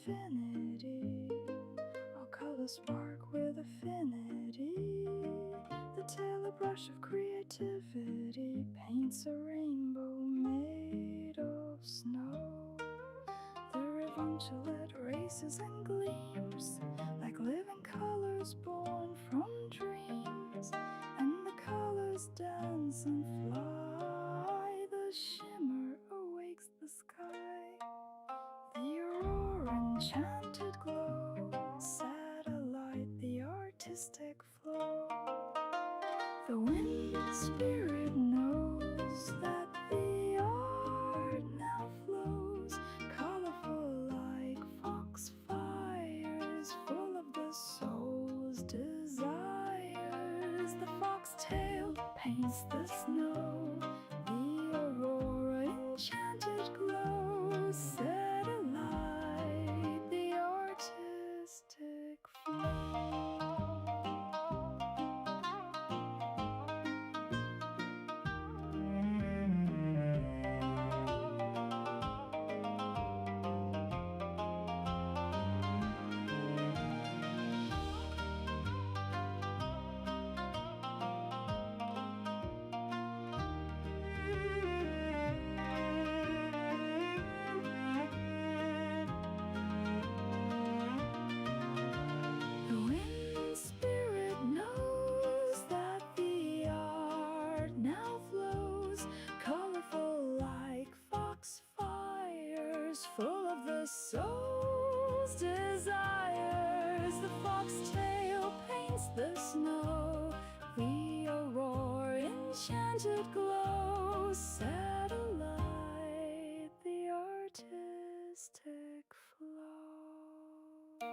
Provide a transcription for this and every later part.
infinity. All colors spark with affinity. The tail a brush of creativity paints a rainbow made of snow. The rivulet races and gleams like living colors born from dreams, and the colors dance and fly. The shimmer awakes the sky. The aurora, enchanted glow, satellite, the artistic flow. The wind spirit knows that the art now flows, colorful like foxfires, full of the soul's desires. The foxtail paints the snow, the aurora, enchanted glow, satellite, the artistic flow. The wind spirit knows that the art now flows, colorful like foxfires, full of the soul's desires. The foxtail paints the snow, the aurora, enchanted glow, satellite, the artistic flow.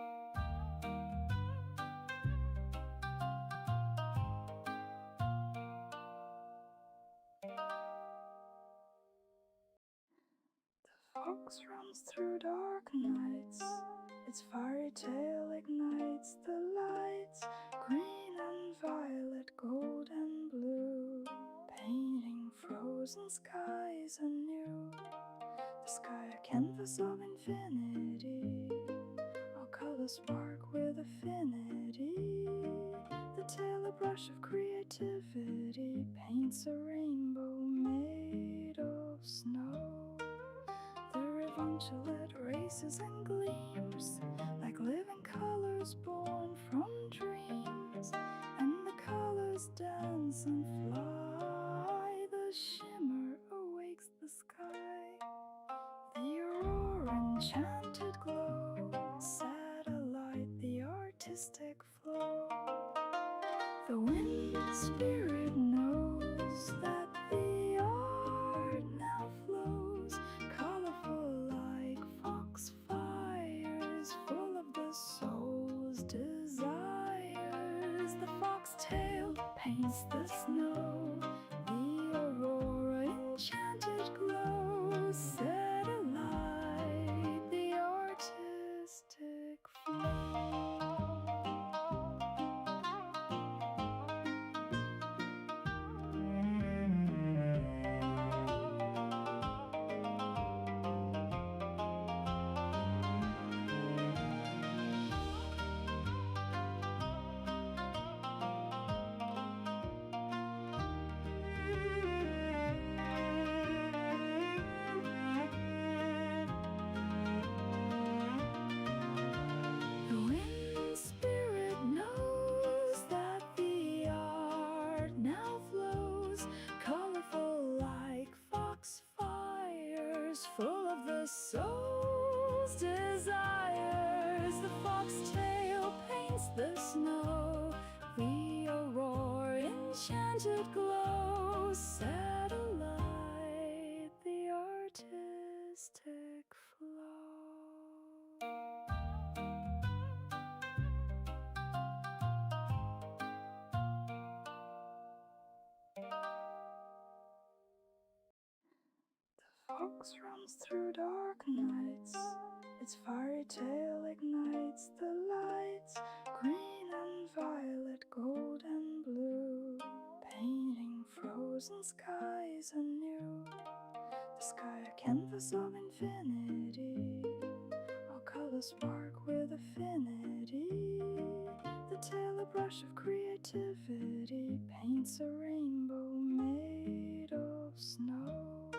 The fox runs through dark nights, its fiery tail ignites the lights, green and violet, gold and blue, painting frozen skies anew. The sky a canvas of infinity, all colors spark with affinity. The tail a brush of creativity paints a rainbow made of snow. The rivulet races and gleams like living colors born from dreams, and the colors dance and fly. The shimmer awakes the sky. The aurora, enchanted glow, satellite, the artistic flow. The wind spirit knows that the art now flows, colorful like foxfires, full of the soul's desires. The foxtail paints the snow, the aurora, enchanted glow, satellite, the artistic flow. The wind spirit knows that the art now flows, colorful like foxfires, full of the soul's desires. The foxtail paints the snow, the aurora, enchanted glow, satellite, the artistic flow. The fox runs through dark nights, its fiery tail ignites the lights, green and violet, gold and blue, painting frozen skies anew. The sky a canvas of infinity, all colors spark with affinity. The tail a brush of creativity paints a rainbow made of snow.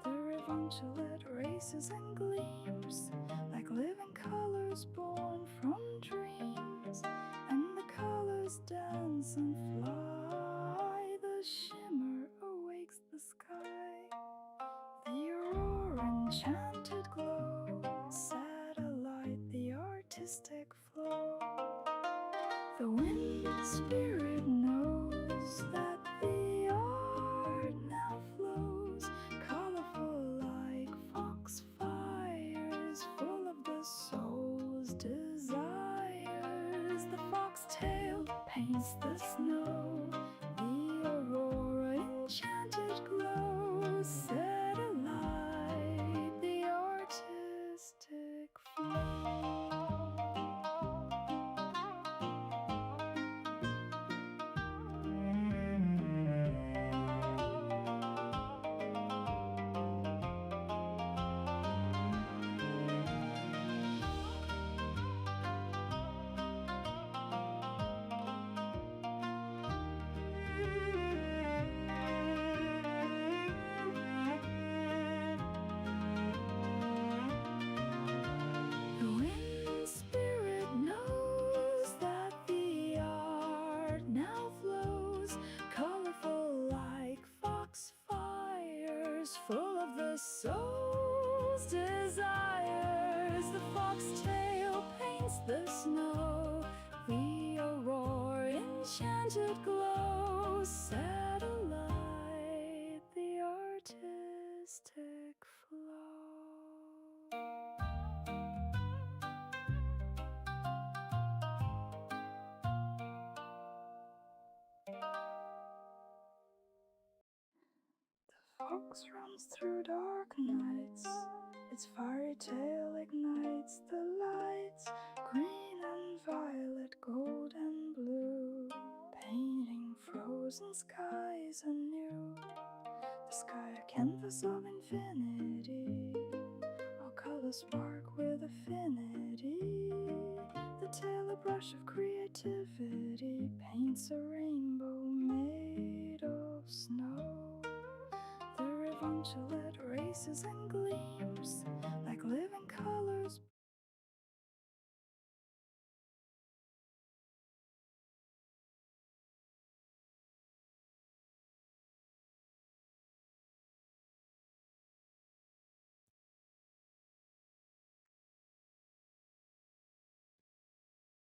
The ravunculate races and gleams like living colors born from dreams, and the colors dance and fly. The shimmer awakes the sky. The aurora enchanted glow, satellite the artistic flow. The wind spirit knows that the art now flows, colorful like foxfires, full of the soul's desires. The foxtail paints the snow, the aurora enchanted glow, satellite the artistic flow. The wind spirit knows that the art now flows, colorful like foxfires, full of the soul's desires. The foxtail paints the snow, the aurora enchanted glow, satellite the artistic flow. Fox runs through dark nights, its fiery tail ignites the lights, green and violet, gold and blue, painting frozen skies anew. The sky a canvas of infinity, all colors spark with affinity. The tail a brush of creativity paints a rainbow made of snow. The ravunculate races and gleams like living colors.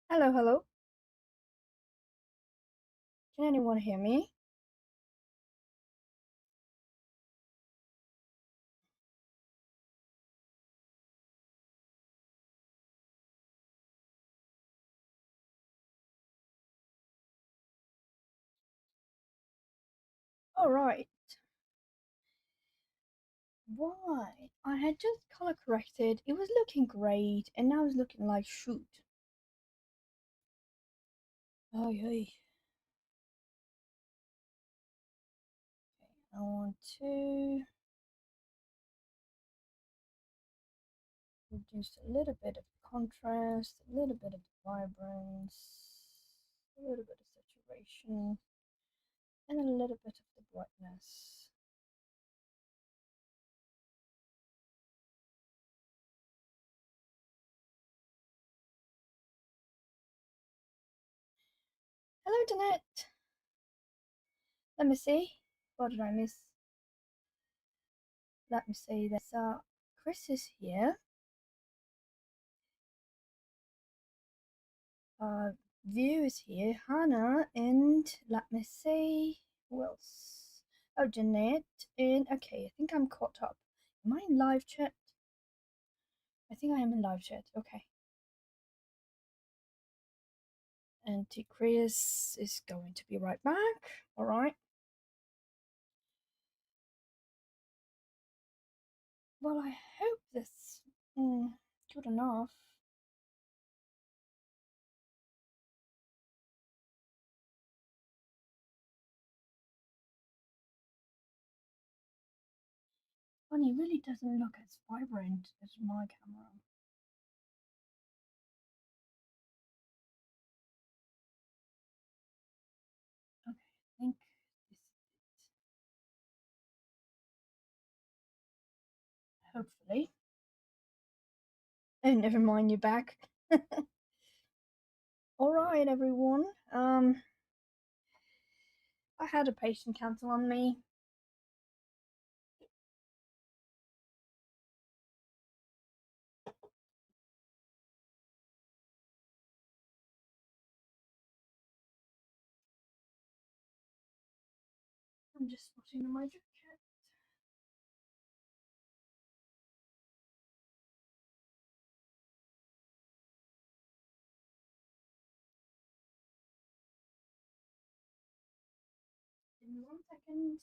Hello, hello. Can anyone hear me? All right. Why? I had just color corrected. It was looking great, and now it's looking like shoot. Oh, yeah. I want to reduce a little bit of contrast, a little bit of vibrance, a little bit of saturation, and a little bit of the brightness. Hello, Danette. Let me see. What did I miss? Let me see. Chris is here. View is here, Hannah, and let me see who else. Oh, Jeanette, and okay, I think I'm caught up. Am I in live chat? I think I am in live chat. Okay. And Chris is going to be right back. All right. Well, I hope this good enough. Funny, it really doesn't look as vibrant as my camera. hopefully. Oh, never mind, you're back. All right, everyone. I had a patient cancel on me. I'm just putting on my jacket. Give me 1 second.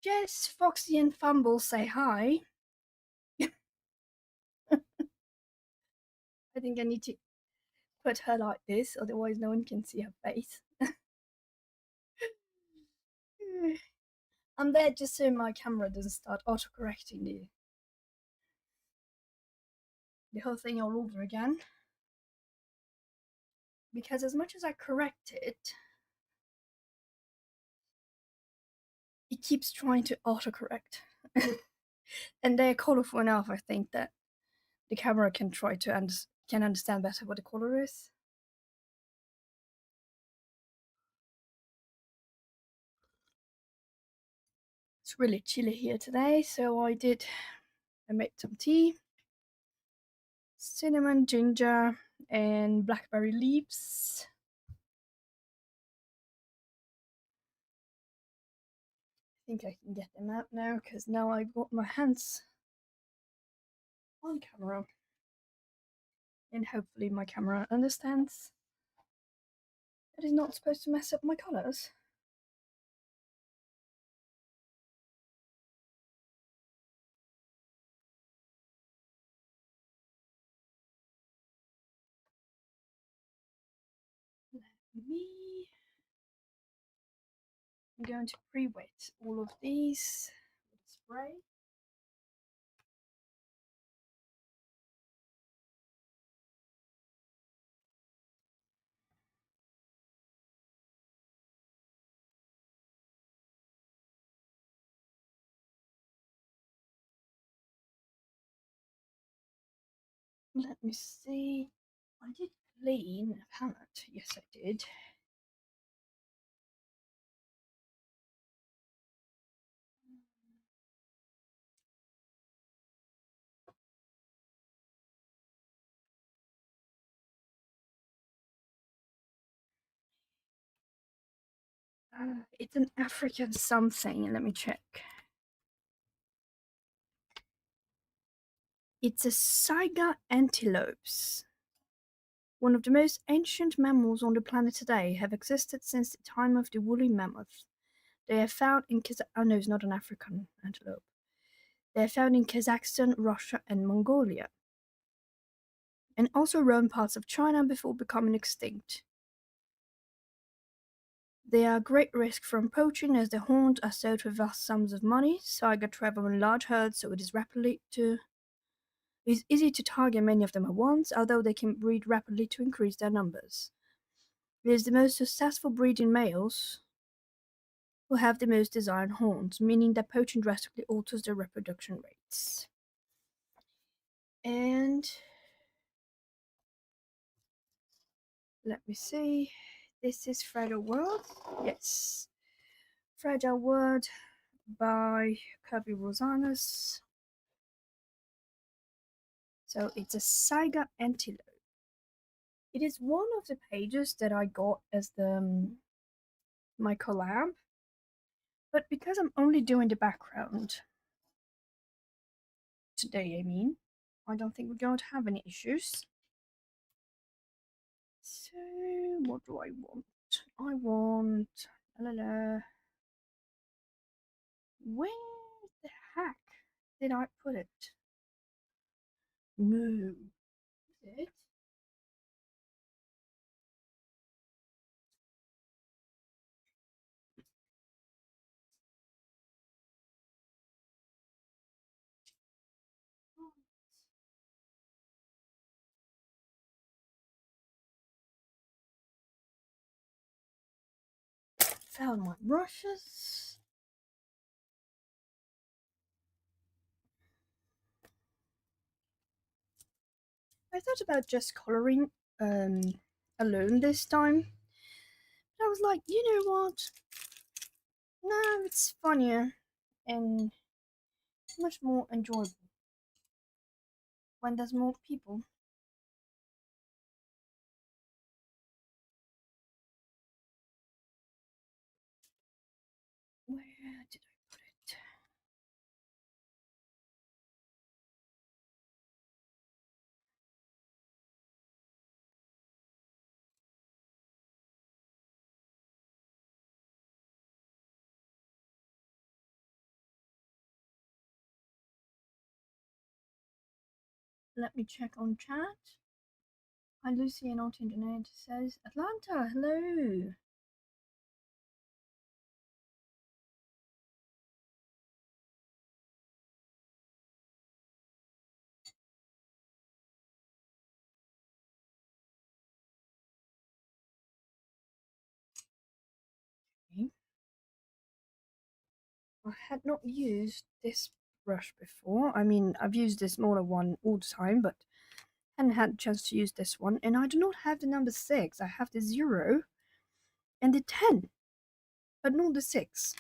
Jess, Foxy, and Fumble say hi. I think I need to put her like this, otherwise no one can see her face. I'm there just so my camera doesn't start autocorrecting the whole thing all over again. Because as much as I correct it, it keeps trying to autocorrect. And they're colorful enough, I think, that the camera can try to can understand better what the color is. It's really chilly here today, so I made some tea, cinnamon, ginger, and blackberry leaves. I think I can get them out now because now I've got my hands on camera, and hopefully my camera understands that it's not supposed to mess up my colors. I'm going to pre-wet all of these with spray. Let me see. I did clean a palette. Yes, I did. It's an African something. Let me check. It's a Saiga antelopes. One of the most ancient mammals on the planet today, have existed since the time of the woolly mammoth. They are found in oh no, it's not an African antelope. They are found in Kazakhstan, Russia, and Mongolia, and also roamed parts of China before becoming extinct. They are a great risk from poaching as their horns are sold for vast sums of money. Saiga travel in large herds, so it is easy to target many of them at once, although they can breed rapidly to increase their numbers. It is the most successful breed in males who have the most desired horns, meaning that poaching drastically alters their reproduction rates. And let me see. This is Fragile World. Yes. Fragile World by Kirby Rosanus. So it's a Saiga antelope. It is one of the pages that I got as my collab. But because I'm only doing the background today, I don't think we're going to have any issues. So, what do I want? I want. Where the heck did I put it? No. Is it? Found my brushes. I thought about just coloring um, alone this time. But I was like, you know what? No, it's funnier and much more enjoyable when there's more people. Where did I put it? Let me check on chat. Hi Lucy and Auntie Internet says Atlanta, hello. Okay. I had not used this brush before. I mean, I've used the smaller one all the time, but hadn't had a chance to use this one. And I do not have the number 6. I have the 0 and the 10, but not the 6.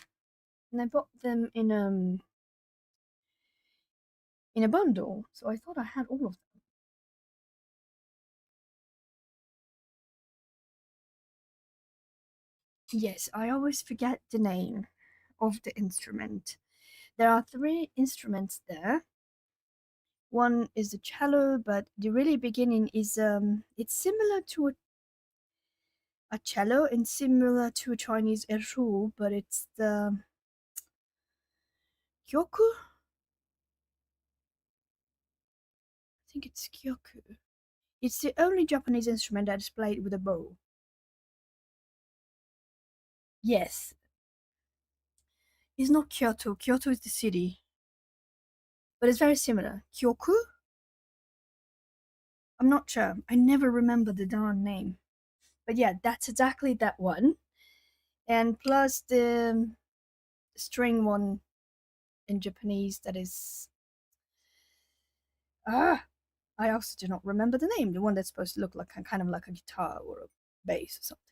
And I bought them in a bundle, so I thought I had all of them. Yes, I always forget the name of the instrument. There are 3 instruments there. One is the cello, but the really beginning is it's similar to a cello and similar to a Chinese erhu, but it's the kyoku. I think it's kyoku. It's the only Japanese instrument that is played with a bow. Yes, it's not Kyoto. Kyoto is the city, but it's very similar. Kyoku? I'm not sure. I never remember the darn name. But yeah, that's exactly that one. And plus the string one in Japanese that is. Ah! I also do not remember the name. The one that's supposed to look like kind of like a guitar or a bass or something.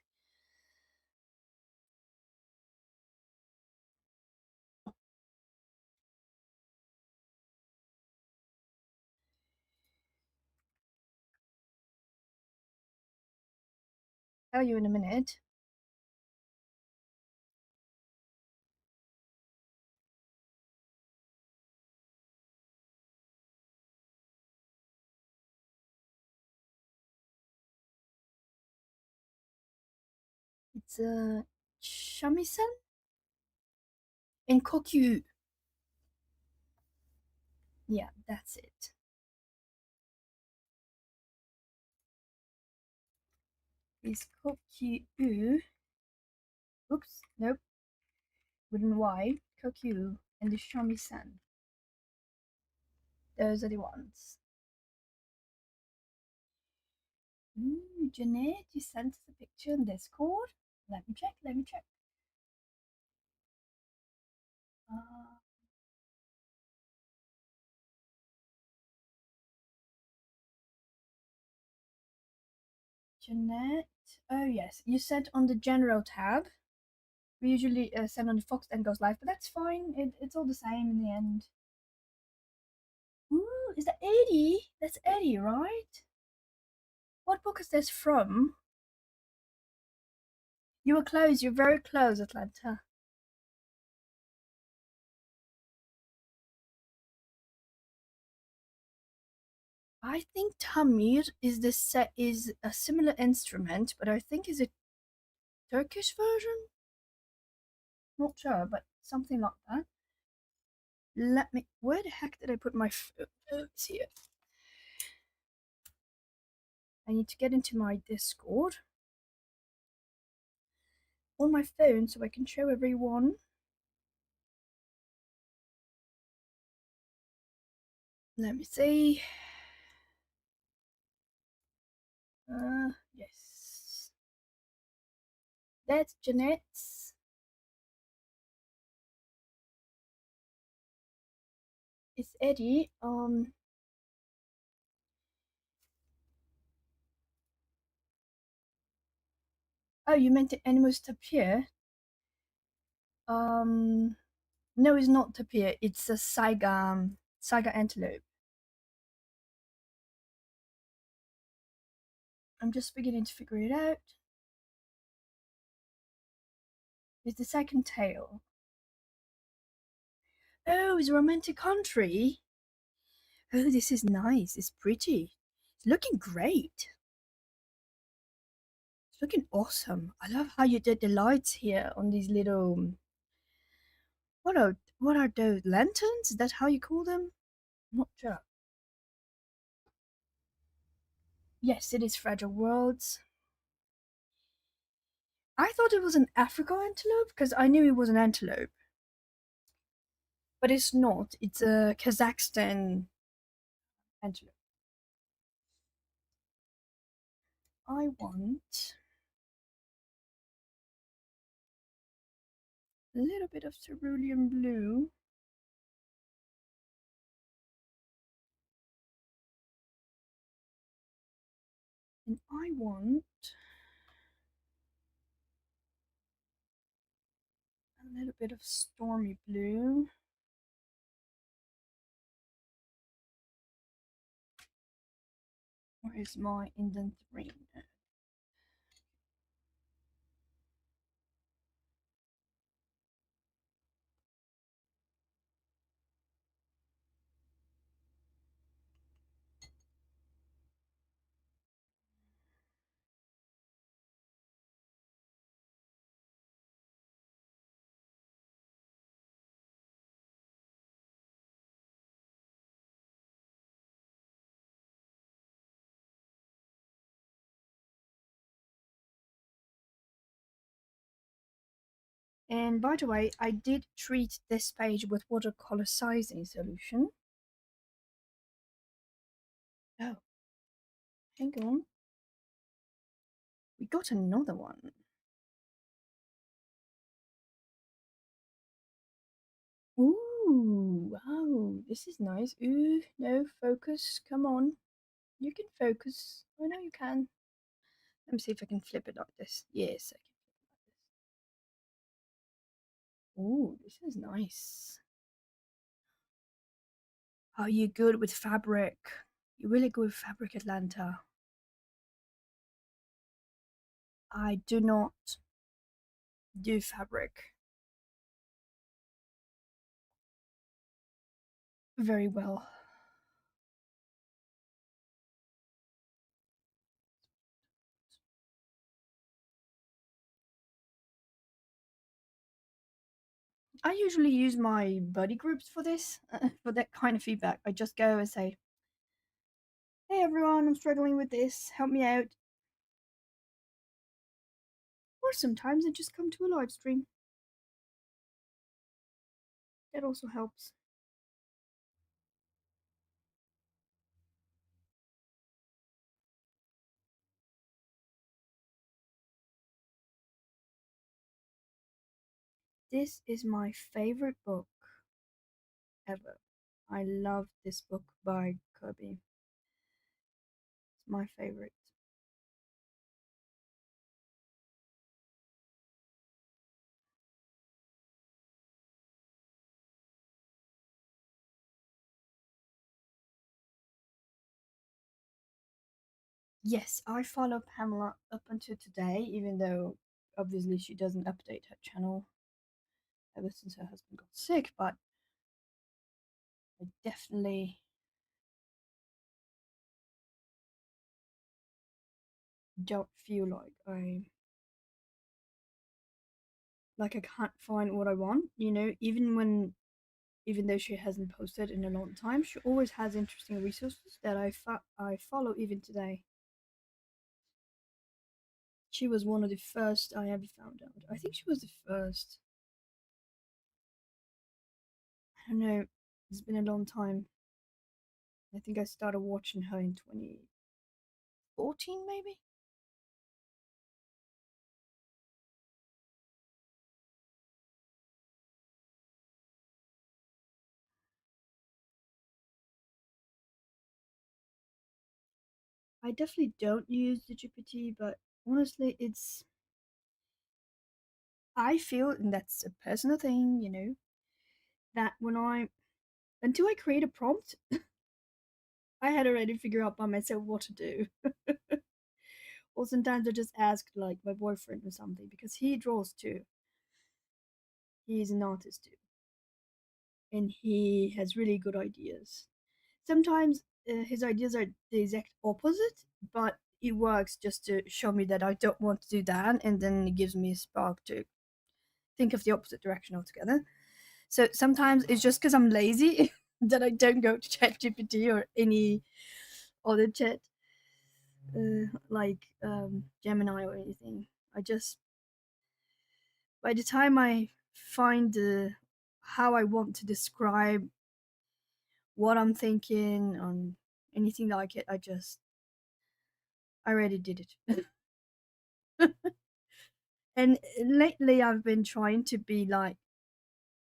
Tell you in a minute. It's a shamisen and kokyu. Yeah, that's it. Is kokyu. Oops, nope. With an Y. Kokyu and the shamisen. Those are the ones. Ooh, Jeanette, you sent us a picture in Discord. Let me check, let me check. Uh, Jeanette. Oh, yes. You sent on the general tab. We usually send on the Fox and goes live, but that's fine. It's all the same in the end. Ooh, is that Eddie? That's Eddie, right? What book is this from? You were close. You're very close, Atlanta. I think tamir is is a similar instrument, but I think is it Turkish version? Not sure, but something like that. Let me. Where the heck did I put my phone? Oh, it's here. I need to get into my Discord on my phone so I can show everyone. Let me see. Yes. That's Jeanette's. It's Eddie. Oh, you meant the animals tapir? Um, no, it's not tapir. It's a saiga antelope. I'm just beginning to figure it out. It's the second tail. Oh, it's a romantic country. Oh, this is nice. It's pretty. It's looking great. It's looking awesome. I love how you did the lights here on these little. What are those lanterns? Is that how you call them? I'm not sure. Yes, it is Fragile Worlds. I thought it was an Africa antelope because I knew it was an antelope, but it's not. It's a Kazakhstan antelope. I want a little bit of cerulean blue. And I want a little bit of stormy blue. Where is my indent ring? And by the way, I did treat this page with watercolor sizing solution. Oh, hang on. We got another one. Ooh, wow, this is nice. Ooh, no, focus. Come on. You can focus. I know you can. Let me see if I can flip it like this. Yes, I can flip it like this. Ooh, this is nice. Are you good with fabric? You're really good with fabric, Atlanta. I do not do fabric very well. I usually use my buddy groups for this, for that kind of feedback. I just go and say, hey everyone, I'm struggling with this, help me out. Or sometimes I just come to a live stream. That also helps. This is my favorite book ever. I love this book by Kirby. It's my favorite. Yes, I follow Pamela up until today, even though obviously she doesn't update her channel ever since her husband got sick, but I definitely don't feel I can't find what I want, even though she hasn't posted in a long time, she always has interesting resources that I follow even today. She was one of the first I ever found out. I think she was the first. I don't know. It's been a long time. I think I started watching her in 2014, maybe. I definitely don't use the GPT, but honestly, I feel, and that's a personal thing, that until I create a prompt, I had already figured out by myself what to do. Or sometimes I just ask like my boyfriend or something because he draws too. He's an artist too, and he has really good ideas. Sometimes his ideas are the exact opposite, but it works just to show me that I don't want to do that, and then it gives me a spark to think of the opposite direction altogether. So sometimes it's just because I'm lazy that I don't go to ChatGPT or any other chat like Gemini or anything. I just by the time I find how I want to describe what I'm thinking on anything like it, I already did it. And lately I've been trying to be like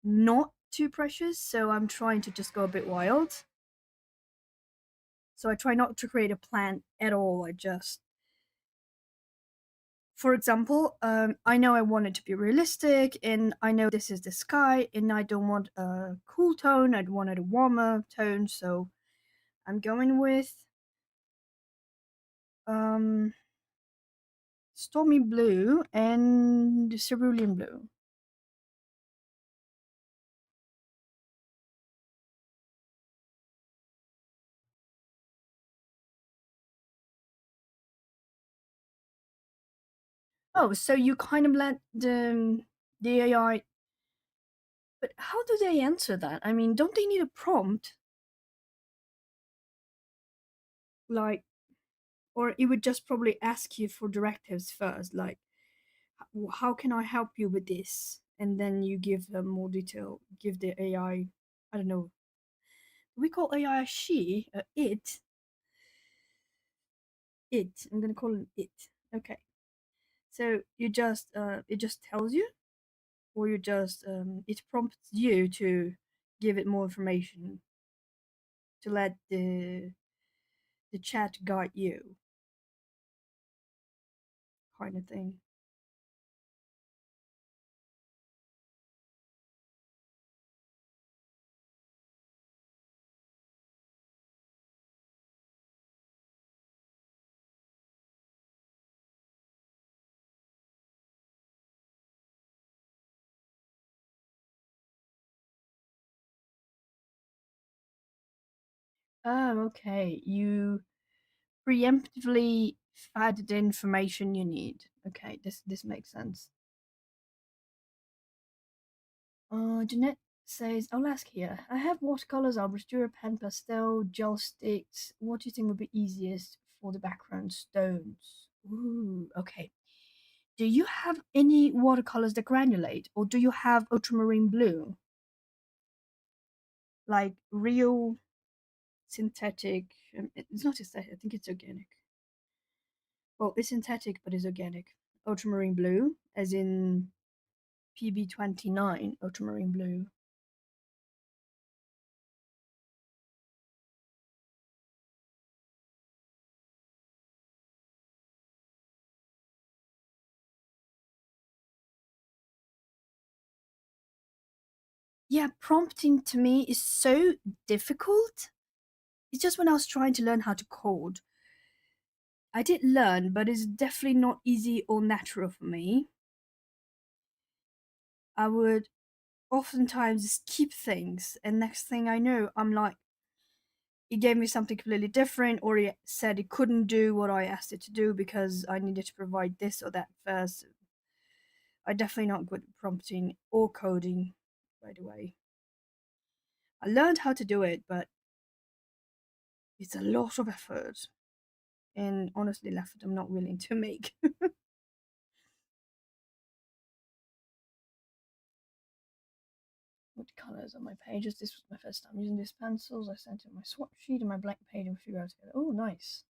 not too precious, so I'm trying to just go a bit wild. So I try not to create a plan at all. I just, for example, I know I want it to be realistic, and I know this is the sky, and I don't want a cool tone. I wanted a warmer tone, so I'm going with um, stormy blue and cerulean blue. Oh, so you kind of let the AI, but how do they answer that? I mean, don't they need a prompt? Like, or it would just probably ask you for directives first, like, how can I help you with this? And then you give them more detail, give the I don't know, we call AI a she, it. I'm gonna call it it. Okay. So it just tells you, or you just it prompts you to give it more information to let the chat guide you, kind of thing. Oh, okay. You preemptively fed the information you need. Okay, this makes sense. Jeanette says, I'll ask here. I have watercolors, arbustura, pen, pastel, gel sticks. What do you think would be easiest for the background stones? Ooh, okay. Do you have any watercolors that granulate, or do you have ultramarine blue? Like real synthetic? It's not synthetic, I think it's organic. Well, it's synthetic, but it's organic. Ultramarine blue, as in PB29 ultramarine blue. Yeah, prompting to me is so difficult. It's just when I was trying to learn how to code. I did learn, but it's definitely not easy or natural for me. I would oftentimes skip things, and next thing I know, I'm like, it gave me something completely different, or it said it couldn't do what I asked it to do because I needed to provide this or that first. I'm definitely not good at prompting or coding, by the way. I learned how to do it, but it's a lot of effort. And honestly, effort I'm not willing to make. What colors on my pages? This was my first time using these pencils. I sent it my swatch sheet and my blank page and we figure out together. Oh, nice.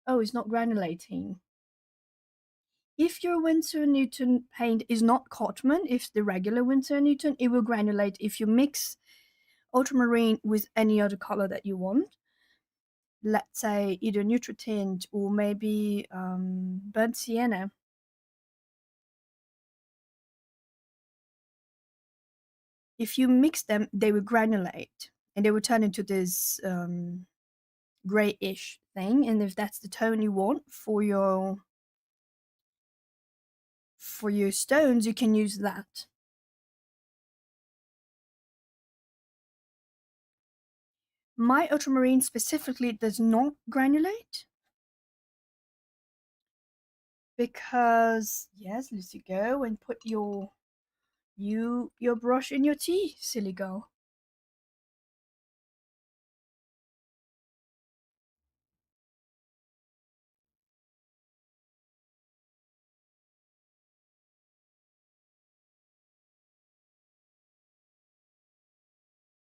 Oh, it's not granulating. If your Winsor & Newton paint is not Cotman, if the regular Winsor & Newton, it will granulate if you mix ultramarine with any other color that you want. let's say either neutral tint or maybe burnt sienna. If you mix them, they will granulate and they will turn into this grayish thing. And if that's the tone you want for your stones, you can use that. My ultramarine specifically does not granulate because yes, Lucy, go and put your brush in your tea, silly girl.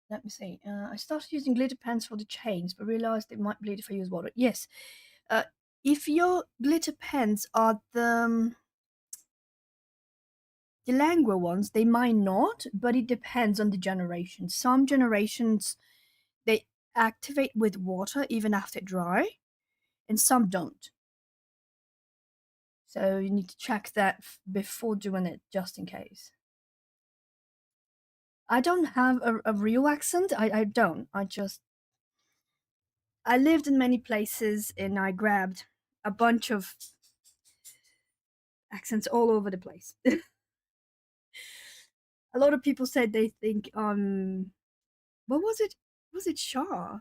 Let me see. I started using glitter pens for the chains, but realized it might bleed if I use water. Yes. Uh, if your glitter pens are the Langua ones, they might not, but it depends on the generation. Some generations they activate with water even after dry, and some don't. So you need to check that before doing it, just in case. I don't have a real accent. I don't. I lived in many places and I grabbed a bunch of accents all over the place. A lot of people said they think what was it? Was it Shah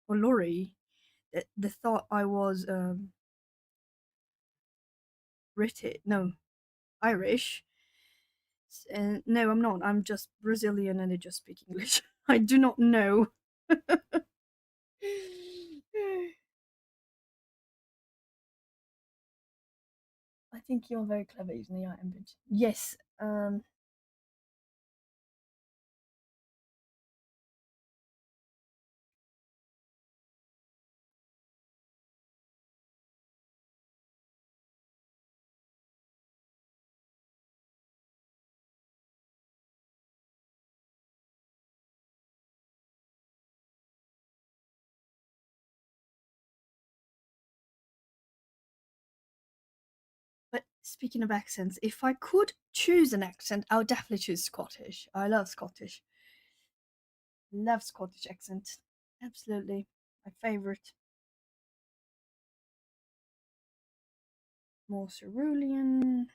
or Laurie? They thought I was British, no, Irish. And no, I'm not. I'm just Brazilian and I just speak English. I do not know. I think you're very clever using the art image. Yes. But speaking of accents, if I could choose an accent, I would definitely choose Scottish. I love Scottish. Love Scottish accent. Absolutely. My favorite. More cerulean.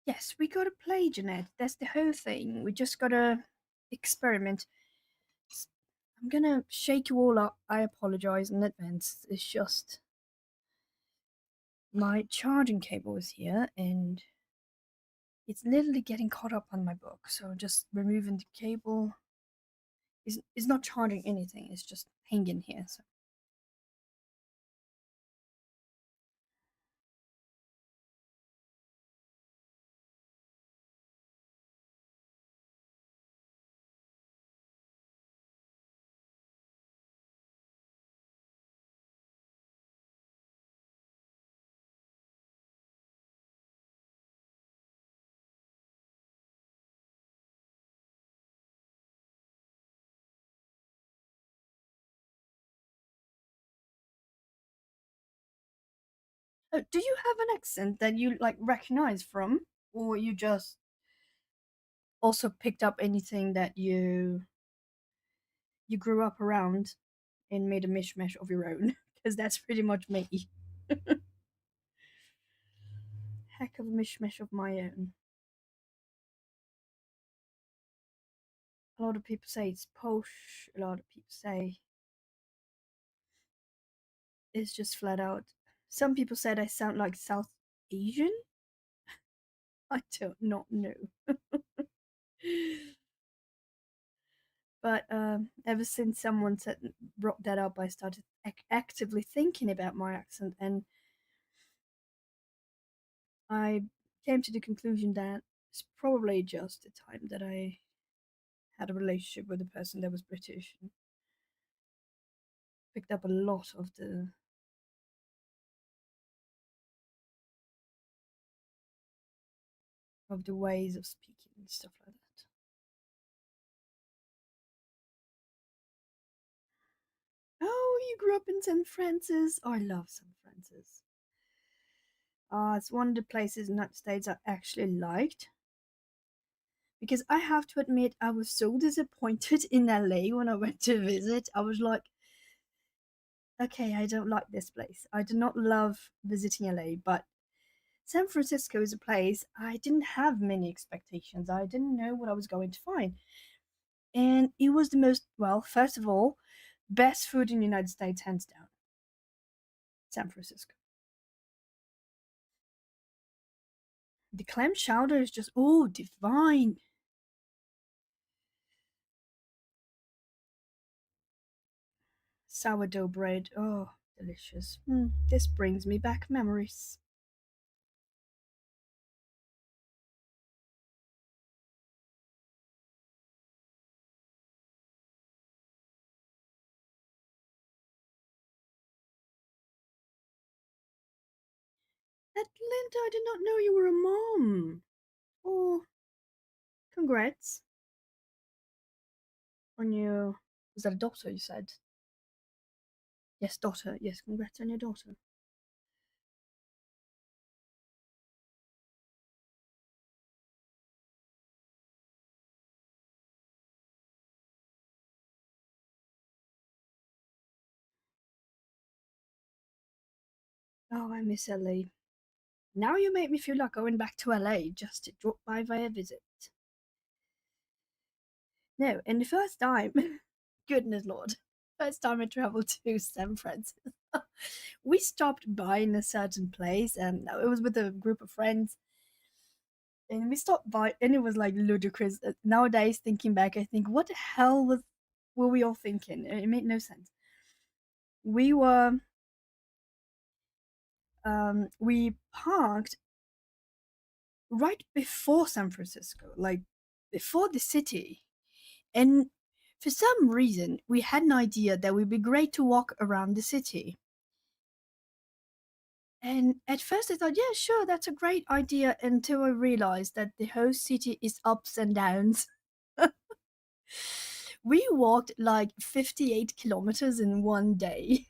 Yes, we gotta play, Jeanette. That's the whole thing. We just gotta experiment. I'm gonna shake you all up. I apologize in advance. It's just my charging cable is here and it's literally getting caught up on my book. So just removing the cable is not charging anything. It's just hanging here. So do you have an accent that you like recognize from, or you just also picked up anything that you grew up around and made a mishmash of your own? Because that's pretty much me. Heck of a mishmash of my own. A lot of people say it's posh. A lot of people say it's just flat out. Some people said I sound like South Asian. I don't not know. But ever since someone said brought that up, I started actively thinking about my accent, and I came to the conclusion that it's probably just the time that I had a relationship with a person that was British and picked up a lot of the ways of speaking and stuff like that. Oh, you grew up in St. Francis. Oh, I love St. Francis. It's one of the places in the United States I actually liked because I have to admit I was so disappointed in LA when I went to visit. I was like, okay, I don't like this place. I do not love visiting LA, but San Francisco is a place I didn't have many expectations. I didn't know what I was going to find. And it was the most, well, first of all, best food in the United States, hands down. San Francisco. The clam chowder is just, oh, divine. Sourdough bread, oh, delicious. This brings me back memories. Atlanta, I did not know you were a mom. Oh, congrats on your. Was that a daughter you said? Yes, daughter. Yes, congrats on your daughter. Oh, I miss LA. Now you make me feel like going back to LA just to drop by via visit. No, and the first time, goodness lord, first time I traveled to San Francisco, we stopped by in a certain place, and it was with a group of friends. And we stopped by, and it was like ludicrous. Nowadays, thinking back, I think, what the hell were we all thinking? It made no sense. We were, we parked right before San Francisco, like before the city. And for some reason, we had an idea that it would be great to walk around the city. And at first, I thought, yeah, sure, that's a great idea until I realized that the whole city is ups and downs. We walked like 58 kilometers in one day.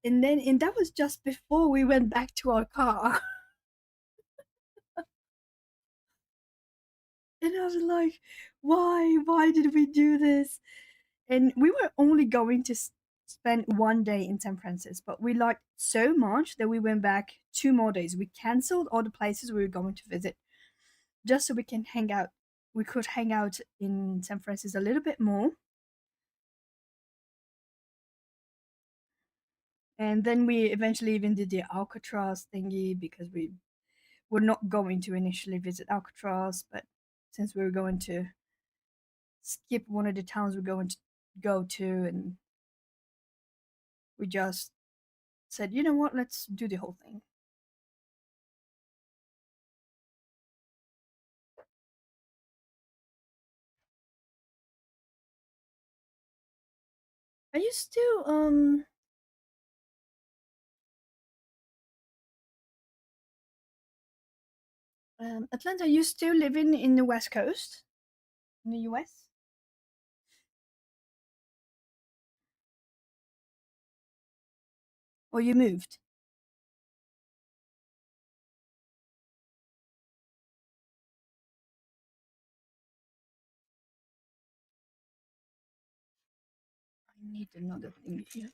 And that was just before we went back to our car. And I was like, why did we do this? And we were only going to spend one day in San Francisco, but we liked so much that we went back 2 more days. We canceled all the places we were going to visit just so we can hang out. We could hang out in San Francisco a little bit more. And then we eventually even did the Alcatraz thingy because we were not going to initially visit Alcatraz, but since we were going to skip one of the towns we're going to go to, and we just said, you know what, let's do the whole thing. Are you still Atlanta? Are you still living in the West Coast in the US, or you moved? I need another thing here.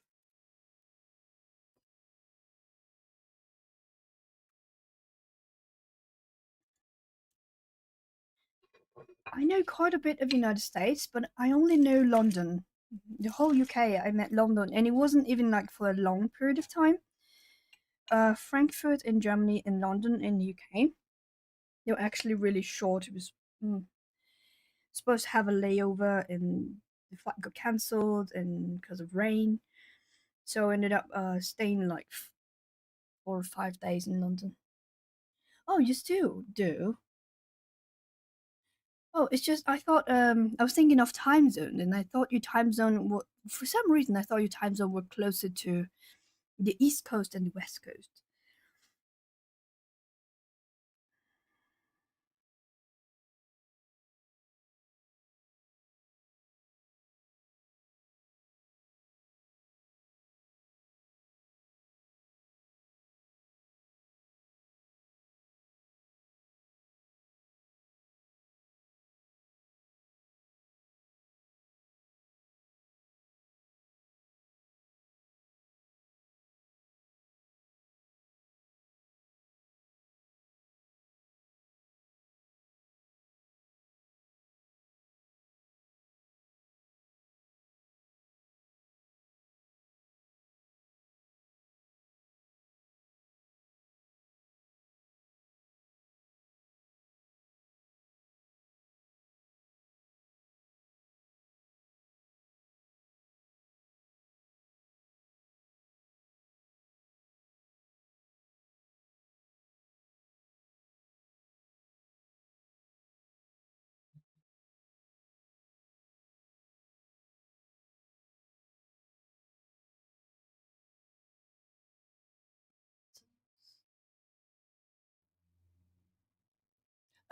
I know quite a bit of the United States, but I only know London. The whole UK, I met London, and it wasn't even like for a long period of time. Frankfurt in Germany and London in the UK. They were actually really short. It was supposed to have a layover, and the flight got cancelled and because of rain. So I ended up staying like 4 or 5 days in London. Oh, you still do? Oh, it's just I thought I was thinking of time zone, and I thought your time zone for some reason I thought your time zone were closer to the East Coast and the West Coast.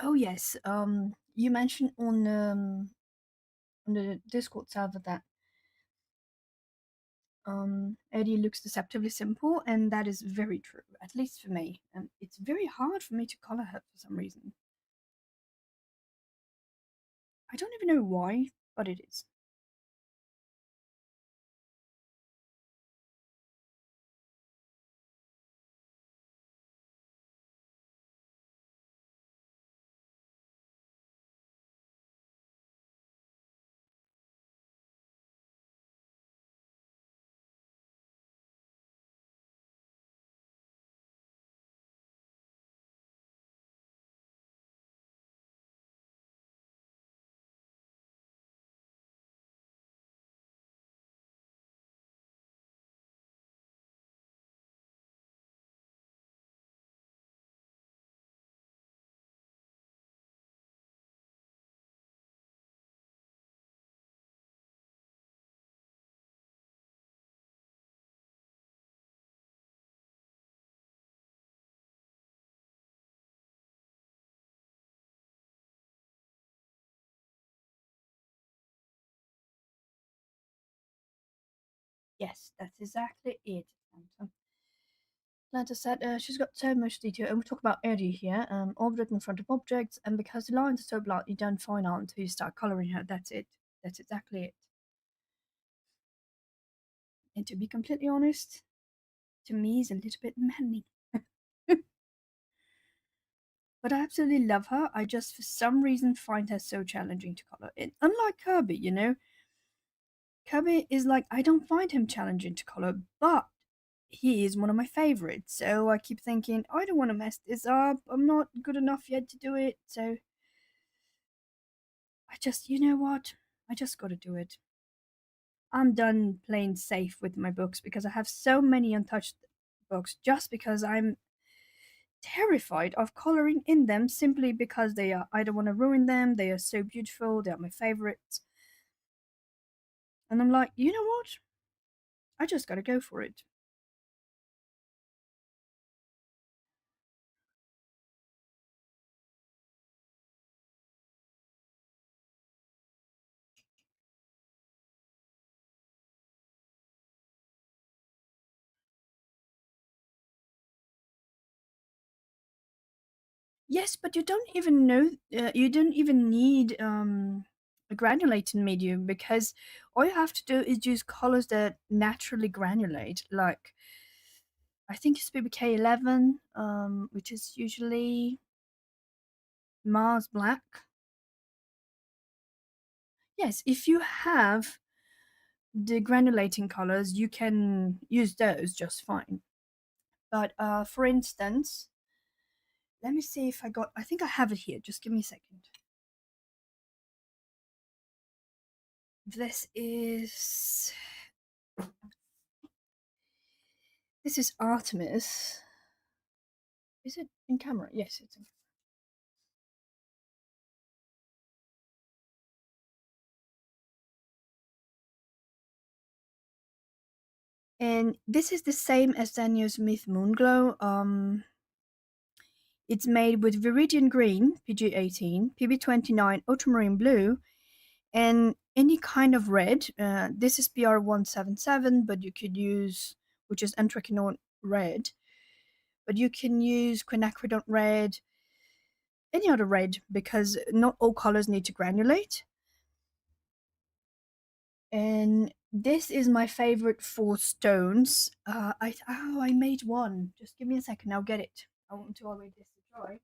Oh yes, you mentioned on the Discord server that Eddie looks deceptively simple, and that is very true, at least for me. And it's very hard for me to color her for some reason. I don't even know why, but it is. Yes, that's exactly it. Atlanta said she's got so much detail, and we talk about Eddie here. Object in front of objects, and because the lines are so blunt, you don't find out until you start coloring her. That's it. That's exactly it. And to be completely honest, to me, is a little bit maddening. But I absolutely love her. I just, for some reason, find her so challenging to color. And unlike Kirby, Kirby is like, I don't find him challenging to color, but he is one of my favorites. So I keep thinking, I don't want to mess this up. I'm not good enough yet to do it. So I just, you know what? I just gotta do it. I'm done playing safe with my books because I have so many untouched books just because I'm terrified of coloring in them simply because they are, I don't want to ruin them. They are so beautiful. They are my favorites. And I'm like, you know what? I just gotta go for it. Yes, but you don't even know, you don't even need a granulating medium because all you have to do is use colors that naturally granulate. Like, I think it's BBK11, which is usually Mars Black. Yes, if you have the granulating colors, you can use those just fine. But for instance, let me see if I got, I think I have it here. Just give me a second. This is Artemis. Is it in camera? Yes, it's in. And this is the same as Daniel Smith Moonglow. It's made with Viridian Green, PG18, PB29, Ultramarine Blue, and any kind of red. This is PR177, but you could use, which is Anthraquinone red, but you can use quinacridone red, any other red, because not all colors need to granulate. And this is my favorite for stones. I made one. Just give me a second. I'll get it. I want to already this to dry.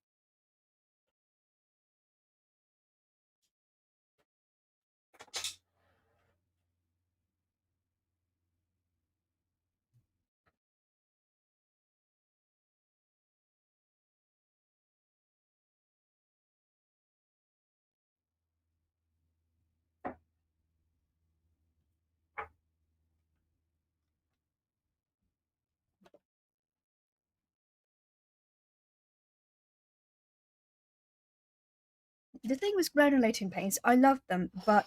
The thing with granulating paints, I love them, but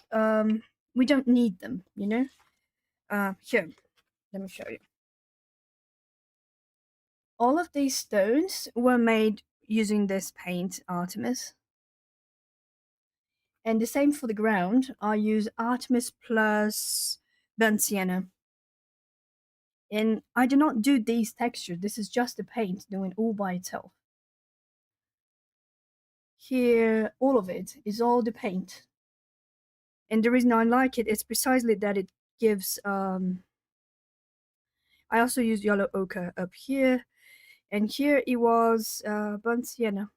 we don't need them. Here, let me show you. All of these stones were made using this paint, Artemis. And the same for the ground. I use Artemis plus burnt sienna. And I do not do these textures. This is just the paint doing all by itself. Here, all of it is all the paint. And the reason I like it is precisely that it gives. I also use yellow ochre up here, and here it was burnt sienna.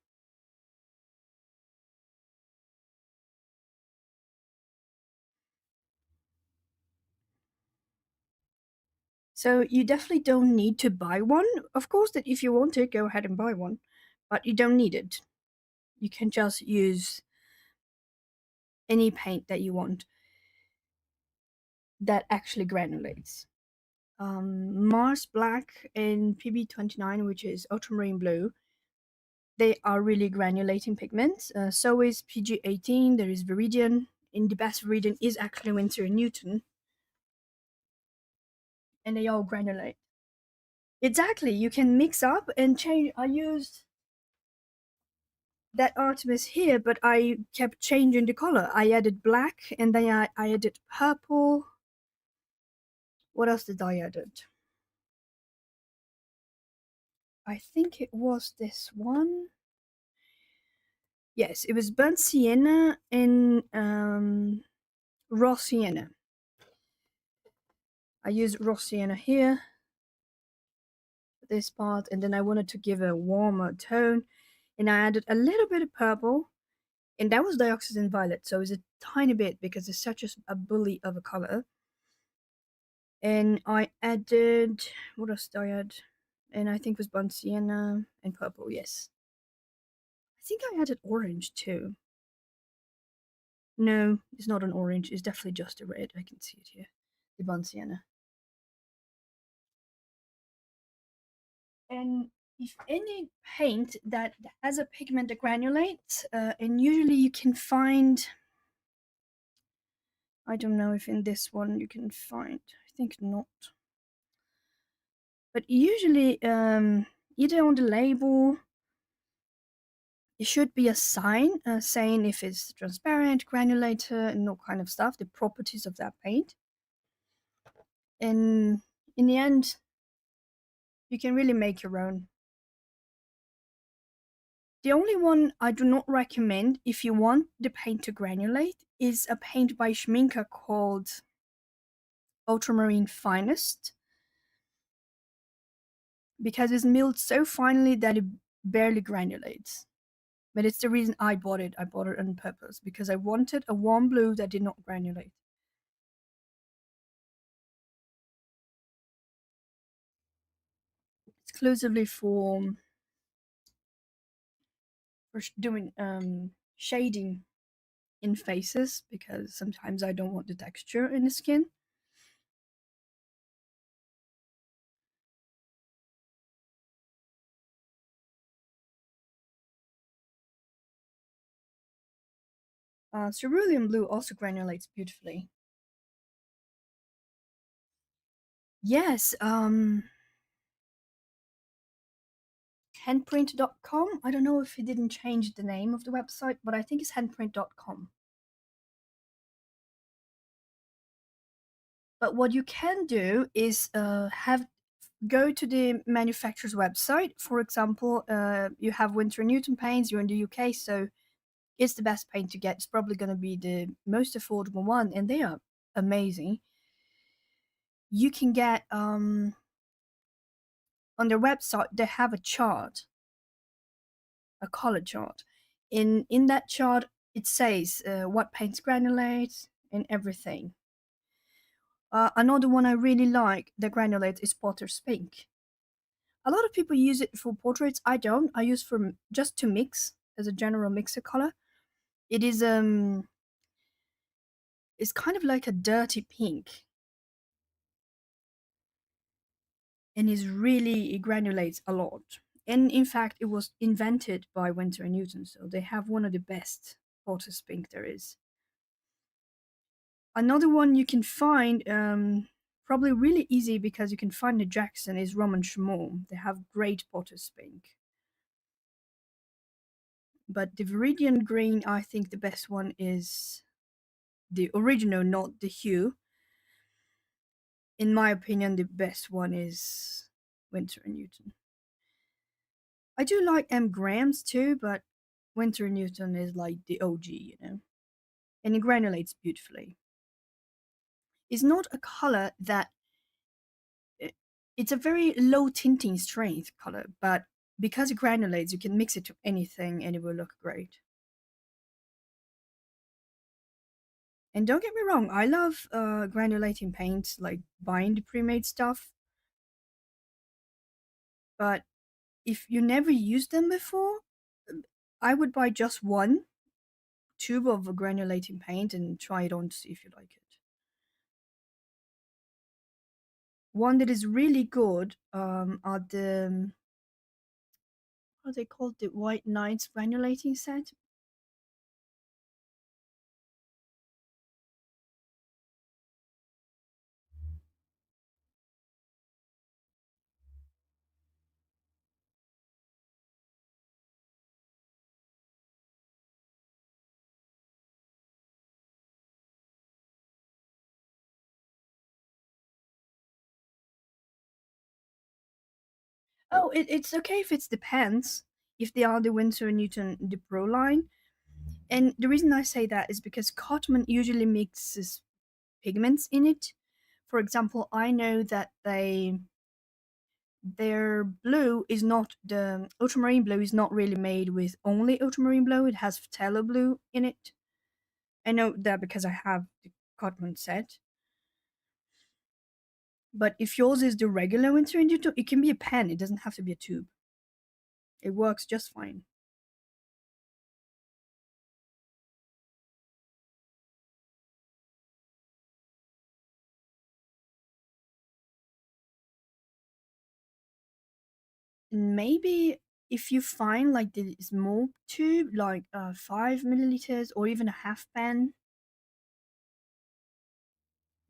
So you definitely don't need to buy one. Of course, that if you want it, go ahead and buy one, but you don't need it. You can just use any paint that you want that actually granulates. Mars Black and PB29, which is ultramarine blue, they are really granulating pigments. So is PG18, there is Viridian, and the best Viridian is actually Winsor & Newton, and they all granulate. Exactly, you can mix up and change. I used that Artemis here, but I kept changing the color. I added black, and then I added purple. What else did I add? I think it was this one. Yes, it was burnt sienna and raw sienna. I used raw sienna here, this part, and then I wanted to give a warmer tone, and I added a little bit of purple, and that was dioxazine violet, so it's a tiny bit because it's such a bully of a color. And I added, what else did I add? And I think it was burnt sienna and purple, yes. I think I added orange too. No, it's not an orange, it's definitely just a red. I can see it here. The burnt sienna. And if any paint that has a pigment that granulates, and usually you can find, I don't know if in this one you can find, I think not. But usually, either on the label, it should be a sign saying if it's transparent, granulator, and all kind of stuff, the properties of that paint. And in the end, you can really make your own. The only one I do not recommend if you want the paint to granulate is a paint by Schminke called Ultramarine Finest, because it's milled so finely that it barely granulates. But it's the reason I bought it. I bought it on purpose because I wanted a warm blue that did not granulate. Exclusively for doing shading in faces because sometimes I don't want the texture in the skin. Cerulean blue also granulates beautifully. Yes, handprint.com. I don't know if he didn't change the name of the website, but I think it's handprint.com. But what you can do is have go to the manufacturer's website. For example, you have Winter and Newton paints. You're in the UK, so it's the best paint to get. It's probably going to be the most affordable one, and they are amazing. You can get on their website. They have a chart, a color chart. In that chart, it says what paints granulate and everything. Another one I really like that granulates is Potter's Pink. A lot of people use it for portraits. I don't. I use for just to mix as a general mixer color. It is it's kind of like a dirty pink, and is really it granulates a lot. And in fact, it was invented by Winter and Newton, so they have one of the best Potter's Pink there is. Another one you can find, probably really easy because you can find the Jackson, is Roman Chamon. They have great Potter's Pink. But the Viridian Green, I think the best one is the original, not the hue. In my opinion, the best one is Winter and Newton. I do like M. Graham's too, but Winter and Newton is like the OG, you know? And it granulates beautifully. It's not a color that it's a very low tinting strength color, but because it granulates, you can mix it to anything and it will look great. And don't get me wrong, I love granulating paints, like buying the pre-made stuff. But if you never used them before, I would buy just one tube of a granulating paint and try it on to see if you like it. One that is really good are the what are they called? The White Knights granulating set. Oh, it's okay if it's the pens, if they are the Winsor and Newton the Pro line. And the reason I say that is because Cotman usually mixes pigments in it. For example, I know that their blue is not the ultramarine blue is not really made with only ultramarine blue. It has phthalo blue in it. I know that because I have the Cotman set. But if yours is the regular Winsor and Newton, it can be a pen. It doesn't have to be a tube. It works just fine. Maybe if you find like the small tube, like 5 milliliters or even a half pen,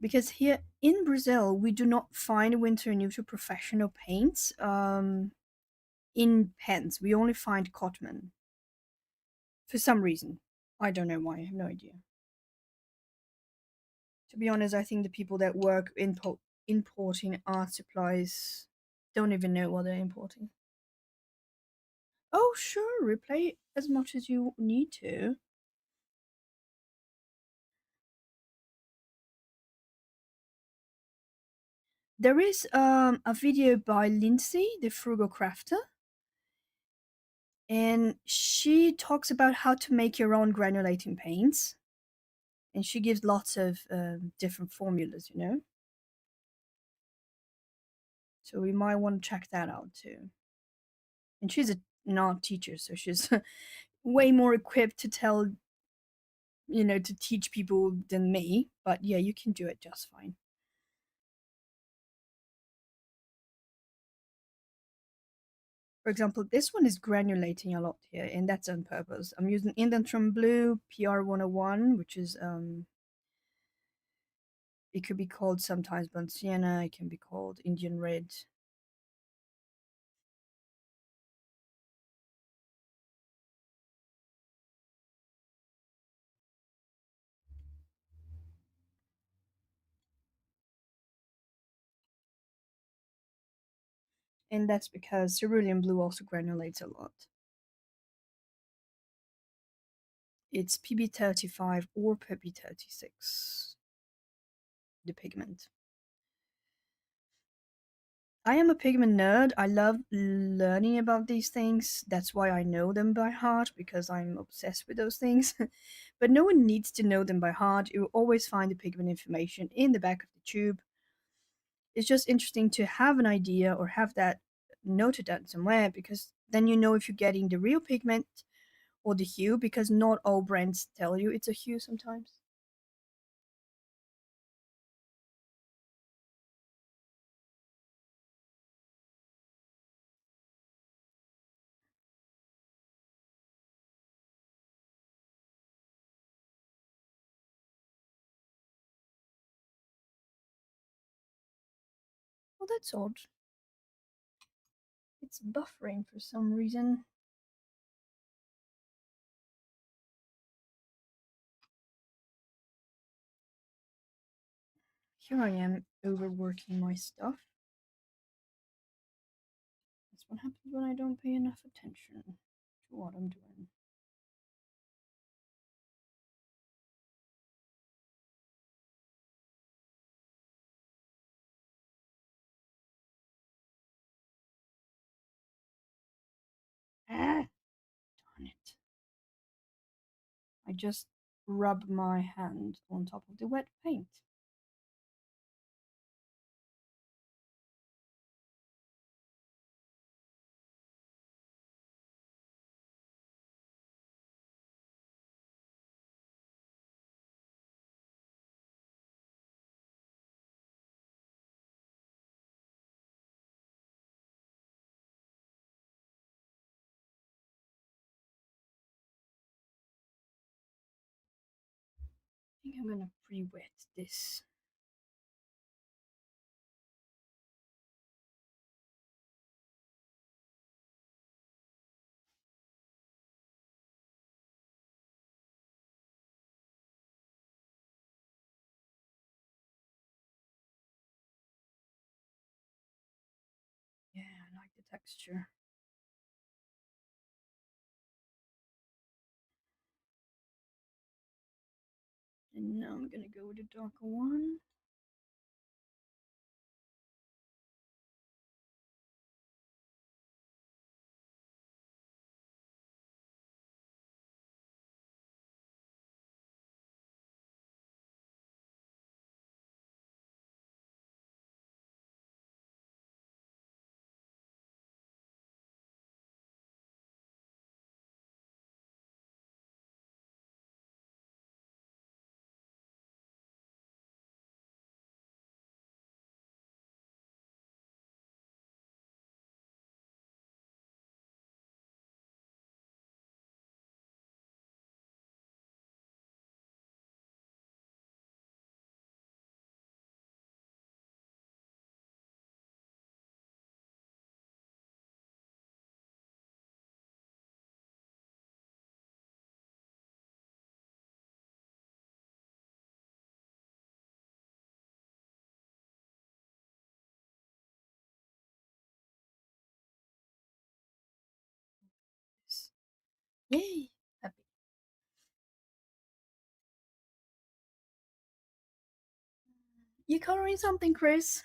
because here in Brazil we do not find Winter and Newton professional paints in pens. We only find Cotman for some reason. I don't know why. I have no idea. To be honest, I think the people that work importing art supplies don't even know what they're importing. Oh, sure, replay as much as you need to. There is a video by Lindsay, the frugal crafter, and she talks about how to make your own granulating paints. And she gives lots of different formulas, you know. So we might want to check that out too. And she's an art teacher, so she's way more equipped to tell to teach people than me. But yeah, you can do it just fine. For example, this one is granulating a lot here, and that's on purpose. I'm using Indantrum Blue PR101, which is it could be called sometimes burnt sienna, it can be called Indian red. And that's because cerulean blue also granulates a lot. It's PB35 or PB36, the pigment. I am a pigment nerd. I love learning about these things. That's why I know them by heart, because I'm obsessed with those things. But no one needs to know them by heart. You will always find the pigment information in the back of the tube. It's just interesting to have an idea or have that noted down somewhere, because then you know if you're getting the real pigment or the hue, because not all brands tell you it's a hue sometimes. Well, that's odd. It's buffering for some reason. Here I am overworking my stuff. That's what happens when I don't pay enough attention to what I'm doing. Ah, darn it. I just rub my hand on top of the wet paint. I think I'm gonna pre-wet this. Yeah, I like the texture. And now I'm gonna go with the darker one. Yay! Happy. You coloring something, Chris?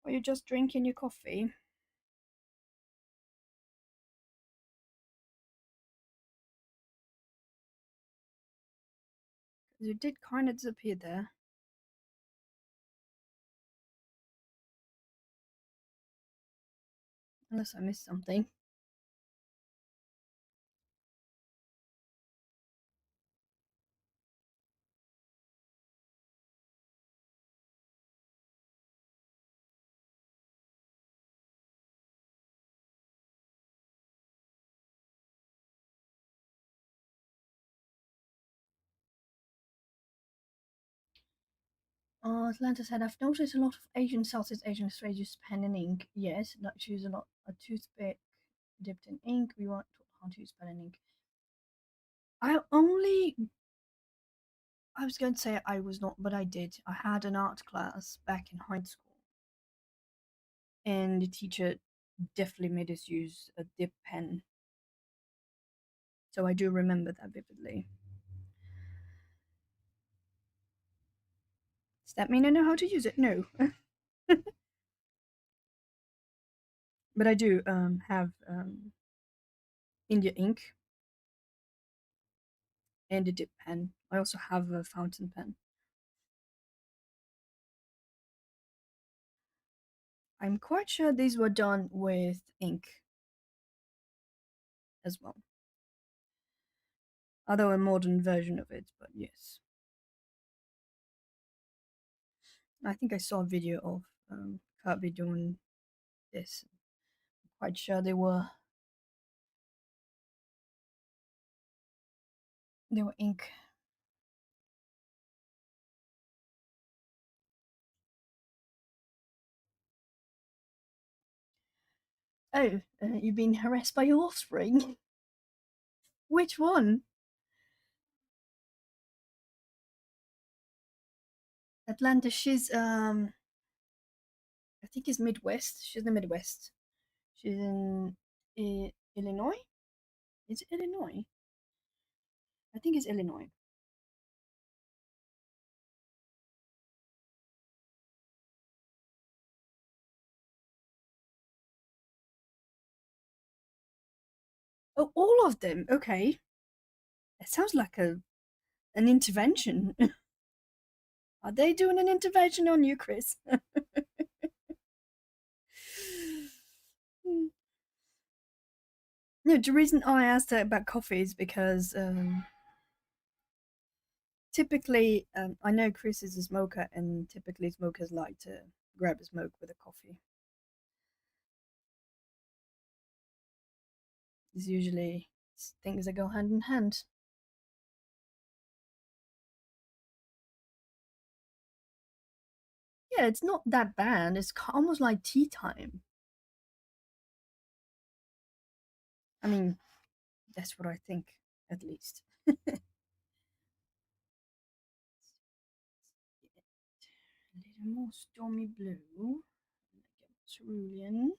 Or you just drinking your coffee? Because you did kind of disappear there. Unless I missed something. Atlanta said, I've noticed a lot of Asian, Southeast Asian strangers pen and ink. Yes, not choose a lot a toothpick dipped in ink. We weren't taught how to use pen and ink. I only I was going to say I was not, but I did. I had an art class back in high school, and the teacher definitely made us use a dip pen. So I do remember that vividly. Does that mean I know how to use it? No. But I do have India ink and a dip pen. I also have a fountain pen. I'm quite sure these were done with ink as well. Although a modern version of it, but yes. I think I saw a video of Kirby doing this. I'm quite sure they were ink. Oh, you've been harassed by your offspring? Which one? Atlanta, she's I think it's Midwest. She's in the Midwest. She's in Illinois. Is it Illinois? I think it's Illinois. Oh, all of them. Okay, that sounds like an intervention. Are they doing an intervention on you, Chris? No, the reason I asked her about coffee is because typically I know Chris is a smoker, and typically smokers like to grab a smoke with a coffee. It's usually things that go hand in hand. Yeah, it's not that bad. It's almost like tea time. I mean, that's what I think, at least. A little more stormy blue. Cerulean.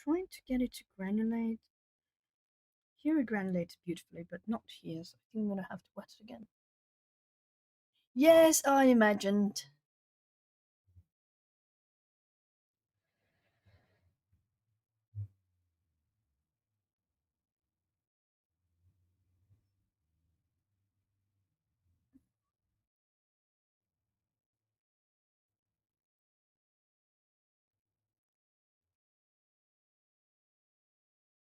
I'm trying to get it to granulate. Here it granulates beautifully, but not here, so I think I'm gonna have to wet it again. Yes, I imagined.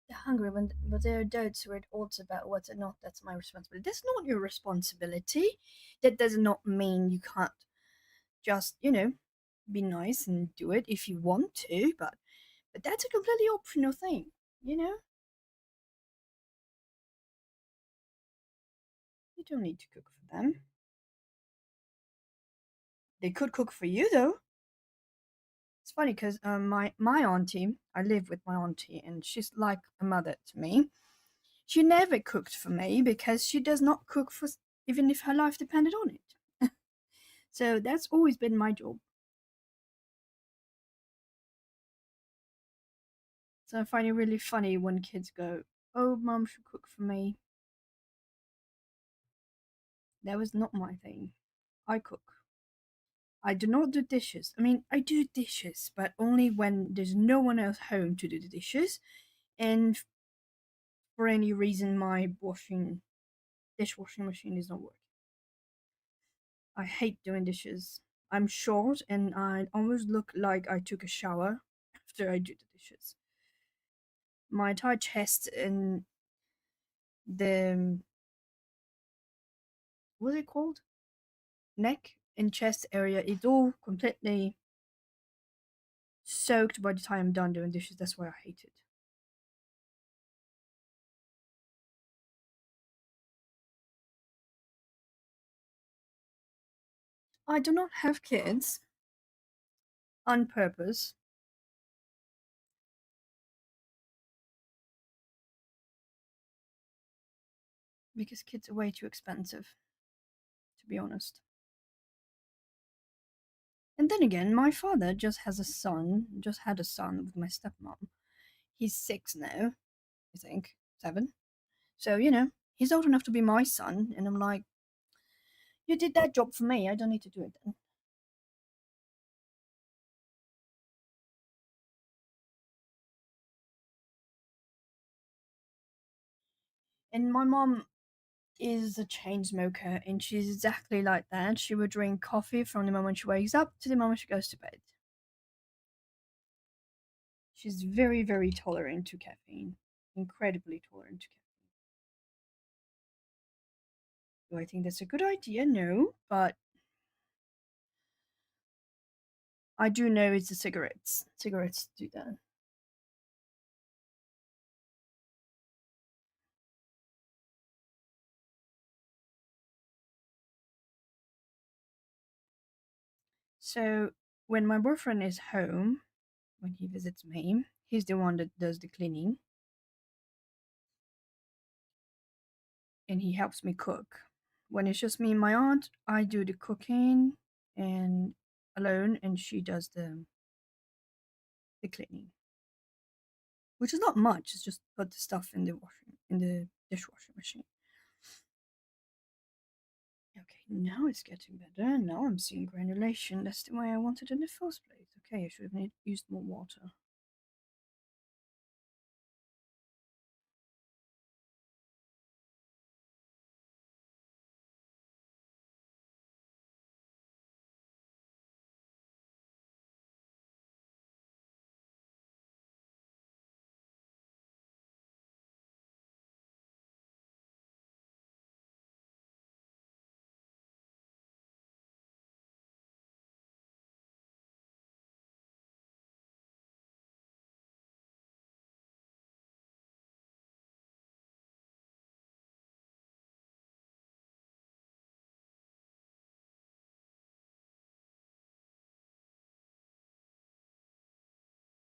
They're hungry, but they're adults who are adults about what's not. That's my responsibility. That's not your responsibility. That does not mean you can't just, be nice and do it if you want to, but that's a completely optional thing, you know? You don't need to cook for them. They could cook for you though. It's funny because my auntie, I live with my auntie, and she's like a mother to me. She never cooked for me because she does not cook for even if her life depended on it. So that's always been my job. So I find it really funny when kids go, "Oh, mom should cook for me." That was not my thing. I cook. I do not do dishes. I mean, I do dishes, but only when there's no one else home to do the dishes, and for any reason my washing dishwashing machine is not working. I hate doing dishes. I'm short and I almost look like I took a shower after I do the dishes. my entire chest and the what's it called? Neck and chest area is all completely soaked by the time I'm done doing dishes. That's why I hate it. I do not have kids on purpose because kids are way too expensive, to be honest. And then again, my father just has a son, just had a son with my stepmom. He's 6 now, I think, 7. So, he's old enough to be my son. And I'm like, you did that job for me. I don't need to do it then. And my mom is a chain smoker and she's exactly like that. She would drink coffee from the moment she wakes up to the moment she goes to bed. She's very, very tolerant to caffeine. Incredibly tolerant to caffeine. Do I think that's a good idea? No, but I do know it's the cigarettes. Cigarettes do that. So when my boyfriend is home, when he visits me, he's the one that does the cleaning and he helps me cook. When it's just me and my aunt, I do the cooking and alone and she does the cleaning. Which is not much, it's just put the stuff in the dishwashing machine. Okay, now it's getting better. Now I'm seeing granulation. That's the way I wanted in the first place. Okay, I should have used more water.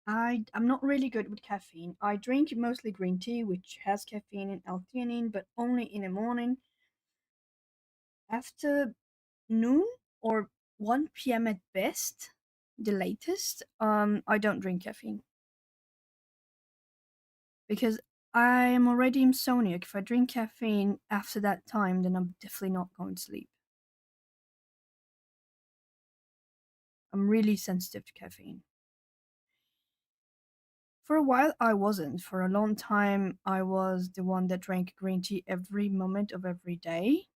I'm not really good with caffeine. I drink mostly green tea, which has caffeine and L-theanine, but only in the morning. After noon or 1 p.m. at best, the latest, I don't drink caffeine because I am already insomniac. If I drink caffeine after that time, then I'm definitely not going to sleep. I'm really sensitive to caffeine. For a while, I wasn't. For a long time, I was the one that drank green tea every moment of every day.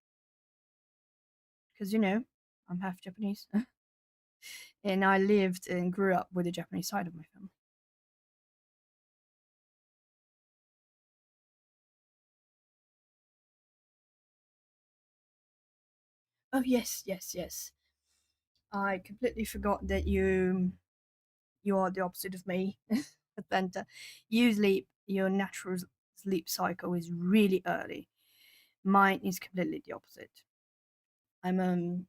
Because, I'm half Japanese. And I lived and grew up with the Japanese side of my family. Oh, yes, yes, yes. I completely forgot that you are the opposite of me, Atlanta. Usually, your natural sleep cycle is really early. Mine is completely the opposite. I'm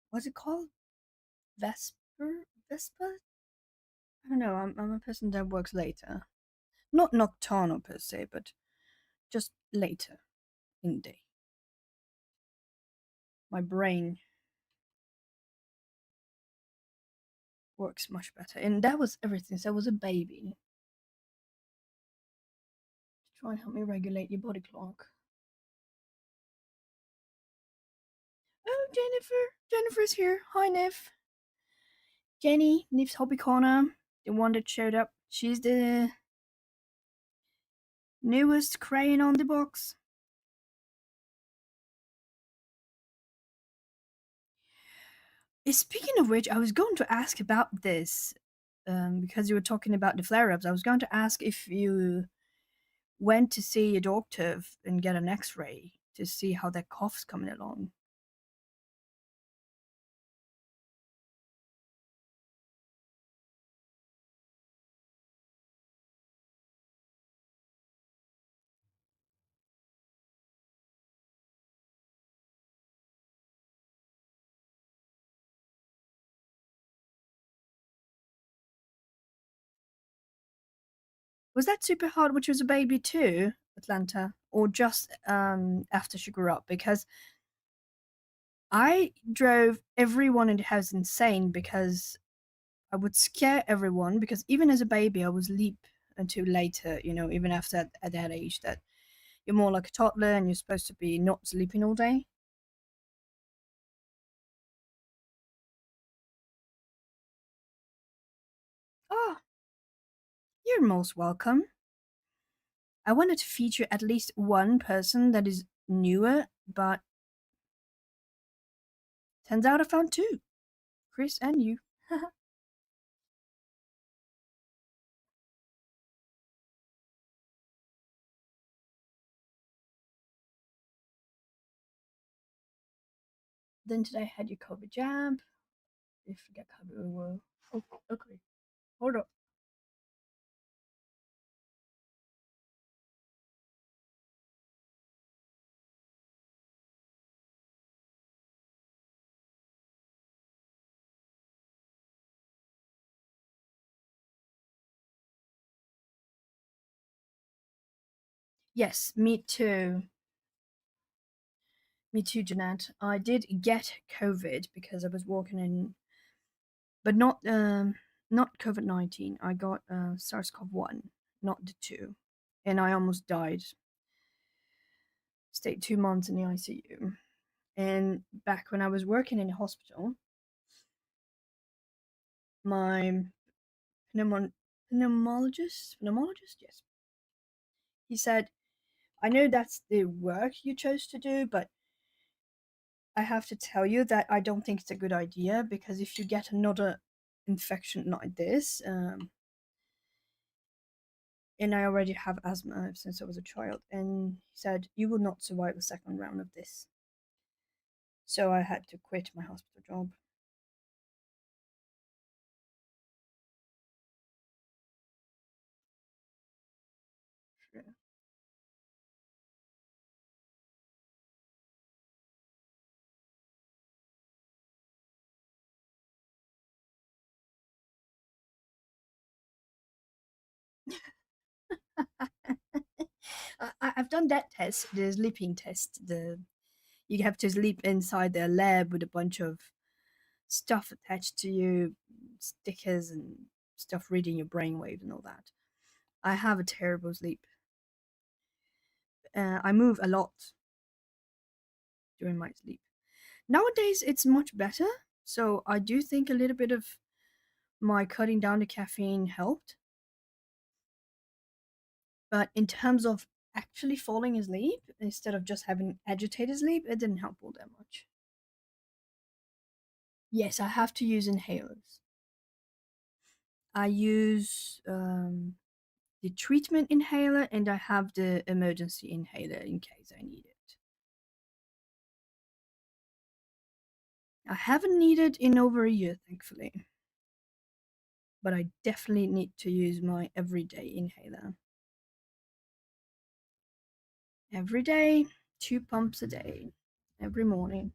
what's it called? Vesper? I don't know. I'm a person that works later. Not nocturnal per se, but just later in the day. My brain works much better. And that was everything. So I was a baby. Try and help me regulate your body clock. Oh, Jennifer. Jennifer's here. Hi, Niff. Jenny, Niff's Hobby Corner. The one that showed up. She's the newest crayon on the box. Speaking of which, I was going to ask about this. because you were talking about the flare ups, I was going to ask if you went to see a doctor and get an x ray to see how that cough's coming along. Was that super hard, which was a baby too, Atlanta, or just after she grew up? Because I drove everyone in the house insane because I would scare everyone. Because even as a baby, I would sleep until later. Even after at that age, that you're more like a toddler and you're supposed to be not sleeping all day. Oh, you're most welcome. I wanted to feature at least one person that is newer, but turns out I found two, Chris and you. Then today I had your COVID jab. If you get COVID, we will. Oh, okay. Hold up. Yes, me too. Me too, Jeanette. I did get COVID because I was walking in, but not COVID-19. I got SARS-CoV-1, not the two, and I almost died. Stayed 2 months in the ICU. And back when I was working in the hospital, my pneumologist, yes, he said, "I know that's the work you chose to do, but I have to tell you that I don't think it's a good idea because if you get another infection like this, and I already have asthma since I was a child, and he said you will not survive the second round of this." So I had to quit my hospital job. I've done that test, the sleeping test. The You have to sleep inside their lab with a bunch of stuff attached to you, stickers and stuff reading your brainwaves and all that. I have a terrible sleep. I move a lot during my sleep. Nowadays, it's much better. So I do think a little bit of my cutting down the caffeine helped. But in terms of actually falling asleep, instead of just having agitated sleep, it didn't help all that much. Yes, I have to use inhalers. I use the treatment inhaler and I have the emergency inhaler in case I need it. I haven't needed in over a year, thankfully, but I definitely need to use my everyday inhaler. Every day, 2 pumps a day, every morning.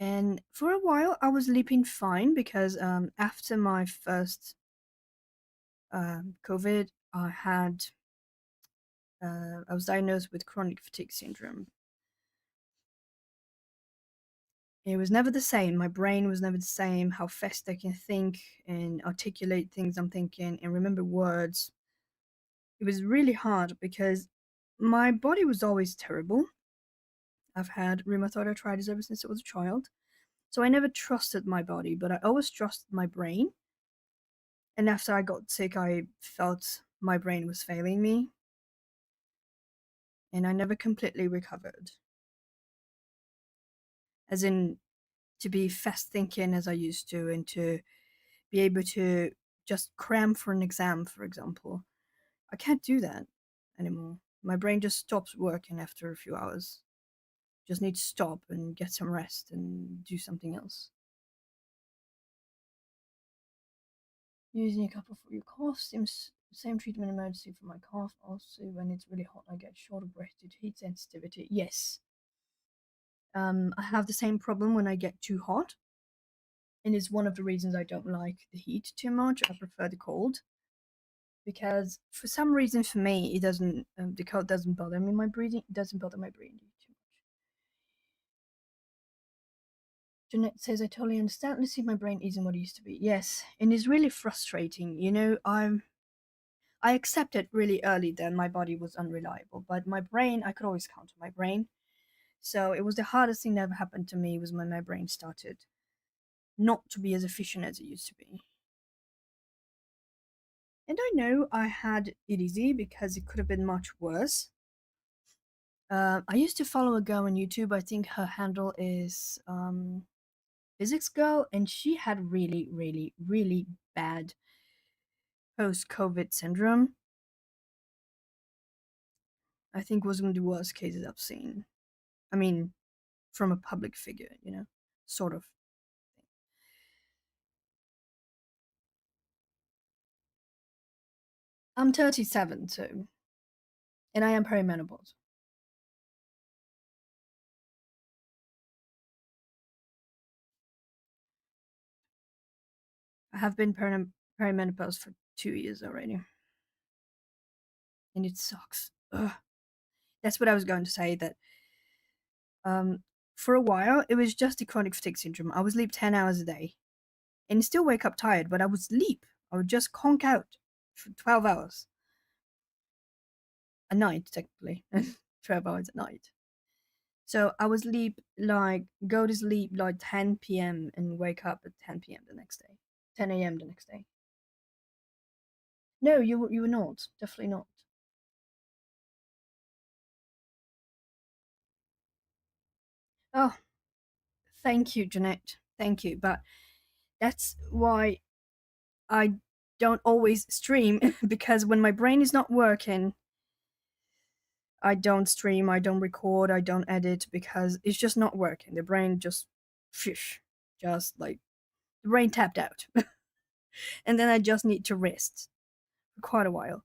And for a while, I was sleeping fine because after my first COVID, I was diagnosed with chronic fatigue syndrome. It was never the same. My brain was never the same. How fast I can think and articulate things I'm thinking and remember words. It was really hard because my body was always terrible. I've had rheumatoid arthritis ever since I was a child. So I never trusted my body, but I always trusted my brain. And after I got sick, I felt my brain was failing me and I never completely recovered. as in to be fast thinking as I used to, and to be able to just cram for an exam, for example. I can't do that anymore. My brain just stops working after a few hours. Just need to stop and get some rest and do something else. Using a couple for your cough, same treatment emergency for my cough. Also, when it's really hot, I get short of breath due to heat sensitivity. Yes, I have the same problem when I get too hot, and it's one of the reasons I don't like the heat too much. I prefer the cold because for some reason for me it doesn't the cold doesn't bother me my breathing. It doesn't bother my breathing too much. Jeanette says I totally understand. Let's see, my brain isn't what it used to be. Yes, and it's really frustrating. I accepted really early that my body was unreliable, but my brain, I could always count on my brain. So it was the hardest thing that ever happened to me was when my brain started not to be as efficient as it used to be. And I know I had it easy because it could have been much worse. I used to follow a girl on YouTube. I think her handle is Physics Girl, and she had really, really, really bad post-COVID syndrome. I think was one of the worst cases I've seen. I mean, from a public figure, sort of. I'm 37, so, and I am perimenopause. I have been perimenopause for 2 years already, and it sucks. Ugh. That's what I was going to say. That um, for a while it was just the chronic fatigue syndrome. I would sleep 10 hours a day, and still wake up tired, but I would sleep. I would just conk out for 12 hours a night, technically, 12 hours a night. So I would sleep like go to sleep like 10 p.m. and wake up at 10 p.m. the next day, 10 a.m. the next day. No, you were not. Definitely not. Oh, thank you, Jeanette. Thank you. But that's why I don't always stream because when my brain is not working, I don't stream, I don't record, I don't edit because it's just not working. The brain just fish, just like the brain tapped out. And then I just need to rest for quite a while.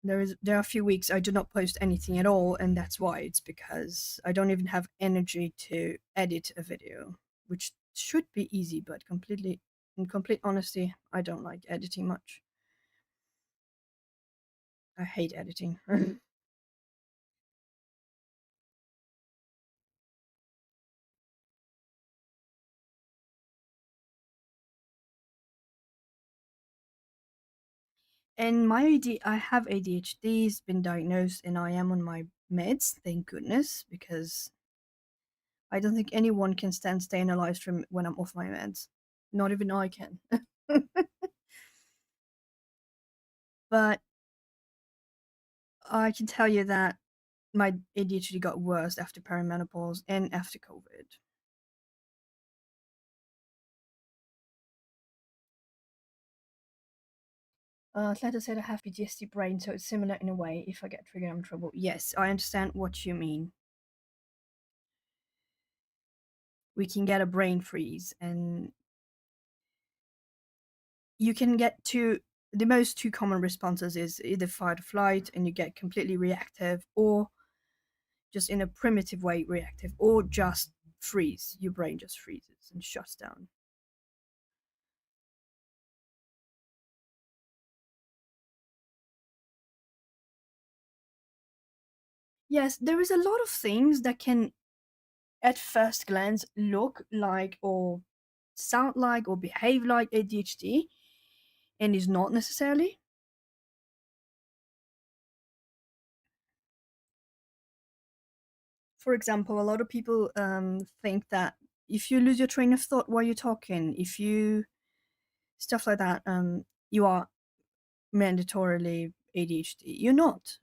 There are a few weeks I do not post anything at all, and that's why. It's because I don't even have energy to edit a video, which should be easy, but in complete honesty, I don't like editing much. I hate editing. And I have ADHD, it's been diagnosed, and I am on my meds, thank goodness, because I don't think anyone can stand staying alive from when I'm off my meds. Not even I can. But I can tell you that my ADHD got worse after perimenopause and after COVID. Cleta said I have PTSD brain, so it's similar in a way. If I get triggered, I'm in trouble. Yes, I understand what you mean. We can get a brain freeze, and you can get the most two common responses is either fight or flight, and you get completely reactive, or just in a primitive way reactive, or just freeze. Your brain just freezes and shuts down. Yes, there is a lot of things that can at first glance look like or sound like or behave like ADHD and is not necessarily. For example, a lot of people think that if you lose your train of thought while you're talking, if you stuff like that, you are mandatorily ADHD. You're not.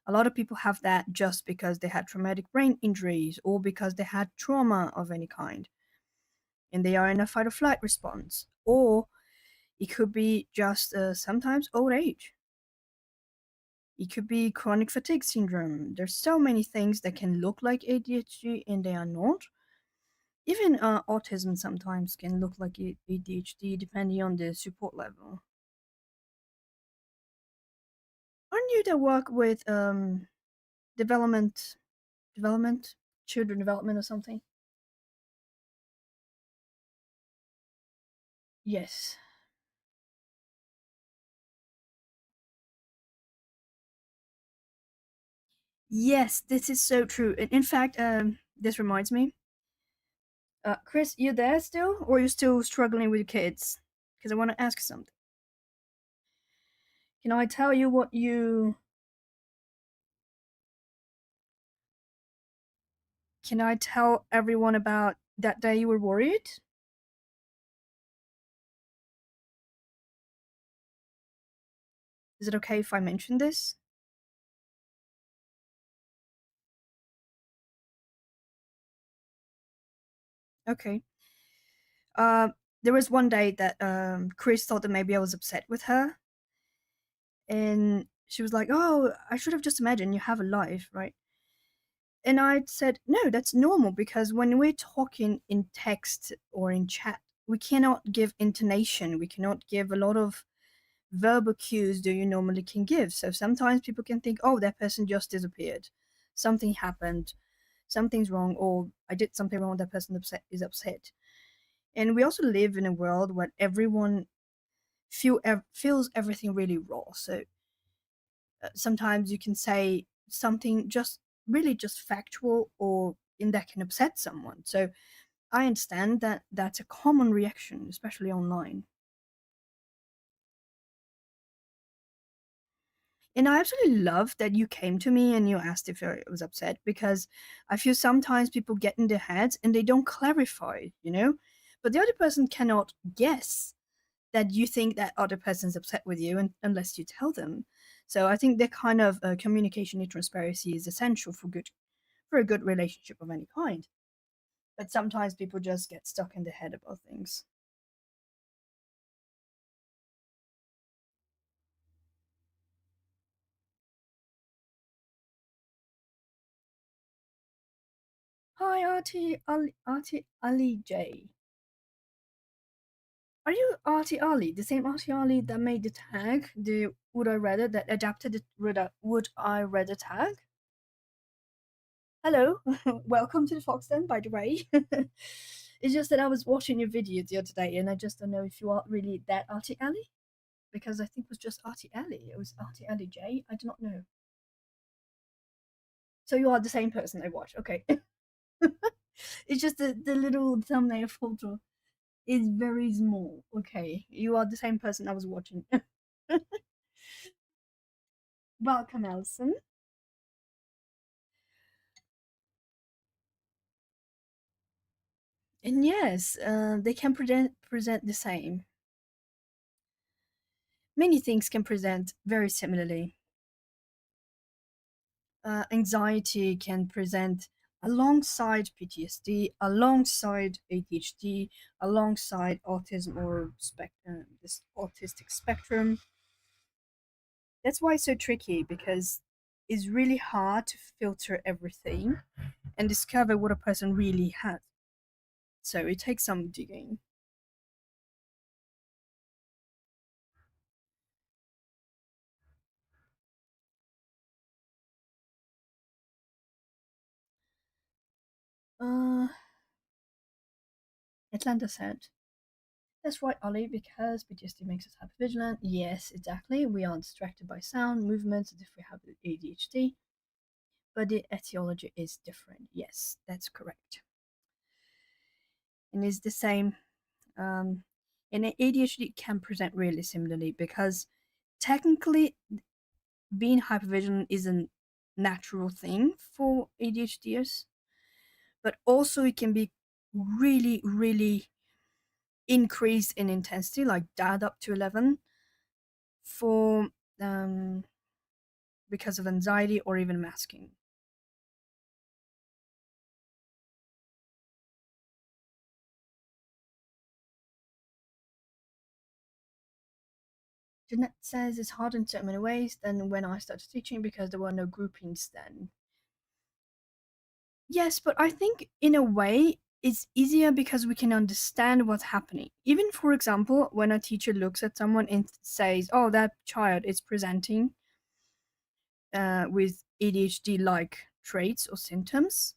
A lot of people have that just because they had traumatic brain injuries or because they had trauma of any kind and they are in a fight or flight response. Or it could be just sometimes old age. It could be chronic fatigue syndrome. There's so many things that can look like ADHD and they are not. Even autism sometimes can look like ADHD depending on the support level. Aren't you that work with development, development, children development or something? Yes. Yes, this is so true. In fact, this reminds me. Chris, you there still, or are you still struggling with your kids? Because I want to ask something. Can I tell you what you? Can I tell everyone about that day you were worried? Is it okay if I mention this? Okay. Uh, there was one day that Chris thought that maybe I was upset with her, and she was like, "Oh, I should have just imagined you have a life, right?" And I said, "No, that's normal because when we're talking in text or in chat, we cannot give intonation. We cannot give a lot of verbal cues that you normally can give. So sometimes people can think, oh, that person just disappeared. Something happened. Something's wrong, or I did something wrong. That person is upset. And we also live in a world where everyone feels everything really raw. So sometimes you can say something just really just factual or in that can upset someone. So I understand that that's a common reaction, especially online. And I absolutely love that you came to me and you asked if I was upset because I feel sometimes people get in their heads and they don't clarify, you know? But the other person cannot guess that you think that other person's upset with you unless you tell them. So I think that kind of communication and transparency is essential for a good relationship of any kind. But sometimes people just get stuck in their head about things. Hi, Artie Ali J. Are you Artie Ali, the same Artie Ali that made the tag, the Would I Rather, that adapted the Would I Rather tag? Hello, welcome to the Fox Den, by the way. It's just that I was watching your video the other day and I just don't know if you are really that Artie Ali, because I think it was just Artie Ali. It was Artie Ali J. I do not know. So you are the same person I watch. Okay. It's just the little thumbnail photo is very small. Okay. You are the same person I was watching. Welcome, Elson. And yes, they can present the same. Many things can present very similarly. Anxiety can present alongside PTSD, alongside ADHD, alongside autism or this autistic spectrum. That's why it's so tricky because it's really hard to filter everything and discover what a person really has. So it takes some digging. Uh, Atlanta said, that's right, Ollie, because PTSD makes us hypervigilant. Yes, exactly. We are distracted by sound, movements, as if we have ADHD, but the etiology is different. Yes, that's correct. And it's the same. Um, and ADHD can present really similarly because technically being hypervigilant is a natural thing for ADHDers, but also it can be really, really increased in intensity, like dialed up to 11 for um, because of anxiety or even masking. Jeanette says it's hard in so many ways than when I started teaching because there were no groupings then. Yes, but I think in a way it's easier because we can understand what's happening. Even for example, when a teacher looks at someone and says, "Oh, that child is presenting with ADHD-like traits or symptoms,"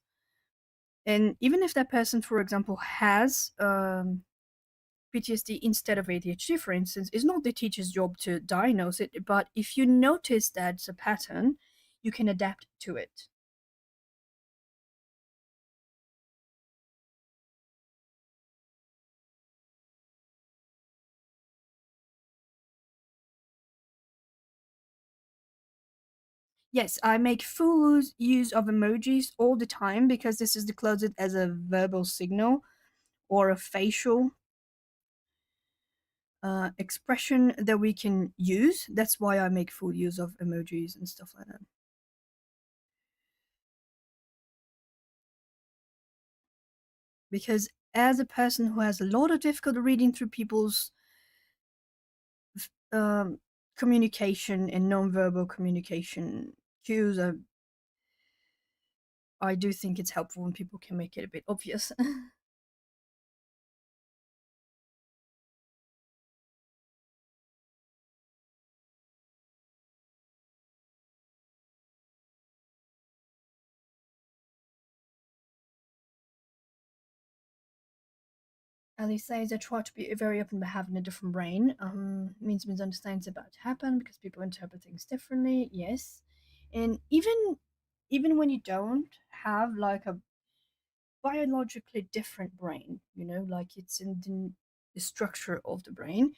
and even if that person, for example, has PTSD instead of ADHD, for instance, it's not the teacher's job to diagnose it. But if you notice that's a pattern, you can adapt to it. Yes, I make full use of emojis all the time because this is the closest as a verbal signal or a facial expression that we can use. That's why I make full use of emojis and stuff like that. Because as a person who has a lot of difficulty reading through people's um, communication and non-verbal communication cues, I do think it's helpful when people can make it a bit obvious. Ali says, I try to be very open about having a different brain. Means misunderstandings about to happen because people interpret things differently. Yes, and even when you don't have like a biologically different brain, like it's in the structure of the brain.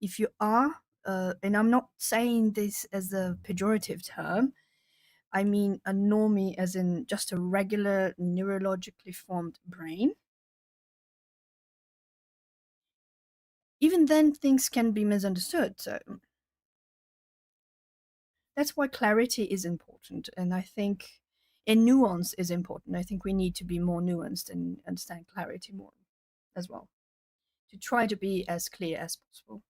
If you are, and I'm not saying this as a pejorative term, I mean a normie, as in just a regular neurologically formed brain. Even then, things can be misunderstood. So that's why clarity is important. And I think, and nuance is important. I think we need to be more nuanced and understand clarity more as well, to try to be as clear as possible.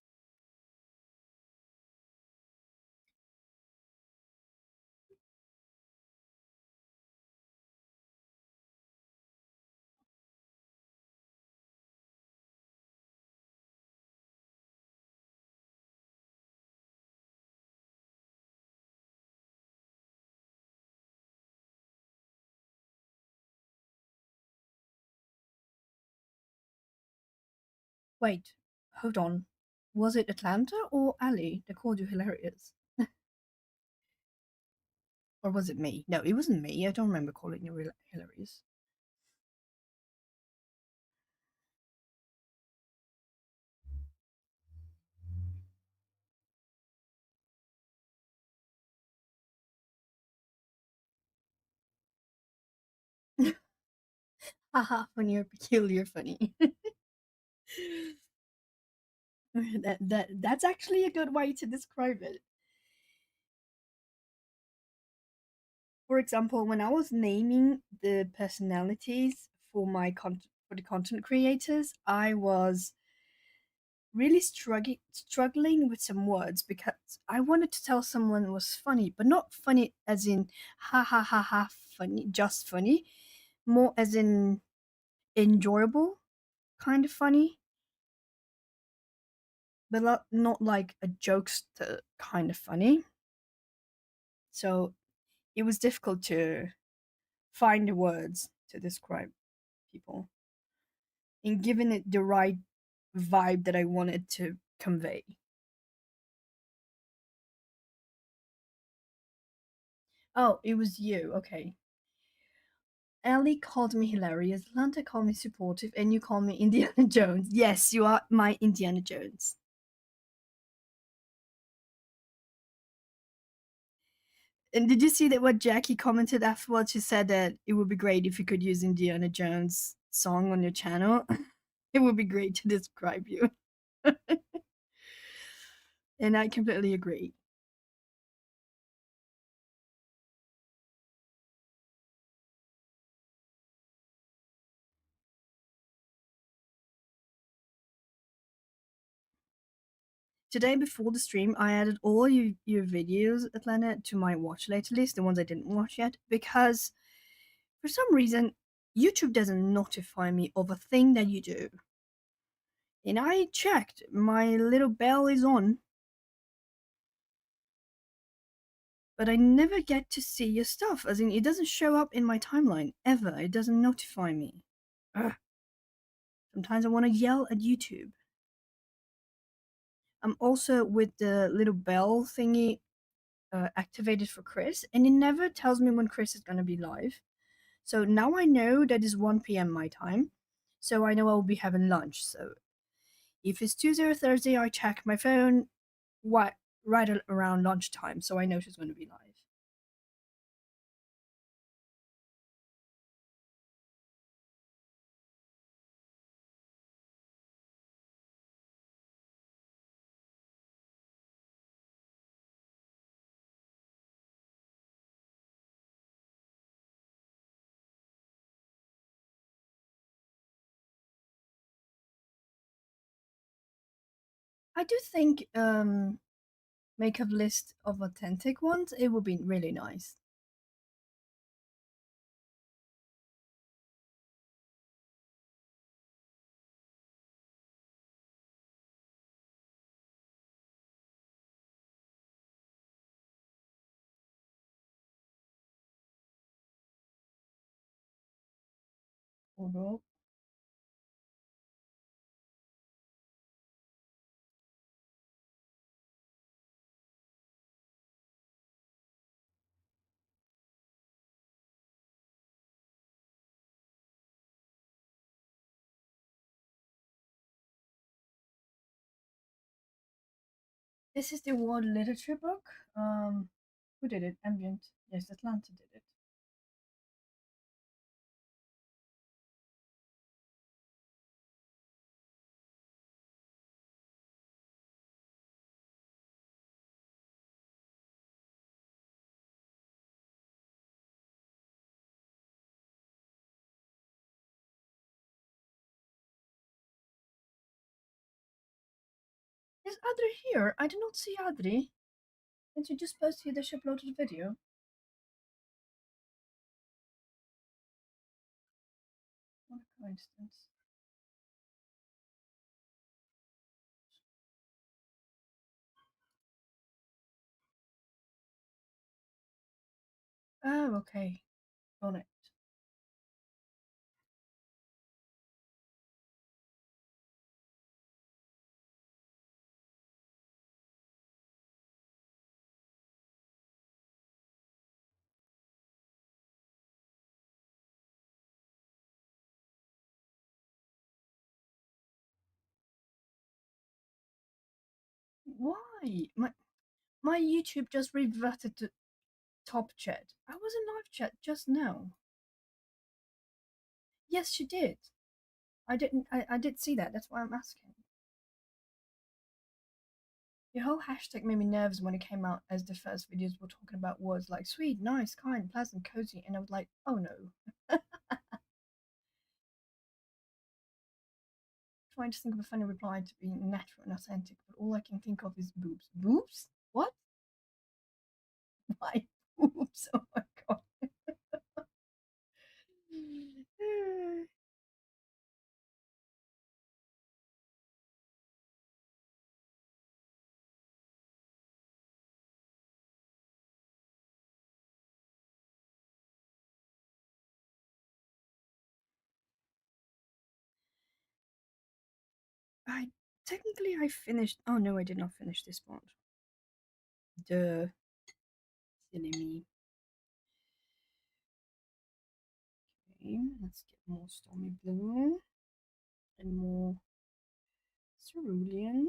Wait, hold on. Was it Atlanta or Ali that called you hilarious? Or was it me? No, it wasn't me. I don't remember calling you hilarious. Haha, funny or peculiar funny. That's actually a good way to describe it. For example, when I was naming the personalities for for the content creators, I was really struggling with some words because I wanted to tell someone was funny, but not funny as in ha ha ha ha funny, just funny, more as in enjoyable kind of funny, but not like a jokester kind of funny. So it was difficult to find the words to describe people and giving it the right vibe that I wanted to convey. Oh, it was you. Okay. Ellie called me hilarious. Atlanta called me supportive, and you call me Indiana Jones. Yes, you are my Indiana Jones. And did you see that what Jackie commented afterwards? She said that it would be great if you could use Indiana Jones song on your channel. It would be great to describe you. And I completely agree. Today before the stream, I added all your videos, Atlanta, to my watch later list, the ones I didn't watch yet, because for some reason YouTube doesn't notify me of a thing that you do. And I checked, my little bell is on, but I never get to see your stuff. As in, it doesn't show up in my timeline ever. It doesn't notify me. Ugh. Sometimes I want to yell at YouTube. I'm also with the little bell thingy activated for Chris, and it never tells me when Chris is going to be live. So now I know that is 1 p.m. my time. So I know I will be having lunch. So if it's Tuesday or Thursday, I check my phone right around lunchtime. So I know she's going to be live. I do think make a list of authentic ones. It would be really nice. Although this is the world literature book. Who did it? Ambient. Yes, Atlanta did it. Is Adri here? I do not see Adri. Did you just post here that she uploaded a video? What a coincidence. Oh, okay. Got it. Why? My YouTube just reverted to top chat. I was in live chat just now. Yes, she did. I didn't. I did see that. That's why I'm asking. Your whole hashtag made me nervous when it came out, as the first videos were talking about words like sweet, nice, kind, pleasant, cozy, and I was like, oh no. Trying to think of a funny reply to be natural and authentic, but all I can think of is boobs. Boobs? What? Why boobs? Oh my god. I technically I finished. Oh no, I did not finish this one. Duh, silly me. Okay, let's get more stormy blue and more cerulean.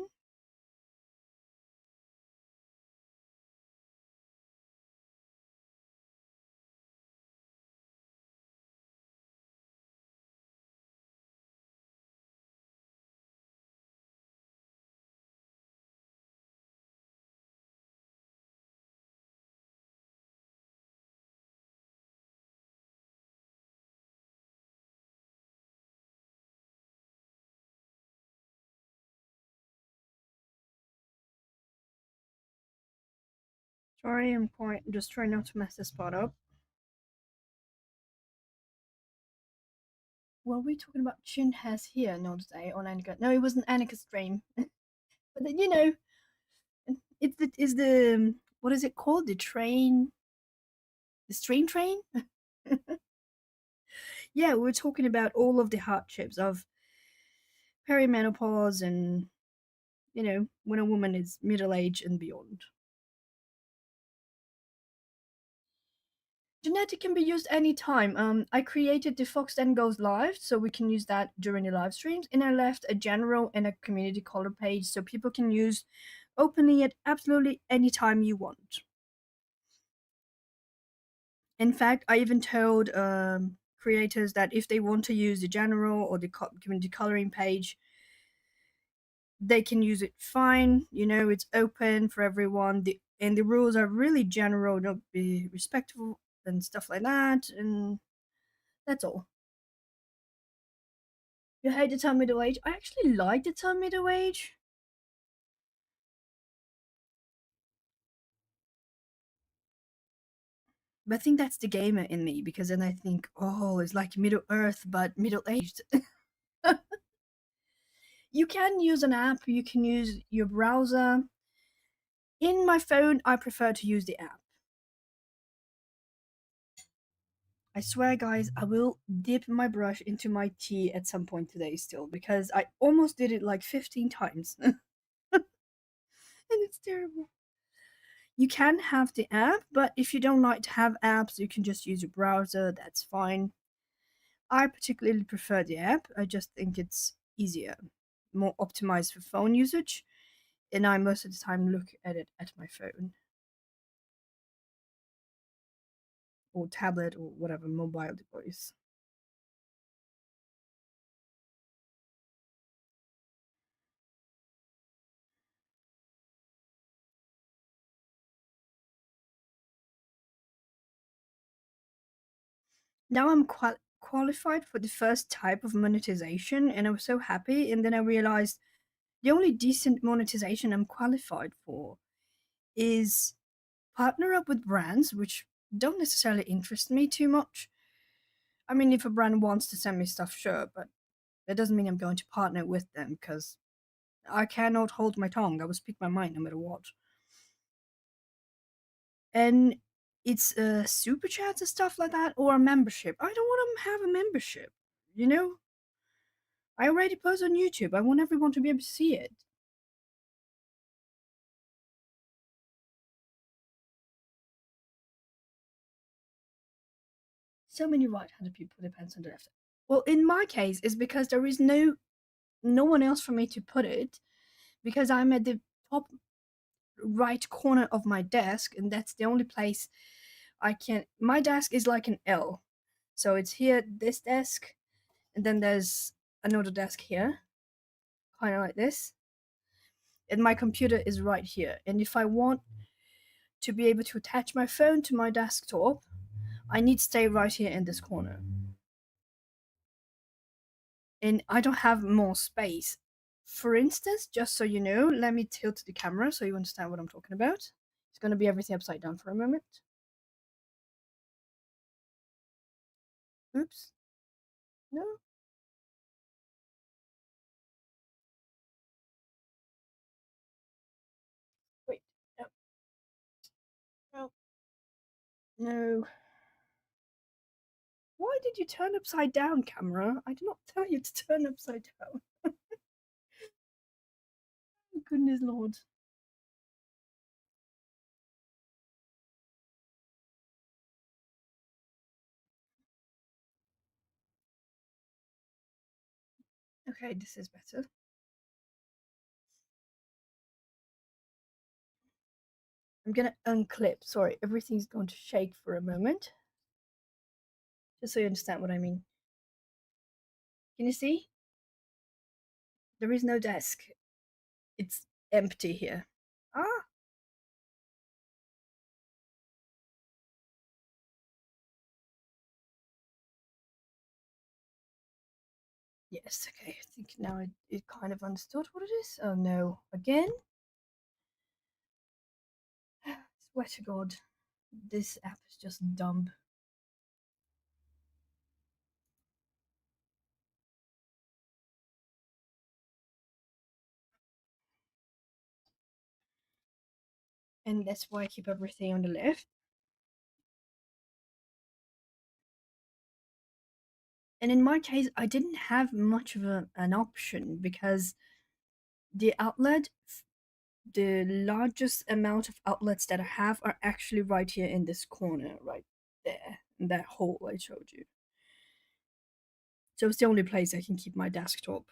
Sorry, I'm quite just trying not to mess this spot up. What are we talking about? Chin has here, not today on Annika. No, it was an Annika stream. But then, it's the is the what is it called? The train, the stream train. Yeah, we were talking about all of the hardships of perimenopause and when a woman is middle age and beyond. Genetic can be used anytime. I created the Fox Then Goes Live so we can use that during the live streams, and I left a general and a community color page so people can use openly at absolutely any time you want. In fact, I even told creators that if they want to use the general or the community coloring page, they can use it fine. It's open for everyone. The rules are really general. Don't be respectful and stuff like that. And that's all. You hate the term middle age? I actually like the term middle age. But I think that's the gamer in me because then I think, oh, it's like Middle Earth but middle aged. You can use an app, you can use your browser. In my phone, I prefer to use the app. I swear, guys, I will dip my brush into my tea at some point today still because I almost did it like 15 times. And it's terrible. You can have the app, but if you don't like to have apps, you can just use your browser. That's fine. I particularly prefer the app. I just think it's easier, more optimized for phone usage, and I most of the time look at it at my phone or tablet or whatever mobile device. Now I'm qualified for the first type of monetization, and I was so happy. And then I realized the only decent monetization I'm qualified for is partner up with brands, which don't necessarily interest me too much. I mean, if a brand wants to send me stuff, sure, but that doesn't mean I'm going to partner with them because I cannot hold my tongue. I will speak my mind no matter what. And it's super chats and stuff like that, or a membership. I don't want to have a membership. You know, I already post on YouTube. I want everyone to be able to see it. So many right-handed people put their pens on the left. Well, in my case, it's because there is no one else for me to put it because I'm at the top right corner of my desk, and that's the only place I can. My desk is like an L, so it's here, this desk, and then there's another desk here, kind of like this, and my computer is right here. And if I want to be able to attach my phone to my desktop, I need to stay right here in this corner. And I don't have more space. For instance, just so you know, let me tilt the camera so you understand what I'm talking about. It's going to be everything upside down for a moment. Oops. No. Wait. No. No. No. Why did you turn upside down, camera? I did not tell you to turn upside down. Goodness Lord. Okay, this is better. I'm gonna unclip. Sorry, everything's going to shake for a moment. Just so you understand what I mean. Can you see? There is no desk. It's empty here. Ah, yes, okay. I think now it kind of understood what it is. Oh no, again? Swear to God, this app is just dumb. And that's why I keep everything on the left. And in my case, I didn't have much of an option because the outlet, the largest amount of outlets that I have are actually right here in this corner, right there, in that hole I showed you. So it's the only place I can keep my desktop.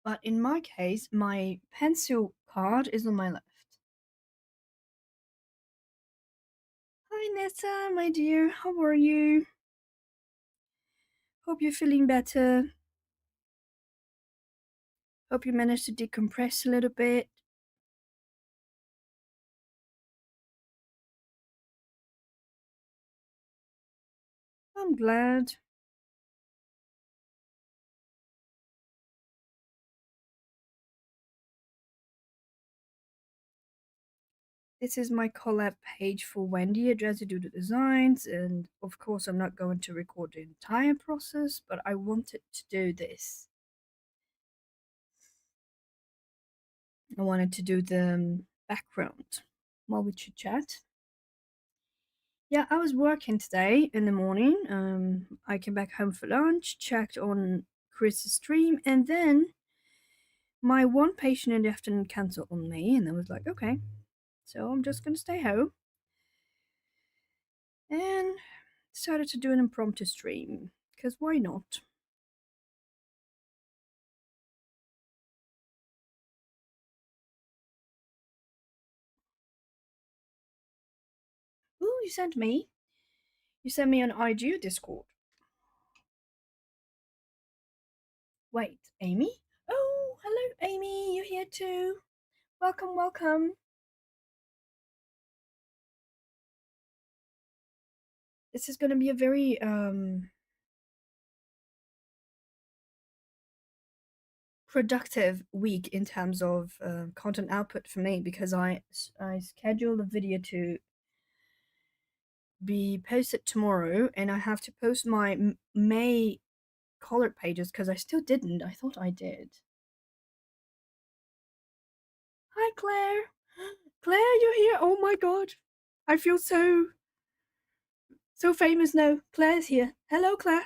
But in my case, my pencil card is on my left. Hi Nessa, my dear, how are you? Hope you're feeling better. Hope you managed to decompress a little bit. I'm glad. This is my collab page for Wendy. I just do the designs, and of course, I'm not going to record the entire process, but I wanted to do this. I wanted to do the background while we chit chat. Yeah, I was working today in the morning. I came back home for lunch, checked on Chris's stream, and then my one patient in the afternoon canceled on me, and I was like, okay, so I'm just gonna stay home. And decided to do an impromptu stream, because why not? Ooh, you sent me? You sent me on IG or Discord? Wait, Amy? Oh, hello, Amy, you're here too. Welcome, welcome. This is gonna be a very productive week in terms of content output for me because I scheduled a video to be posted tomorrow, and I have to post my May colored pages because I still didn't. I thought I did. Hi, Claire. Claire, you're here. Oh my god, I feel so famous now. Claire's here. Hello, Claire.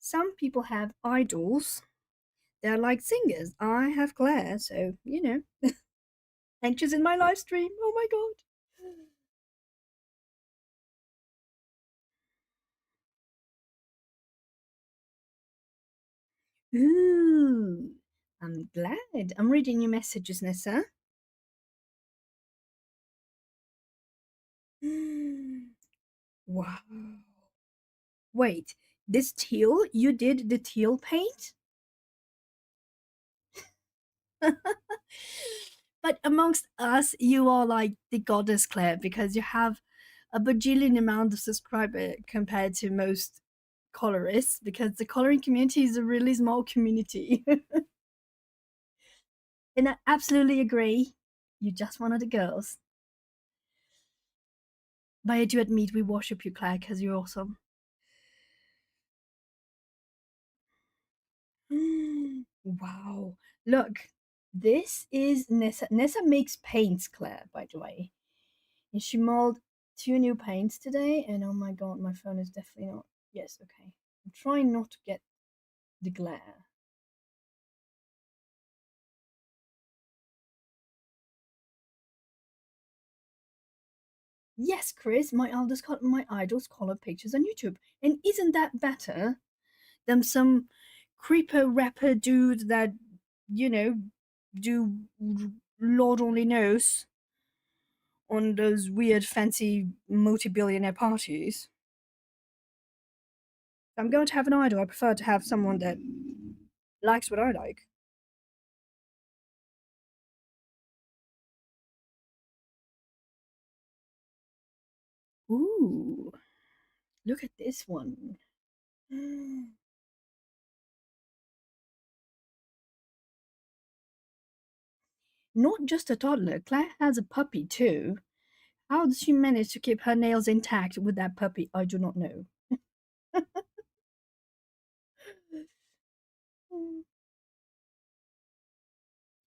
Some people have idols. They're like singers. I have Claire, so you know. And she's in my live stream. Oh my god. Ooh, I'm glad. I'm reading your messages, Nessa. Wow. Wait, this teal? You did the teal paint? But amongst us, you are like the goddess, Claire, because you have a bajillion amount of subscribers compared to most colorists, because the coloring community is a really small community. And I absolutely agree. You're just one of the girls. But I do admit we worship you, Claire, because you're awesome. Wow. Look, this is Nessa. Nessa makes paints, Claire, by the way. And she mold two new paints today, and oh my god, my phone is definitely not. Yes, okay. I'm trying not to get the glare. Yes, Chris, my idols color pictures on YouTube, and isn't that better than some creeper rapper dude that you know do Lord only knows on those weird fancy multi-billionaire parties? If I'm going to have an idol, I prefer to have someone that likes what I like. Ooh, look at this one. Not just a toddler, Claire has a puppy too. How does she manage to keep her nails intact with that puppy? I do not know.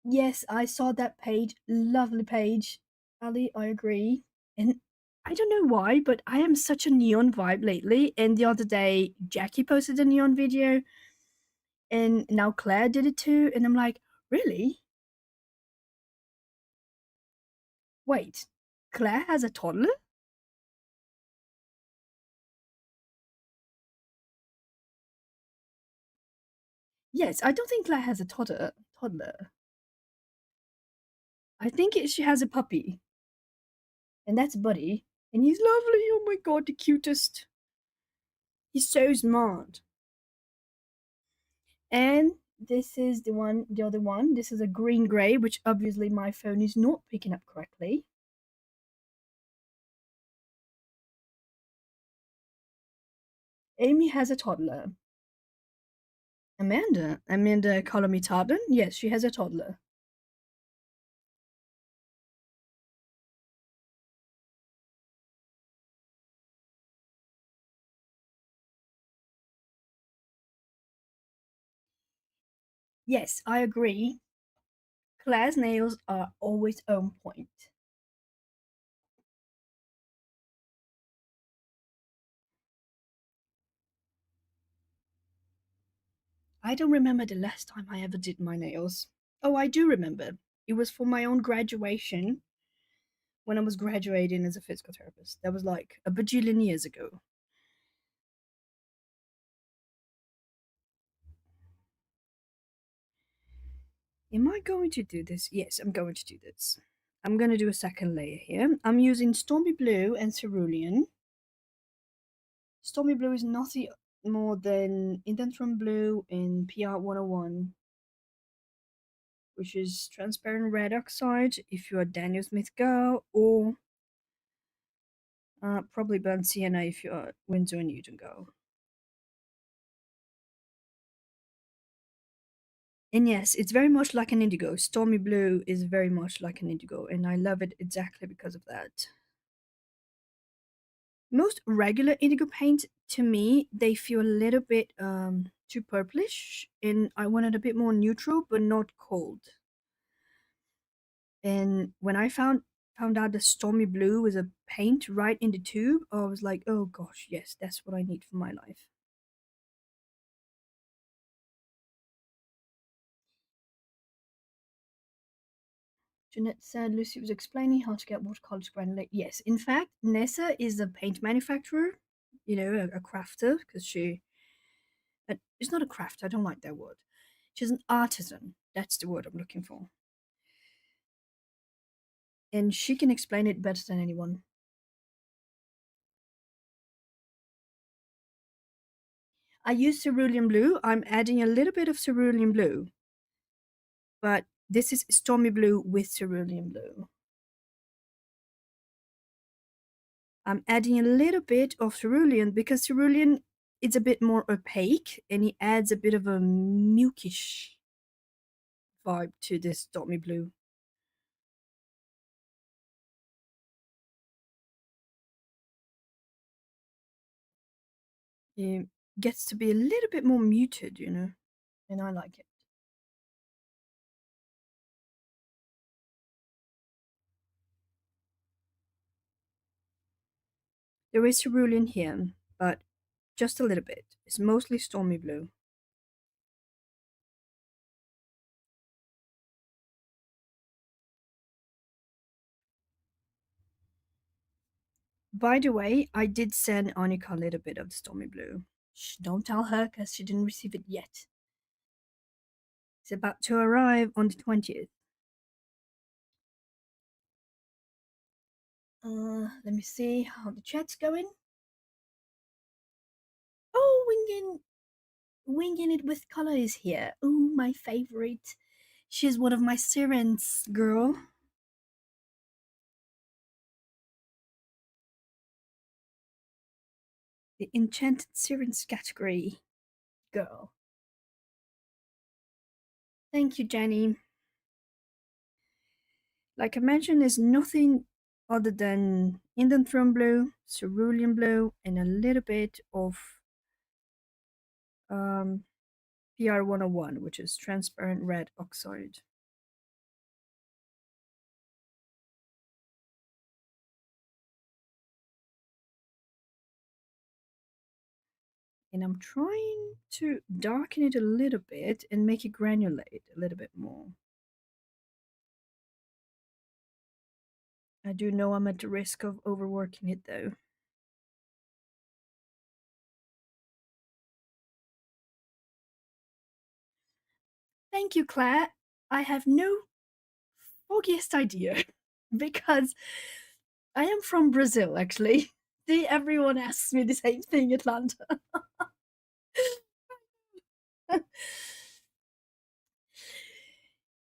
Yes, I saw that page. Lovely page. Ali, I agree. And I don't know why, but I am such a neon vibe lately. And the other day, Jackie posted a neon video, and now Claire did it too. And I'm like, really? Wait, Claire has a toddler? Yes, I don't think Claire has a toddler. I think she has a puppy, and that's Buddy. And he's lovely. Oh my god, the cutest. He's so smart. And this is the other one. This is a green gray, which obviously my phone is not picking up correctly. Amy has a toddler. Amanda Colomy Tartan. Yes, she has a toddler. Yes, I agree. Claire's nails are always on point. I don't remember the last time I ever did my nails. Oh, I do remember. It was for my own graduation when I was graduating as a physical therapist. That was like a bajillion years ago. Am I going to do this? Yes, I'm going to do this. I'm going to do a second layer here. I'm using Stormy Blue and Cerulean. Stormy Blue is nothing more than Indentron Blue in PR 101, which is transparent red oxide if you're a Daniel Smith girl, or probably burnt sienna if you're a Winsor and Newton girl. And yes, it's very much like an indigo. Stormy Blue is very much like an indigo, and I love it exactly because of that. Most regular indigo paint, to me, they feel a little bit too purplish, and I wanted a bit more neutral but not cold. And when I found out the Stormy Blue was a paint right in the tube, I was like, oh gosh, yes, that's what I need for my life. Jeanette said Lucy was explaining how to get watercolors granulate. Yes, in fact, Nessa is a paint manufacturer, a crafter, because it's not a craft, I don't like that word. She's an artisan. That's the word I'm looking for. And she can explain it better than anyone. I use cerulean blue. I'm adding a little bit of cerulean blue, but this is Stormy Blue with cerulean blue. I'm adding a little bit of cerulean because cerulean is a bit more opaque and it adds a bit of a milkish vibe to this Stormy Blue. It gets to be a little bit more muted, and I like it. There is cerulean here, but just a little bit. It's mostly stormy blue. By the way, I did send Annika a little bit of the stormy blue. Shh, don't tell her because she didn't receive it yet. It's about to arrive on the 20th. Let me see how the chat's going. Oh, winging it with color is here. Oh, my favorite. She's one of my sirens, girl. The enchanted sirens category, girl. Thank you, Jenny. Like I mentioned, there's nothing other than Indian throne blue, cerulean blue, and a little bit of um, PR101, which is transparent red oxide. And I'm trying to darken it a little bit and make it granulate a little bit more. I do know I'm at the risk of overworking it though. Thank you, Claire. I have no foggiest idea because I am from Brazil actually. See, everyone asks me the same thing, Atlanta.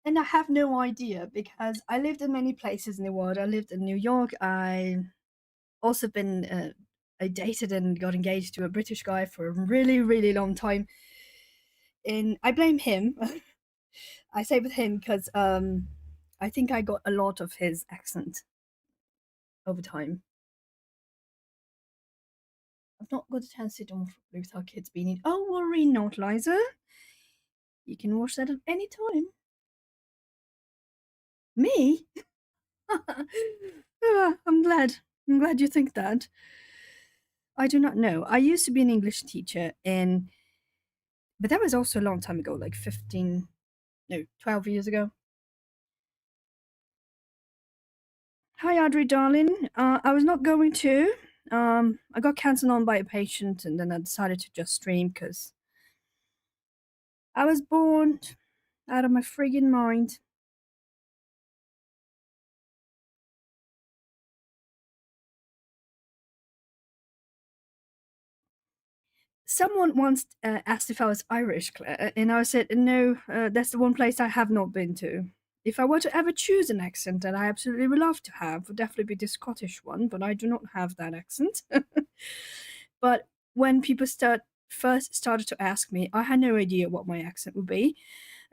And I have no idea because I lived in many places in the world. I lived in New York. I also been I dated and got engaged to a British guy for a really, really long time. And I blame him. I say with him because I think I got a lot of his accent over time. I've not got a chance to sit on with our kids being in. Oh, worry not, Liza. You can watch that at any time. Me? I'm glad. I'm glad you think that. I do not know. I used to be an English teacher, and but that was also a long time ago, like 15, no, 12 years ago. Hi, Audrey, darling. I was not going to. I got cancelled on by a patient, and then I decided to just stream because I was bored out of my friggin' mind. Someone once asked if I was Irish, Claire, and I said, no, that's the one place I have not been to. If I were to ever choose an accent that I absolutely would love to have, would definitely be the Scottish one, but I do not have that accent. But when people first started to ask me, I had no idea what my accent would be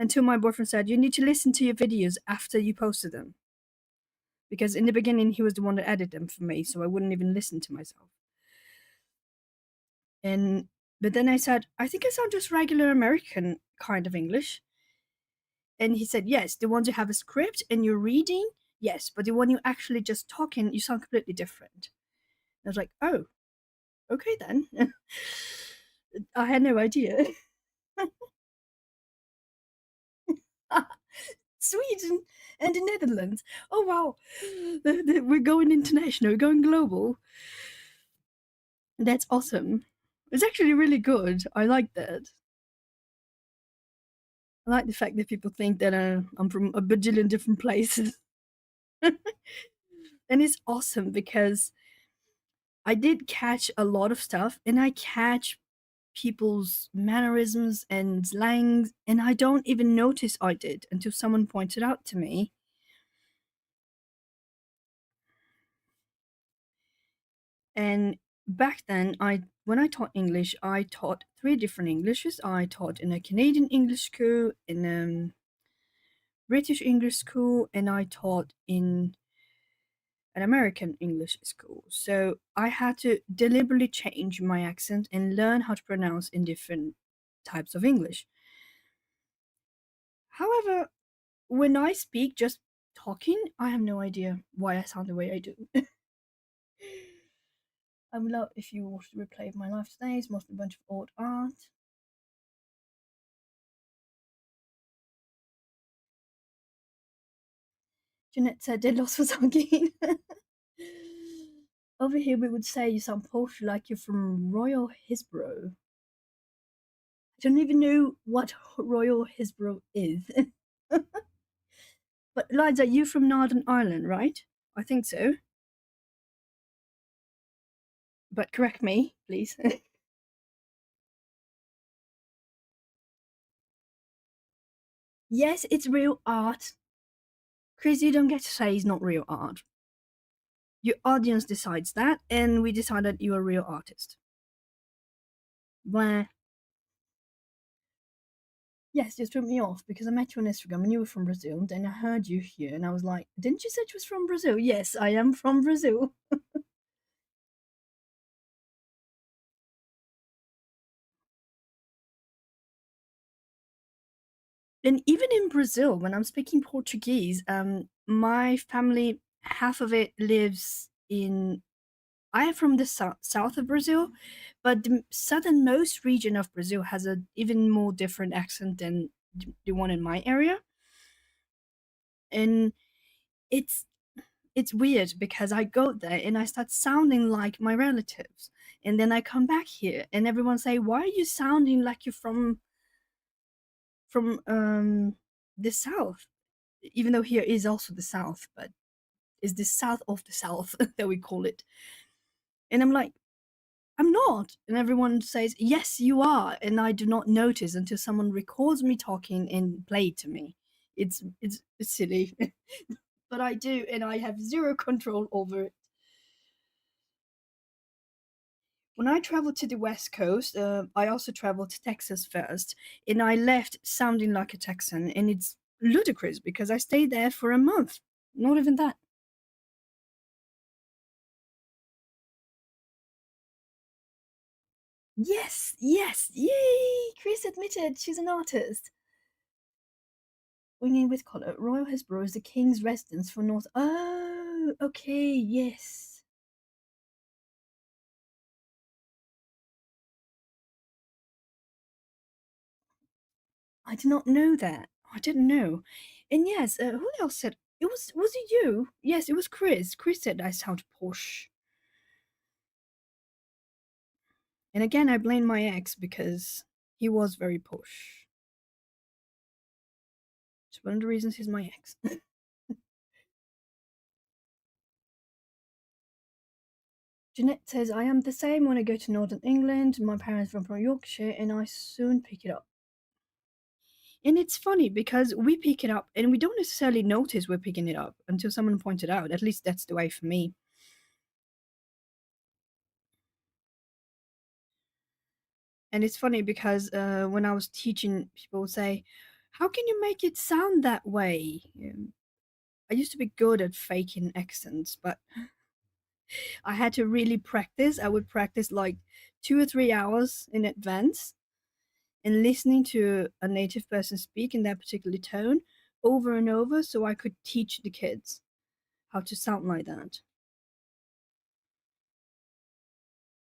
until my boyfriend said, you need to listen to your videos after you posted them. Because in the beginning, he was the one that edited them for me, so I wouldn't even listen to myself. And but then I said, I think I sound just regular American kind of English. And he said, yes, the ones you have a script and you're reading, yes, but the one you actually just talking, you sound completely different. I was like, oh, okay then. I had no idea. Sweden and the Netherlands. Oh wow, we're going international, we're going global. That's awesome. It's actually really good. I like that. I like the fact that people think that I'm from a bajillion different places. And it's awesome because I did catch a lot of stuff and I catch people's mannerisms and slangs, and I don't even notice I did until someone pointed out to me. And back then, when I taught English, I taught three different Englishes. I taught in a Canadian English school, in a British English school, and I taught in an American English school. So I had to deliberately change my accent and learn how to pronounce in different types of English. However, when I speak just talking, I have no idea why I sound the way I do. I would love if you watched the replay of my life today. It's mostly a bunch of old art. Jeanette said det låter som Sagin. Over here we would say you sound posh like you're from Royal Hisbro. I don't even know what Royal Hisbro is. But Liza, you from Northern Ireland, right? I think so. But correct me, please. Yes, it's real art. Chris, you don't get to say it's not real art. Your audience decides that, and we decided you're a real artist. Where yes, you threw me off because I met you on Instagram and you were from Brazil. Then I heard you here and I was like, didn't you say you was from Brazil? Yes, I am from Brazil. And even in Brazil, when I'm speaking Portuguese, my family, half of it lives in. I am from the south of Brazil, but the southernmost region of Brazil has a even more different accent than the one in my area, and it's it's weird because I go there and I start sounding like my relatives, and then I come back here and everyone say, "Why are you sounding like you're from the south?" Even though here is also the south, but is the south of the south that we call it. And I'm like, I'm not. And everyone says, yes, you are. And I do not notice until someone records me talking and play it to me. It's silly. But I do, and I have zero control over it. When I traveled to the West Coast, I also traveled to Texas first, and I left sounding like a Texan, and it's ludicrous because I stayed there for a month. Not even that. Yes, yes, yay! Chris admitted she's an artist. Winging with collar. Royal Hillsborough is the king's residence for North. Oh, okay, yes. I did not know that. I didn't know. And yes, who else said it was it you? Yes, it was Chris. Chris said I sound posh. And again, I blame my ex because he was very posh. It's one of the reasons he's my ex. Jeanette says, I am the same when I go to Northern England. My parents from Yorkshire, and I soon pick it up. And it's funny because we pick it up and we don't necessarily notice we're picking it up until someone points it out. At least that's the way for me. And it's funny because when I was teaching, people would say, how can you make it sound that way? I used to be good at faking accents, but I had to really practice. I would practice like 2 or 3 hours in advance and listening to a native person speak in that particular tone over and over so I could teach the kids how to sound like that.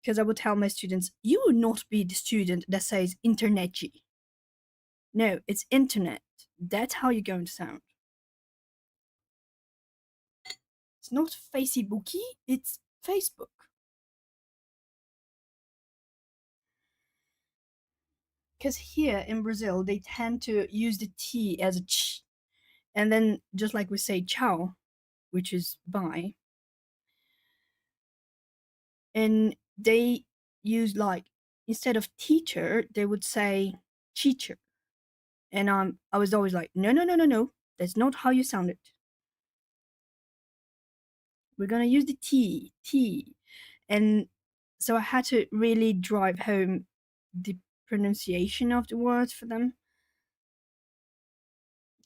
Because I would tell my students, you will not be the student that says internetgy. No, it's internet. That's how you're going to sound. It's not Facebooky, it's Facebook. Because here in Brazil, they tend to use the T as a ch. And then, just like we say ciao, which is bye, and they use like, instead of teacher, they would say teacher. And I was always like, no, no, no, no, no. That's not how you sound it. We're gonna use the T. And so I had to really drive home the pronunciation of the words for them.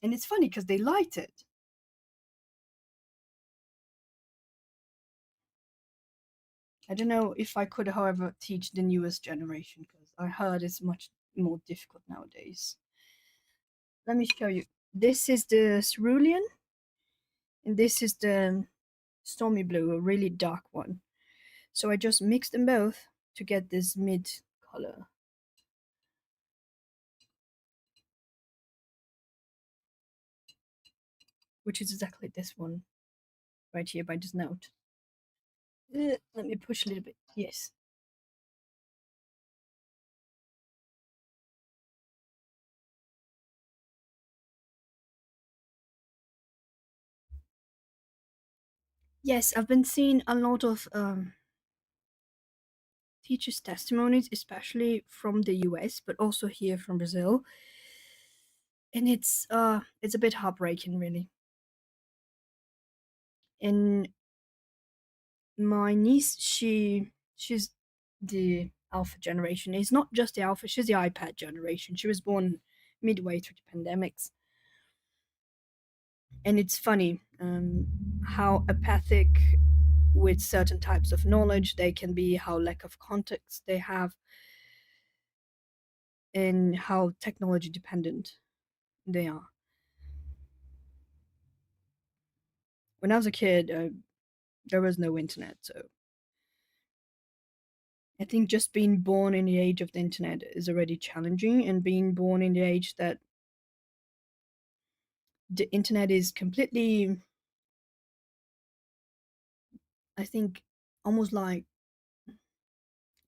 And it's funny because they liked it. I don't know if I could, however, teach the newest generation because I heard it's much more difficult nowadays. Let me show you. This is the cerulean, and this is the stormy blue, a really dark one. So I just mixed them both to get this mid color, which is exactly this one right here by this note. Let me push a little bit. Yes. Yes, I've been seeing a lot of teachers' testimonies, especially from the US, but also here from Brazil, and it's a bit heartbreaking, really. And my niece, she's the alpha generation. It's not just the alpha; she's the iPad generation. She was born midway through the pandemics, and it's funny how apathic with certain types of knowledge they can be, how lack of context they have, and how technology dependent they are. When I was a kid, there was no internet, so I think just being born in the age of the internet is already challenging, and being born in the age that the internet is completely, I think, almost like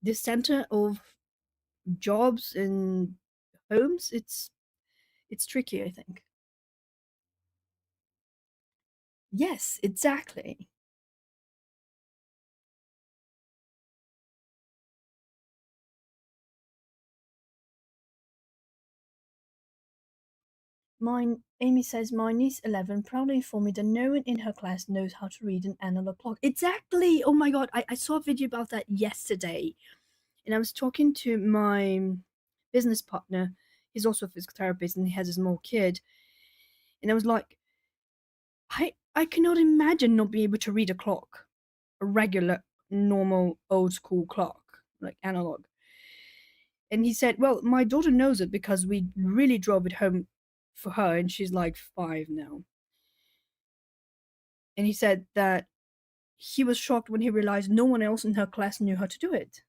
the center of jobs and homes. It's tricky, I think. Yes, exactly. Mine, Amy says, my niece 11 proudly informed me that no one in her class knows how to read an analog clock. Exactly. Oh my god, I saw a video about that yesterday. And I was talking to my business partner. He's also a physical therapist and he has a small kid. And I was like, I cannot imagine not being able to read a clock, a regular, normal, old school clock, like analog. And he said, well, my daughter knows it because we really drove it home for her, and she's like 5 now. And he said that he was shocked when he realized no one else in her class knew how to do it.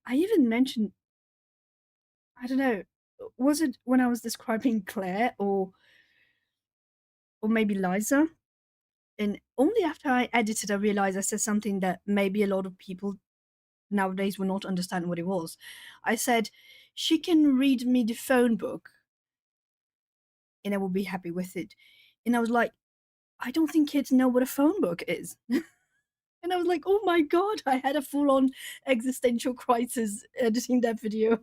I even mentioned, I don't know, was it when I was describing Claire or maybe Liza? And only after I edited, I realized I said something that maybe a lot of people nowadays will not understand what it was. I said, she can read me the phone book and I will be happy with it. And I was like, I don't think kids know what a phone book is. And I was like, oh my god, I had a full on existential crisis editing that video.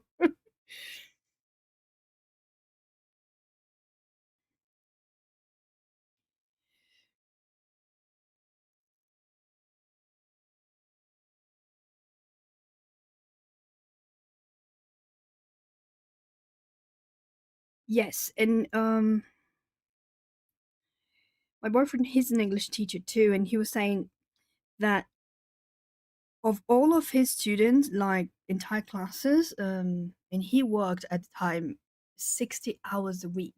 Yes, and my boyfriend, he's an English teacher too, and he was saying that of all of his students, like entire classes, and he worked at the time 60 hours a week.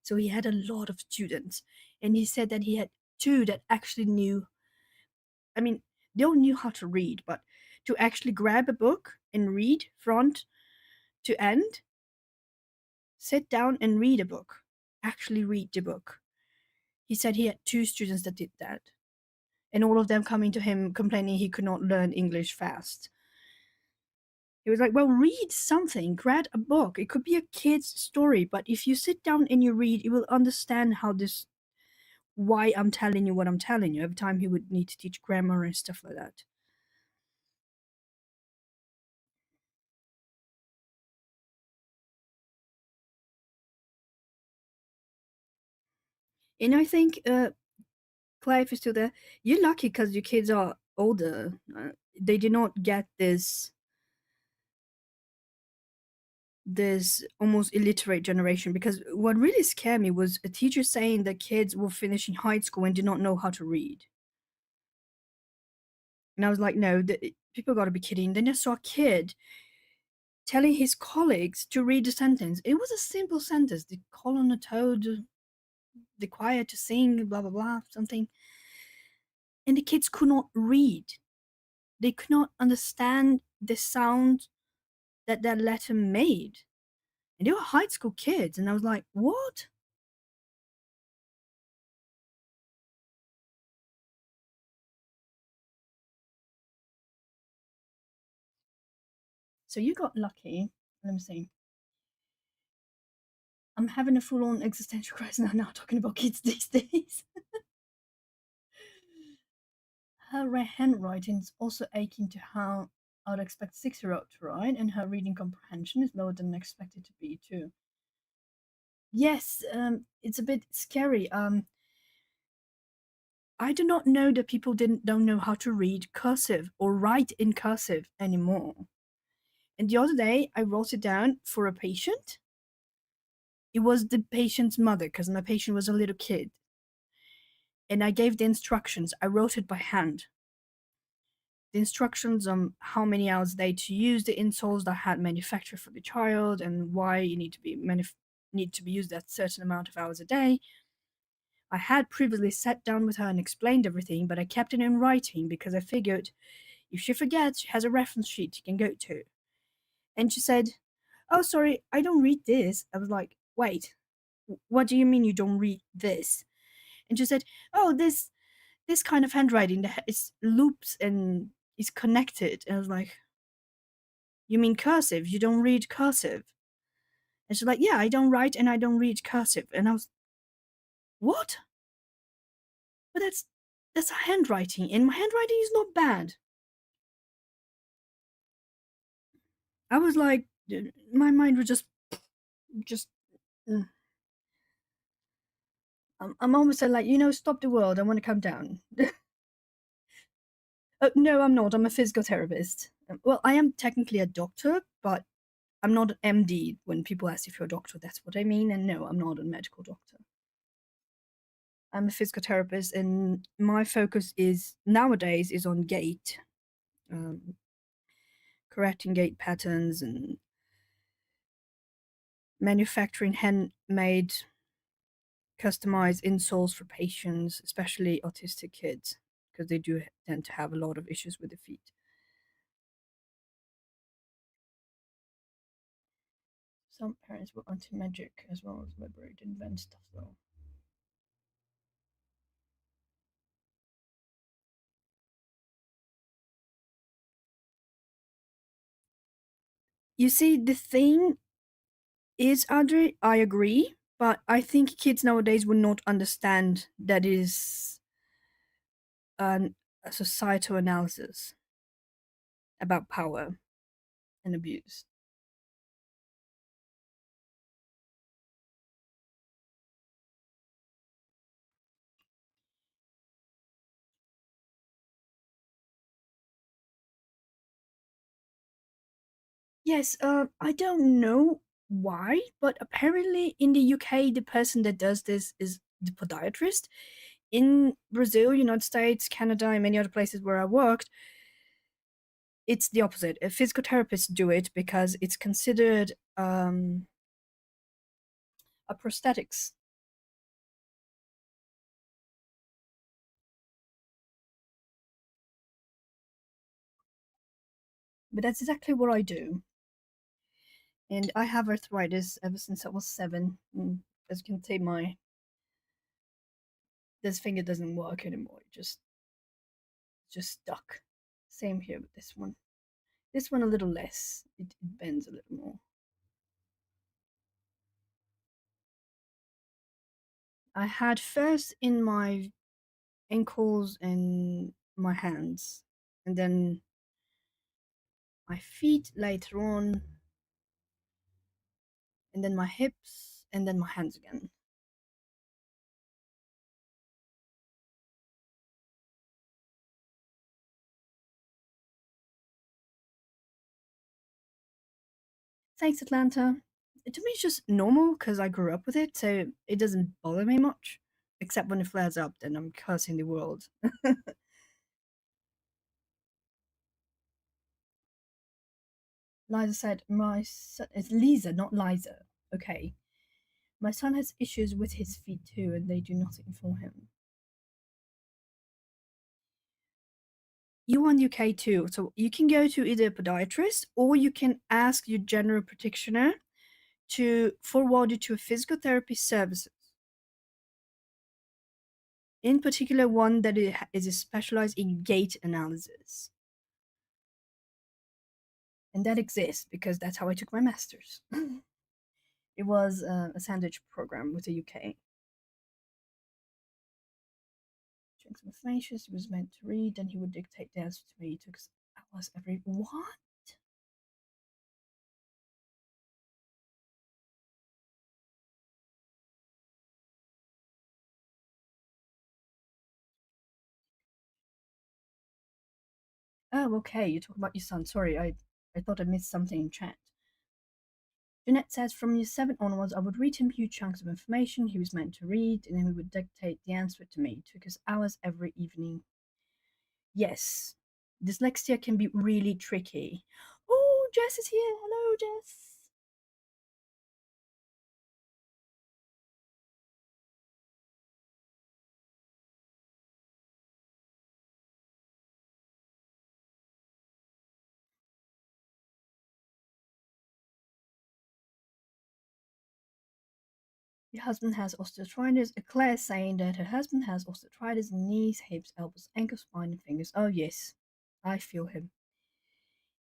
So he had a lot of students. And he said that he had two that actually knew, I mean, they all knew how to read, but to actually grab a book and read front to end, sit down and read a book, actually read the book. He said he had two students that did that. And all of them coming to him complaining he could not learn English fast. He was like, well, read something, grab a book. It could be a kid's story, but if you sit down and you read, you will understand how this, why I'm telling you what I'm telling you. Every time he would need to teach grammar and stuff like that. And I think, Clive is still there. You're lucky because your kids are older. they did not get this almost illiterate generation, because what really scared me was a teacher saying that kids were finishing high school and did not know how to read. And I was like, no, people got to be kidding. Then I saw a kid telling his colleagues to read the sentence. It was a simple sentence: the call on a toad, the choir to sing, blah blah blah, something. And the kids could not read. They could not understand the sound that that letter made. And they were high school kids, and I was like, what? So you got lucky. Let me see. I'm having a full-on existential crisis now talking about kids these days. Her handwriting is also akin to how I'd expect 6-year-old to write, and her reading comprehension is lower than expected to be too. Yes, it's a bit scary. I do not know that people don't know how to read cursive or write in cursive anymore. And the other day, I wrote it down for a patient. It was the patient's mother, because my patient was a little kid. And I gave the instructions. I wrote it by hand. The instructions on how many hours a day to use the insoles that had manufactured for the child, and why you need to be used that certain amount of hours a day. I had previously sat down with her and explained everything, but I kept it in writing because I figured if she forgets, she has a reference sheet she can go to. And she said, "Oh, sorry, I don't read this." I was like, "Wait, what do you mean you don't read this?" And she said, "Oh, this kind of handwriting that is loops and is connected." And I was like, "You mean cursive? You don't read cursive?" And she's like, "Yeah, I don't write and I don't read cursive." And I was, "What?" But that's handwriting, and my handwriting is not bad. I was like, my mind was just. mm. I'm almost like, stop the world. I want to come down. No, I'm not. I'm a physical therapist. Well, I am technically a doctor, but I'm not an MD. When people ask if you're a doctor, that's what I mean. And no, I'm not a medical doctor. I'm a physical therapist, and my focus is nowadays is on gait, um, correcting gait patterns and manufacturing handmade, customized insoles for patients, especially autistic kids, because they do tend to have a lot of issues with the feet. Some parents were anti-magic as well as Weber to invent stuff though. You see, the thing is, Audrey, I agree, but I think kids nowadays will not understand that is a societal analysis about power and abuse. Yes, I don't know why, but apparently in the UK, the person that does this is the podiatrist. In Brazil, United States, Canada, and many other places where I worked, it's the opposite. Physical therapists do it because it's considered a prosthetics. But that's exactly what I do. And I have arthritis ever since I was 7. As you can see, my this finger doesn't work anymore. It just stuck. Same here with this one. This one a little less. It bends a little more. I had first in my ankles and my hands, and then my feet later on, and then my hips, and then my hands again. Thanks, Atlanta. To me, it's just normal because I grew up with it, so it doesn't bother me much. Except when it flares up, then I'm cursing the world. Liza said, "My son, it's Lisa, not Liza. Okay. My son has issues with his feet too, and they do nothing for him." You want UK too, so you can go to either a podiatrist or you can ask your general practitioner to forward you to a physical therapy services. In particular, one that is specialized in gait analysis. And that exists because that's how I took my master's. It was a sandwich program with the UK. Chunks of information he was meant to read, and he would dictate the answer to me. It took hours every. What? Oh, okay. You're talking about your son. Sorry, I thought I missed something in chat. Jeanette says, from year 7 onwards, I would read him huge chunks of information he was meant to read, and then he would dictate the answer to me. It took us hours every evening. Yes, dyslexia can be really tricky. Oh, Jess is here. Hello, Jess. Your husband has osteoarthritis. Claire is saying that her husband has osteoarthritis in knees, hips, elbows, ankles, spine, and fingers. Oh, yes, I feel him.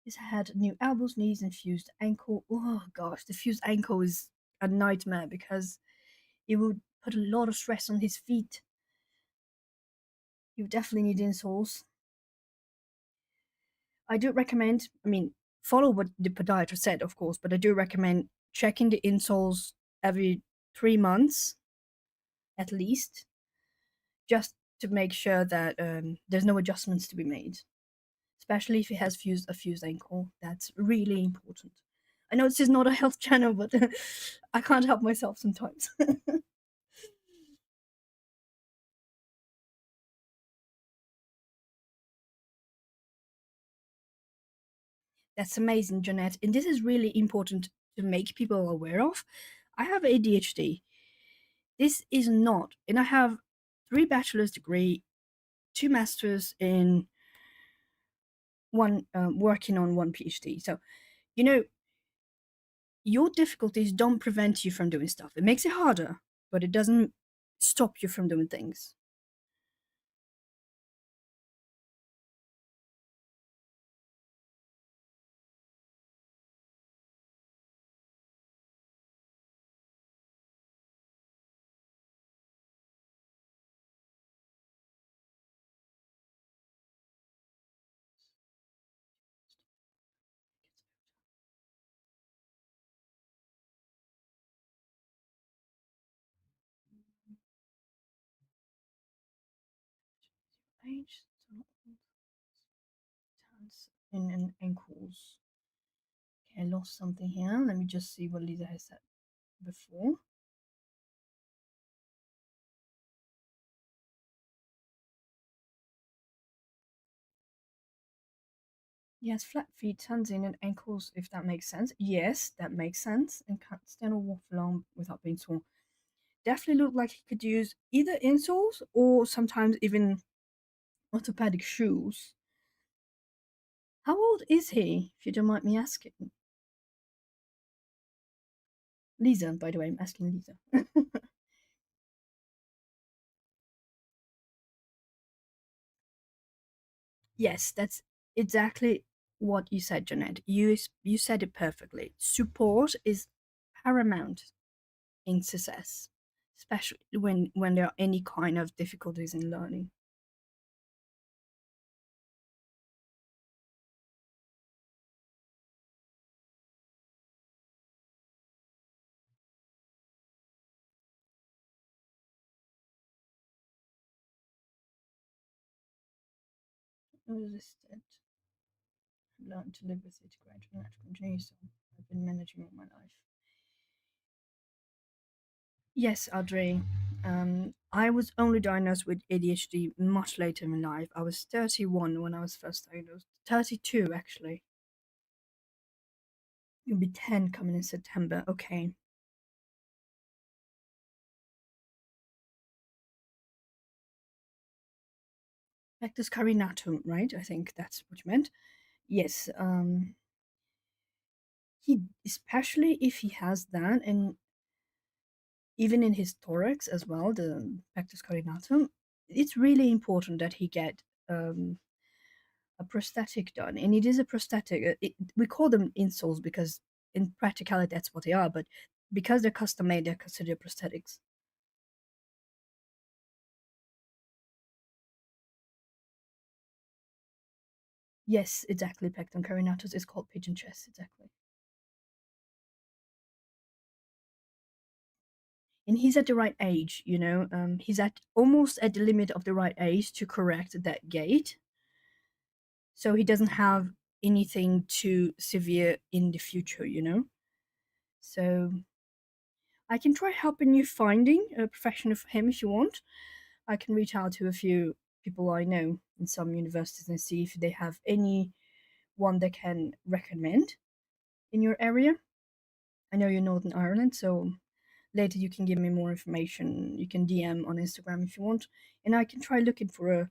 He's had new elbows, knees, and fused ankle. Oh, gosh, the fused ankle is a nightmare because it would put a lot of stress on his feet. You definitely need insoles. I do recommend, I mean, follow what the podiatrist said, of course, but I do recommend checking the insoles every 3 months at least, just to make sure that there's no adjustments to be made, especially if he has a fused ankle. That's really important. I know this is not a health channel, but I can't help myself sometimes. That's amazing, Jeanette. And this is really important to make people aware of. I have ADHD. This is not, and I have 3 bachelor's degree, 2 masters in one, working on 1 PhD. So, you know, your difficulties don't prevent you from doing stuff. It makes it harder, but it doesn't stop you from doing things. Age, and ankles. Okay, I lost something here. Let me just see what Lisa has said before. Yes, flat feet, hands in, and ankles, if that makes sense. Yes, that makes sense. And can't stand or walk along without being torn. Definitely looked like he could use either insoles or sometimes even orthopedic shoes. How old is he, if you don't mind me asking? Lisa, by the way, I'm asking Lisa. Yes, that's exactly what you said, Jeanette. You said it perfectly. Support is paramount in success, especially when there are any kind of difficulties in learning. Resistant. learned to live with it gradually and continue. So I've been managing all my life. Yes, Audrey. I was only diagnosed with ADHD much later in life. I was 31 when I was first diagnosed. 32, actually. It'll be 10 coming in September. Okay. Pectus carinatum, right? I think that's what you meant. Yes. He, especially if he has that, and even in his thorax as well, the pectus carinatum, it's really important that he get a prosthetic done. And it is a prosthetic. We call them insoles because in practicality that's what they are, but because they're custom made, they're considered prosthetics. Yes, exactly. Pecten carinatus is called pigeon chest, exactly. And he's at the right age, you know. He's at almost at the limit of the right age to correct that gait, so he doesn't have anything too severe in the future, you know. So I can try helping you finding a professional for him if you want. I can reach out to a few people I know in some universities and see if they have any one they can recommend in your area. I know you're Northern Ireland, so later you can give me more information. You can DM on Instagram if you want, and I can try looking for a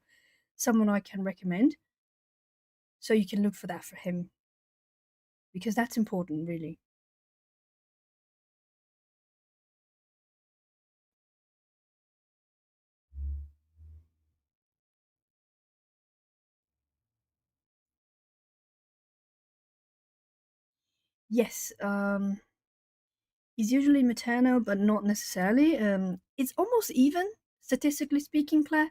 someone I can recommend. So you can look for that for him because that's important, really. Yes, he's usually maternal, but not necessarily. It's almost even, statistically speaking, Claire.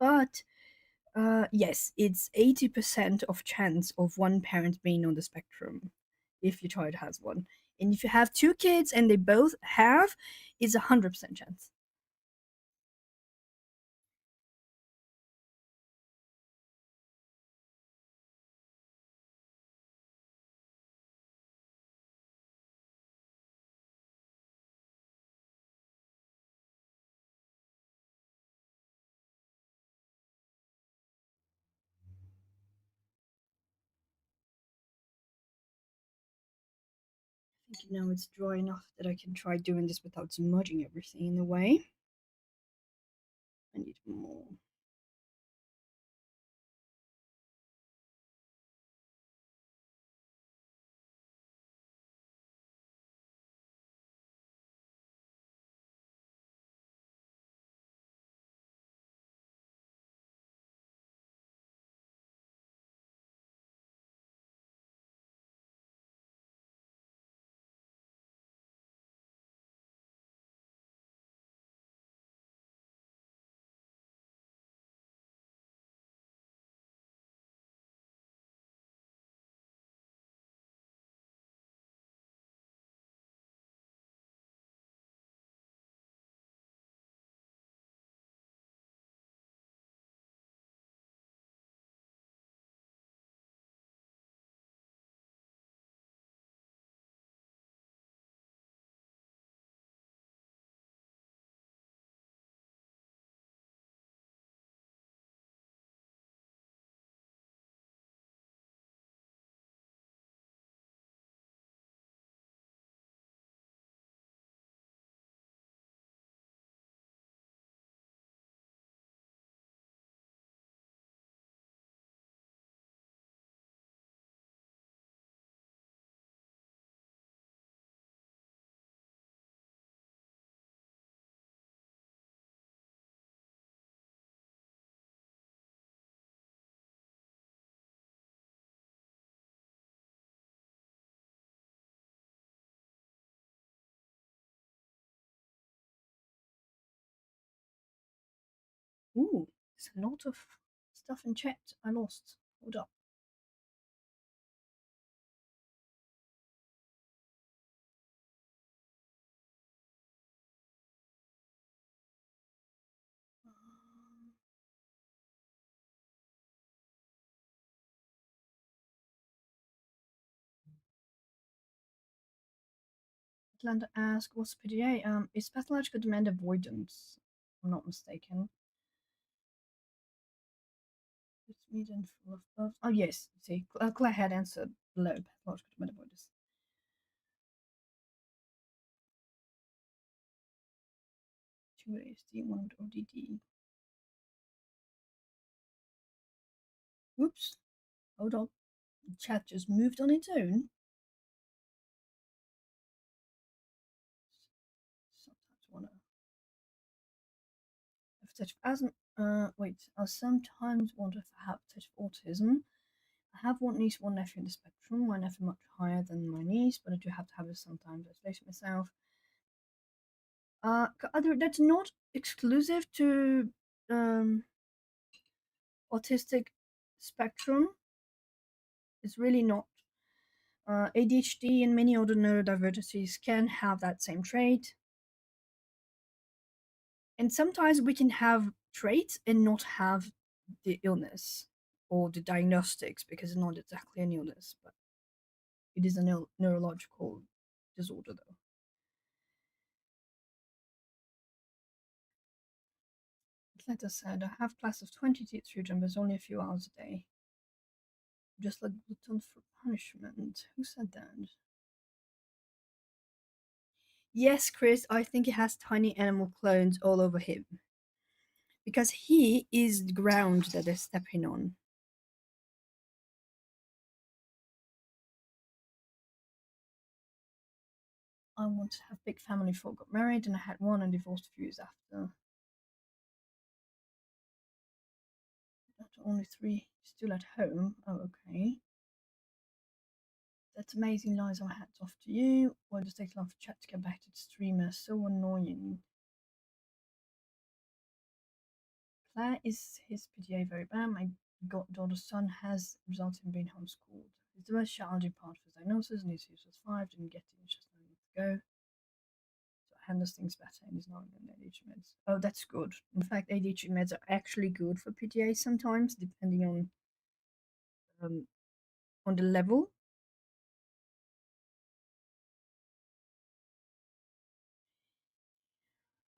But yes, it's 80% of chance of one parent being on the spectrum if your child has one. And if you have two kids and they both have, it's 100% chance. I think now it's dry enough that I can try doing this without smudging everything in a way. I need more. Ooh, there's a lot of stuff in chat I lost. Hold up. Um, Atlanta asks, what's PDA? It's pathological demand avoidance. If I'm not mistaken. It's meat and full of bugs. Oh yes, see, Claire had answered below pathological demand avoidance. 2 ASD, 1 ODD. Oops, hold on. The chat just moved on its own. Sometimes wanna have a touch of asthma. Wait, I sometimes wonder if I have a touch of autism. I have one niece, one nephew in the spectrum. My nephew much higher than my niece, but I do have to have it sometimes. I isolate myself. That's not exclusive to um, autistic spectrum. It's really not. ADHD and many other neurodivergencies can have that same trait. And sometimes we can have traits and not have the illness or the diagnostics because it's not exactly an illness, but it is a neurological disorder, though. Atlanta said, I have class of 20 children, but it's only a few hours a day. Just like glutton for punishment. Who said that? Yes, Chris, I think he has tiny animal clones all over him. Because he is the ground that they're stepping on. I want to have big family before I got married, and I had one and divorced a few years after. After only 3 still at home. Oh, okay. That's amazing, Liza. Hats off to you. Why does it take long for chat to get back to the streamer? So annoying. Claire is his PTA very bad. My goddaughter's son has resulted in being homeschooled. It's the most challenging part of his diagnosis, and his was 5, didn't get it just 9 months ago. So I handles things better and is not on ADHD meds. Oh, that's good. In fact, ADHD meds are actually good for PTA sometimes, depending um, on the level.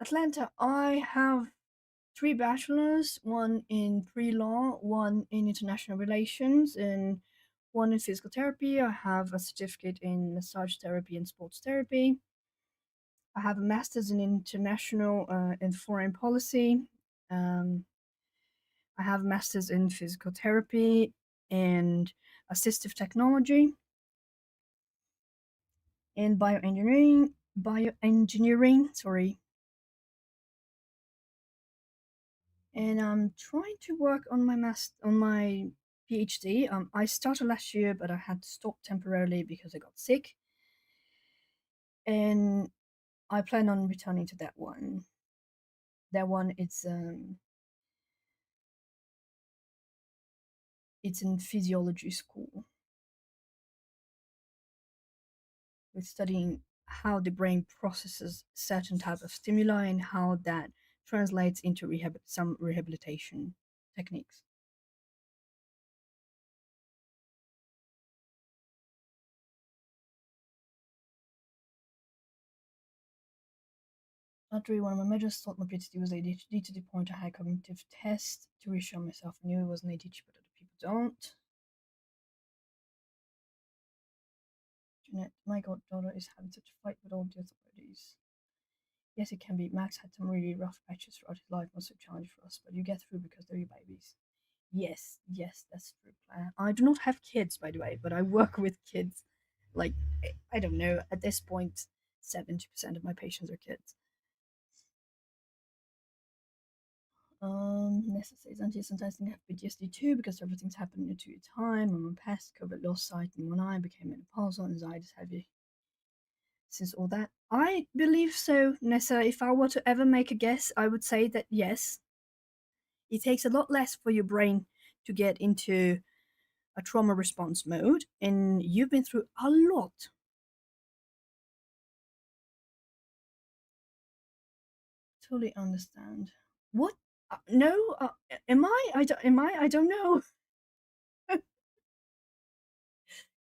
Atlanta, I have 3 bachelors, one in pre-law, one in international relations, and one in physical therapy. I have a certificate in massage therapy and sports therapy. I have a master's in international and foreign policy. Um, I have a master's in physical therapy and assistive technology and bioengineering. Bioengineering, sorry. And I'm trying to work on my PhD. I started last year, but I had to stop temporarily because I got sick. And I plan on returning to that one. That one, it's in physiology school. We're studying how the brain processes certain type of stimuli and how that translates into some rehabilitation techniques. After one of my majors thought my PhD was ADHD to the point I had cognitive test to reassure myself I knew it wasn't ADHD, but other people don't. Jeanette, my goddaughter is having such a fight with all the authorities. Yes, it can be. Max had some really rough patches throughout his life, was a challenge for us, but you get through because they're your babies. Yes, yes, that's true. I do not have kids, by the way, but I work with kids. Like, I don't know, at this point, 70% of my patients are kids. Nessa says, Auntie, sometimes I think I have PTSD too because everything's happening in 2 year time. I'm on past COVID, lost sight in one eye, became menopausal, anxiety's heavy since all that. I believe so, Nessa. If I were to ever make a guess, I would say that yes, it takes a lot less for your brain to get into a trauma response mode, and you've been through a lot. Totally understand. What? No, am I? Am I? I don't know.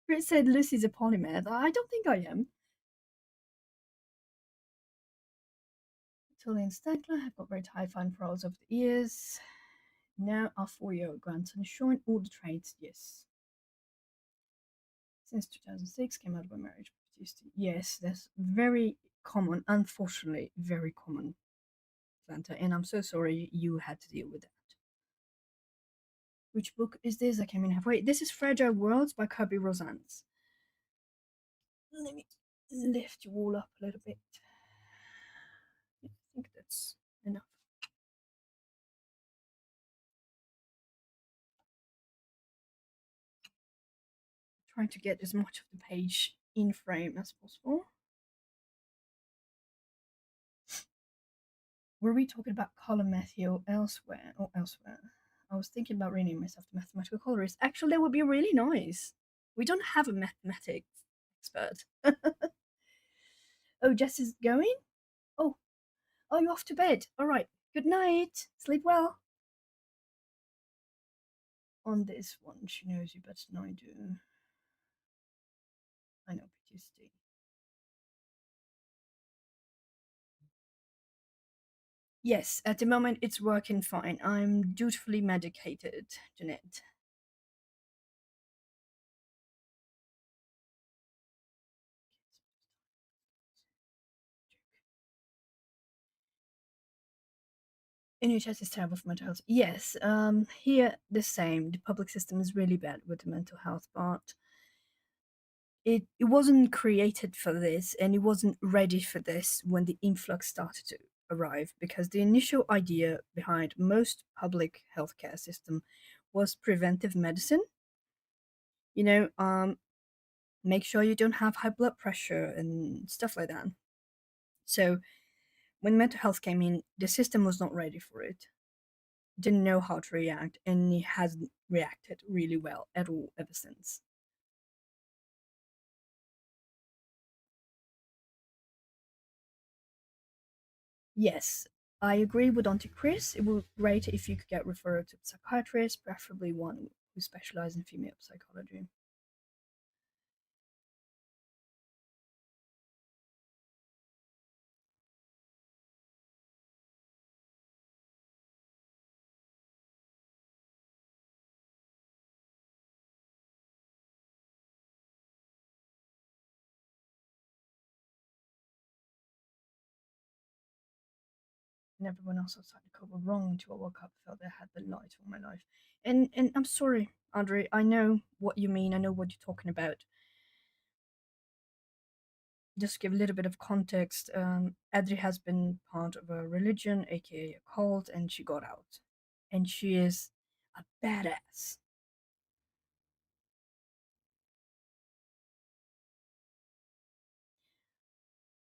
Chris said Lucy's a polymath. I don't think I am. Tully and Stankler have got very high fine paroles over the years. Now our 4-year-old grandson is showing all the traits, yes. Since 2006, came out of a marriage. Yes, that's very common, unfortunately, very common, Atlanta, and I'm so sorry you had to deal with that. Which book is this? I came in halfway. This is Fragile Worlds by Kirby Rosannes. Let me lift you all up a little bit. I think that's enough. Trying to get as much of the page in frame as possible. Were we talking about color Matthew elsewhere or elsewhere? I was thinking about renaming myself the mathematical colorist. Actually, that would be really nice. We don't have a mathematics expert. Oh, Jess is going? Oh, are you off to bed? All right. Good night. Sleep well. On this one, she knows you better than I do. I know, PTSD. Yes, at the moment it's working fine. I'm dutifully medicated, Jeanette. NHS is terrible for mental health. Yes, here the same. The public system is really bad with the mental health, but it wasn't created for this, and it wasn't ready for this when the influx started to arrive. Because the initial idea behind most public healthcare system was preventive medicine. You know, make sure you don't have high blood pressure and stuff like that. So when mental health came in, the system was not ready for it, didn't know how to react, and it hasn't reacted really well at all ever since. Yes, I agree with Auntie Chris. It would be great if you could get referred to a psychiatrist, preferably one who specializes in female psychology. And everyone else outside the car were wrong until I woke up, felt I had the light of my life. And I'm sorry, Andre. I know what you mean. I know what you're talking about. Just to give a little bit of context, Adri has been part of a religion, aka a cult, and she got out. And she is a badass.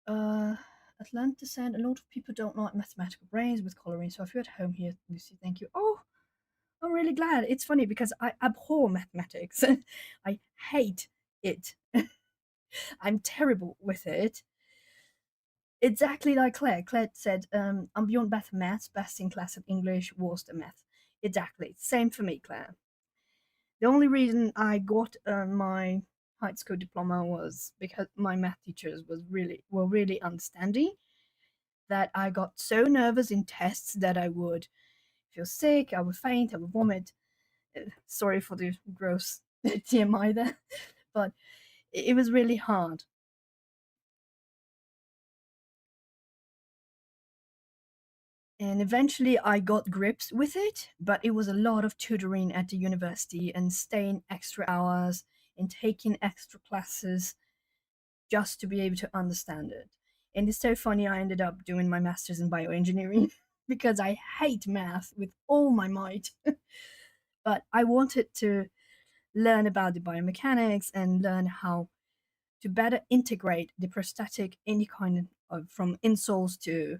Uh, Atlanta said a lot of people don't like mathematical brains with coloring, so if you're at home here, Lucy, thank you. Oh, I'm really glad. It's funny because I abhor mathematics. I hate it. I'm terrible with it. Exactly like Claire. Claire said, I'm beyond better maths, best in class at English, worst at math. Exactly. Same for me, Claire. The only reason I got my high school diploma was because my math teachers were really understanding. That I got so nervous in tests that I would feel sick, I would faint, I would vomit. Sorry for the gross TMI there, but it was really hard. And eventually I got grips with it, but it was a lot of tutoring at the university and staying extra hours and taking extra classes just to be able to understand it. And it's so funny, I ended up doing my master's in bioengineering because I hate math with all my might. But I wanted to learn about the biomechanics and learn how to better integrate the prosthetic, any kind of from insoles to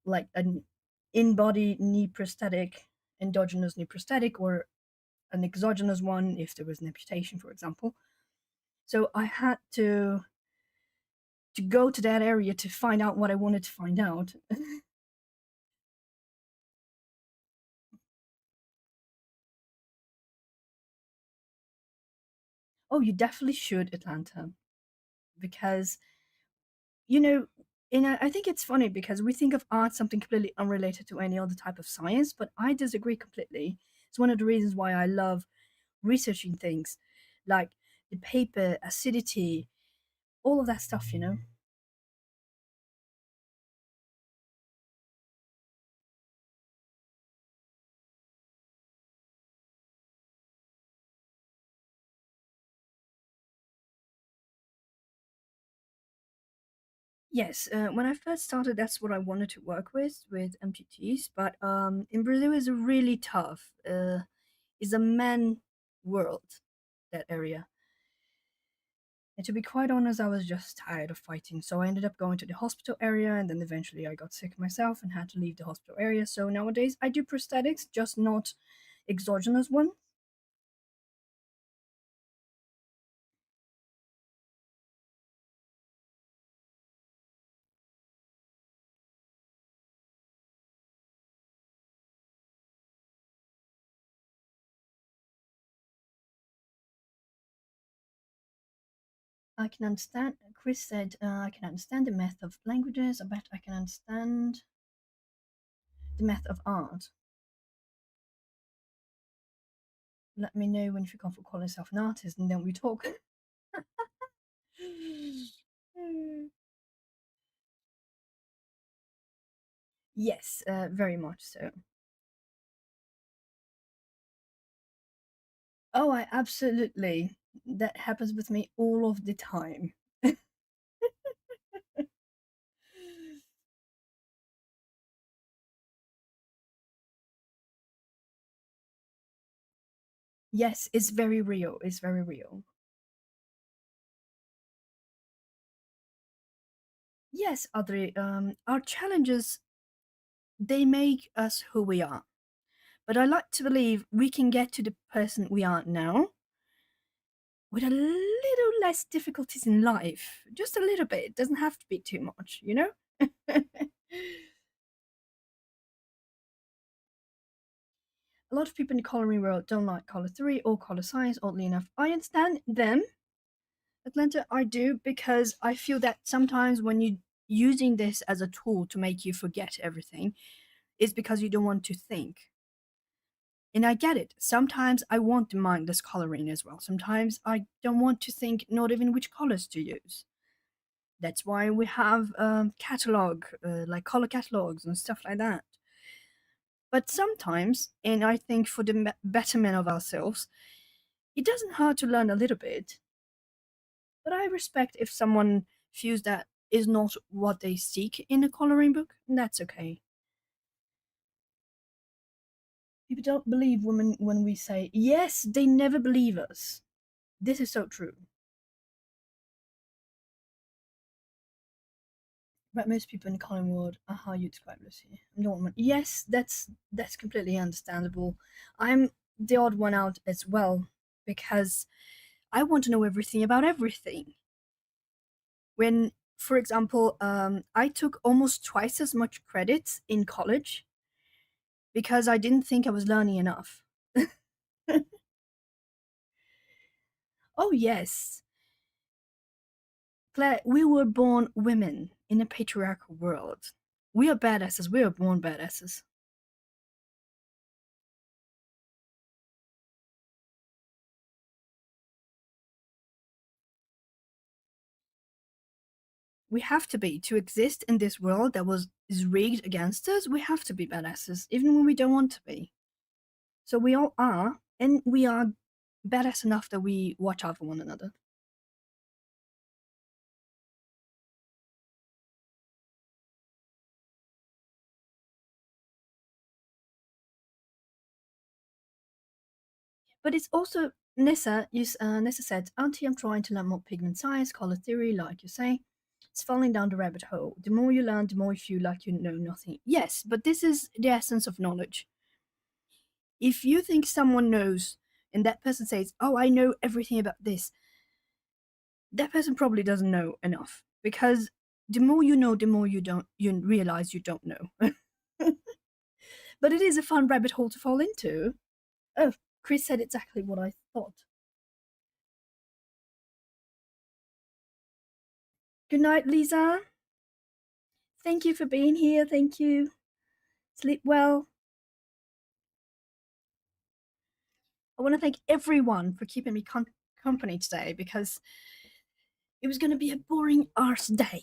like an in-body knee prosthetic, endogenous knee prosthetic, or an exogenous one if there was an amputation, for example. So I had to go to that area to find out what I wanted to find out. Oh, you definitely should, Atlanta, because you know And I think it's funny because we think of art something completely unrelated to any other type of science, but I disagree completely. It's one of the reasons why I love researching things like the paper, acidity, all of that stuff, you know? Yes, when I first started, that's what I wanted to work with amputees. But in Brazil is really tough. It's a man world, that area. And to be quite honest, I was just tired of fighting. So I ended up going to the hospital area, and then eventually I got sick myself and had to leave the hospital area. So nowadays I do prosthetics, just not exogenous ones. I can understand. Chris said, I can understand the math of languages. I bet I can understand the math of art. Let me know when you feel comfortable calling yourself an artist, and then we talk. Yes, very much so. Oh, I absolutely. That happens with me all of the time. Yes, it's very real. It's very real. Yes, Audrey, our challenges, they make us who we are. But I like to believe we can get to the person we are now with a little less difficulties in life. Just a little bit. It doesn't have to be too much, you know? A lot of people in the coloring world don't like color theory or color science, oddly enough. I understand them, Atlanta, I do, because I feel that sometimes when you're using this as a tool to make you forget everything, it's because you don't want to think. And I get it. Sometimes I want the mindless coloring as well. Sometimes I don't want to think, not even which colors to use. That's why we have catalog, like color catalogs and stuff like that. But sometimes, and I think for the betterment of ourselves, it doesn't hurt to learn a little bit. But I respect if someone feels that is not what they seek in a coloring book, and that's okay. People don't believe women when we say, yes, they never believe us. This is so true. But most people in the coloring world are how you describe Lucy. I'm the one. Yes, that's completely understandable. I'm the odd one out as well because I want to know everything about everything. When, for example, I took almost twice as much credits in college because I didn't think I was learning enough. Oh, yes. Claire, we were born women in a patriarchal world. We are badasses. We are born badasses. We have to be to exist in this world that was is rigged against us. We have to be badasses, even when we don't want to be. So we all are, and we are badass enough that we watch out for one another. But it's also Nessa said, Auntie, I'm trying to learn more pigment science, color theory, like you say. It's falling down the rabbit hole. The more you learn, the more you feel like you know nothing. Yes, but this is the essence of knowledge. If you think someone knows and that person says, oh, I know everything about this, that person probably doesn't know enough because the more you know, the more you realize you don't know. But it is a fun rabbit hole to fall into. Oh, Chris said exactly what I thought. Good night, Lisa. Thank you for being here. Thank you. Sleep well. I want to thank everyone for keeping me company today because it was going to be a boring arse day.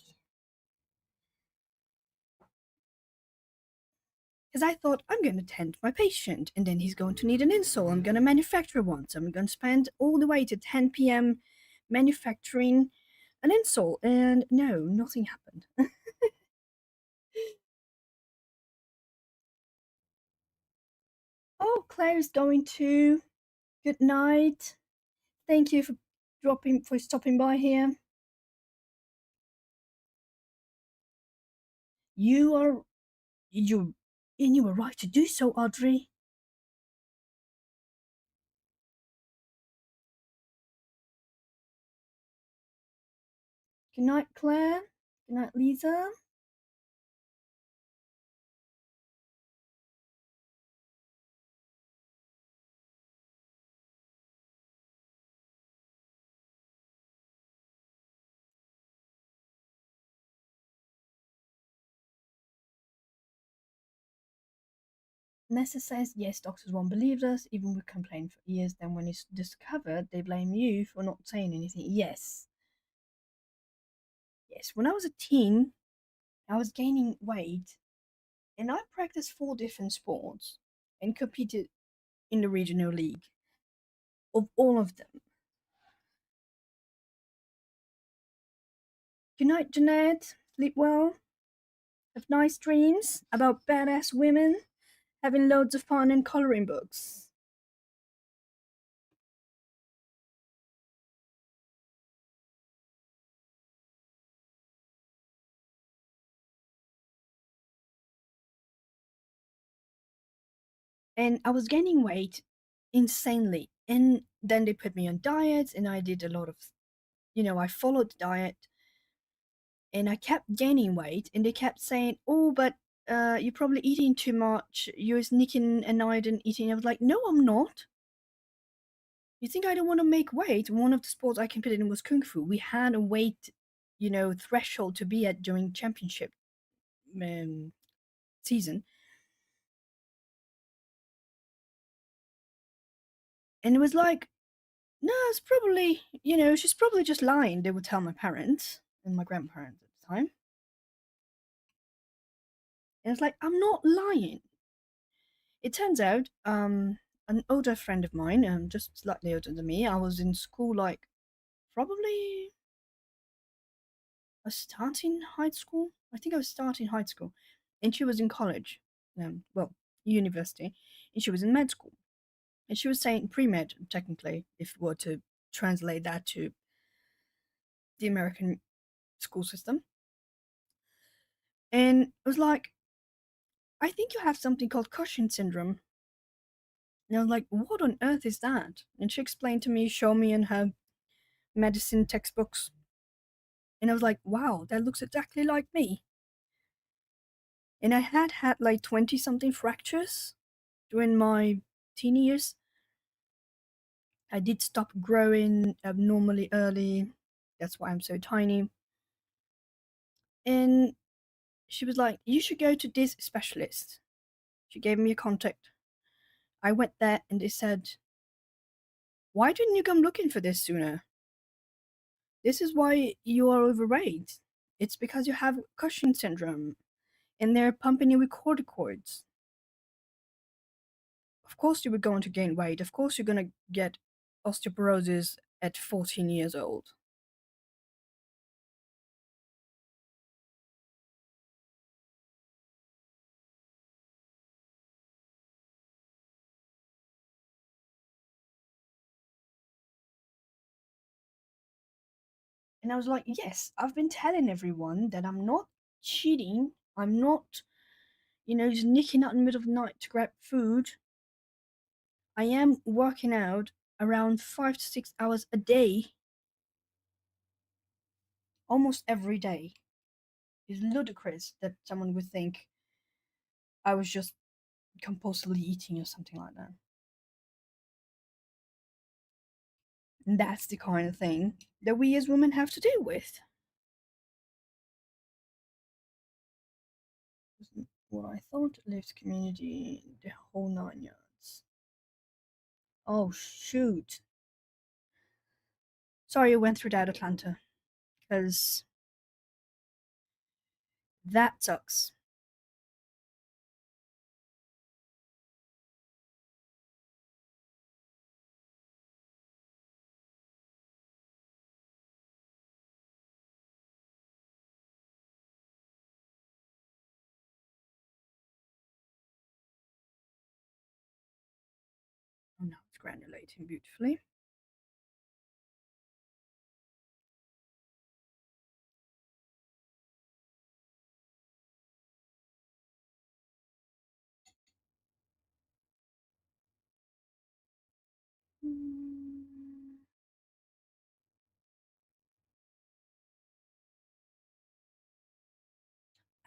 Because I thought I'm going to tend my patient and then he's going to need an insole. I'm going to manufacture one. So I'm going to spend all the way to 10 p.m. manufacturing an insole. And no, nothing happened. Oh, Claire's going to. Good night. Thank you for stopping by here. You are you and you were right to do so, Audrey. Good night, Claire. Good night, Lisa. Nessa says, yes, doctors won't believe us, even we complained for years. Then when it's discovered, they blame you for not saying anything. Yes. Yes. When I was a teen, I was gaining weight and I practiced 4 different sports and competed in the regional league of all of them. Good night, Jeanette. Sleep well. Have nice dreams about badass women having loads of fun and coloring books. And I was gaining weight insanely. And then they put me on diets, and I did a lot of, I followed the diet, and I kept gaining weight. And they kept saying, "Oh, but you're probably eating too much. You're sneaking and iodine eating." I was like, "No, I'm not. You think I don't want to make weight?" One of the sports I competed in was kung fu. We had a weight, threshold to be at during championship um, season, and it was like, no, it's probably, she's probably just lying. They would tell my parents and my grandparents at the time. And it's like, I'm not lying. It turns out, an older friend of mine, just slightly older than me, I was in school like probably I was starting high school. I think I was starting high school. And she was in college, well, university, and she was in med school. And she was saying pre med, technically, if we were to translate that to the American school system. And it was like, I think you have something called Cushing syndrome. And I was like, what on earth is that? And she explained to me, showed me in her medicine textbooks. And I was like, wow, that looks exactly like me. And I had like 20 something fractures during my teen years. I did stop growing abnormally early. That's why I'm so tiny. And she was like, you should go to this specialist. She gave me a contact. I went there and they said, why didn't you come looking for this sooner? This is why you are overweight. It's because you have Cushing syndrome and they're pumping you with corticoids. Of course, you were going to gain weight. Of course, you're going to get osteoporosis at 14 years old. And I was like, yes, I've been telling everyone that I'm not cheating. I'm not, just nicking out in the middle of the night to grab food. I am working out around 5 to 6 hours a day, almost every day. It's ludicrous that someone would think I was just compulsively eating or something like that. And that's the kind of thing that we as women have to deal with. what I thought lived community, the whole 9 yards. Oh shoot! Sorry, I went through that, Atlanta, because that sucks. Oh, now it's granulating beautifully.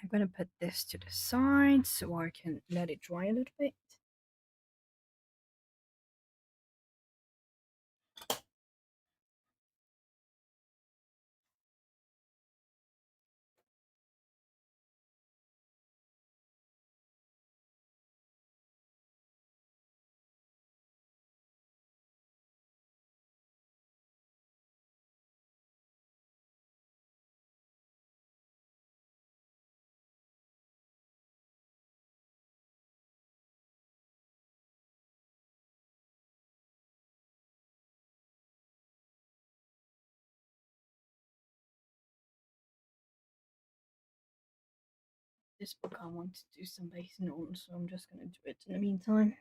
I'm gonna put this to the side so I can let it dry a little bit. This book I want to do some basing on, so I'm just gonna do it in the meantime.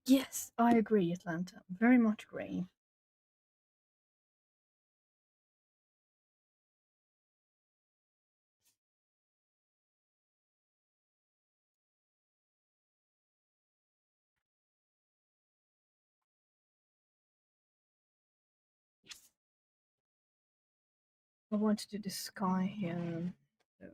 Yes, I agree, Atlanta. Very much agree. I want to do the sky here. So.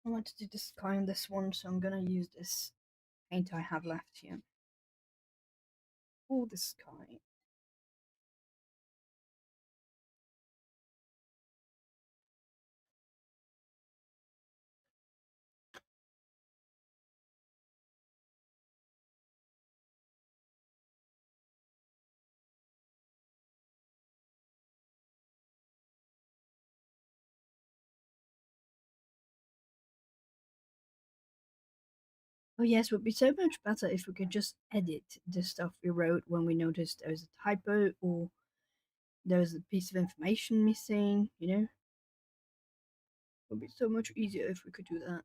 I want to do the sky on this one, so I'm gonna use this paint I have left here for the sky. Oh yes, it would be so much better if we could just edit the stuff we wrote when we noticed there's a typo or there's a piece of information missing, you know? It would be so much easier if we could do that.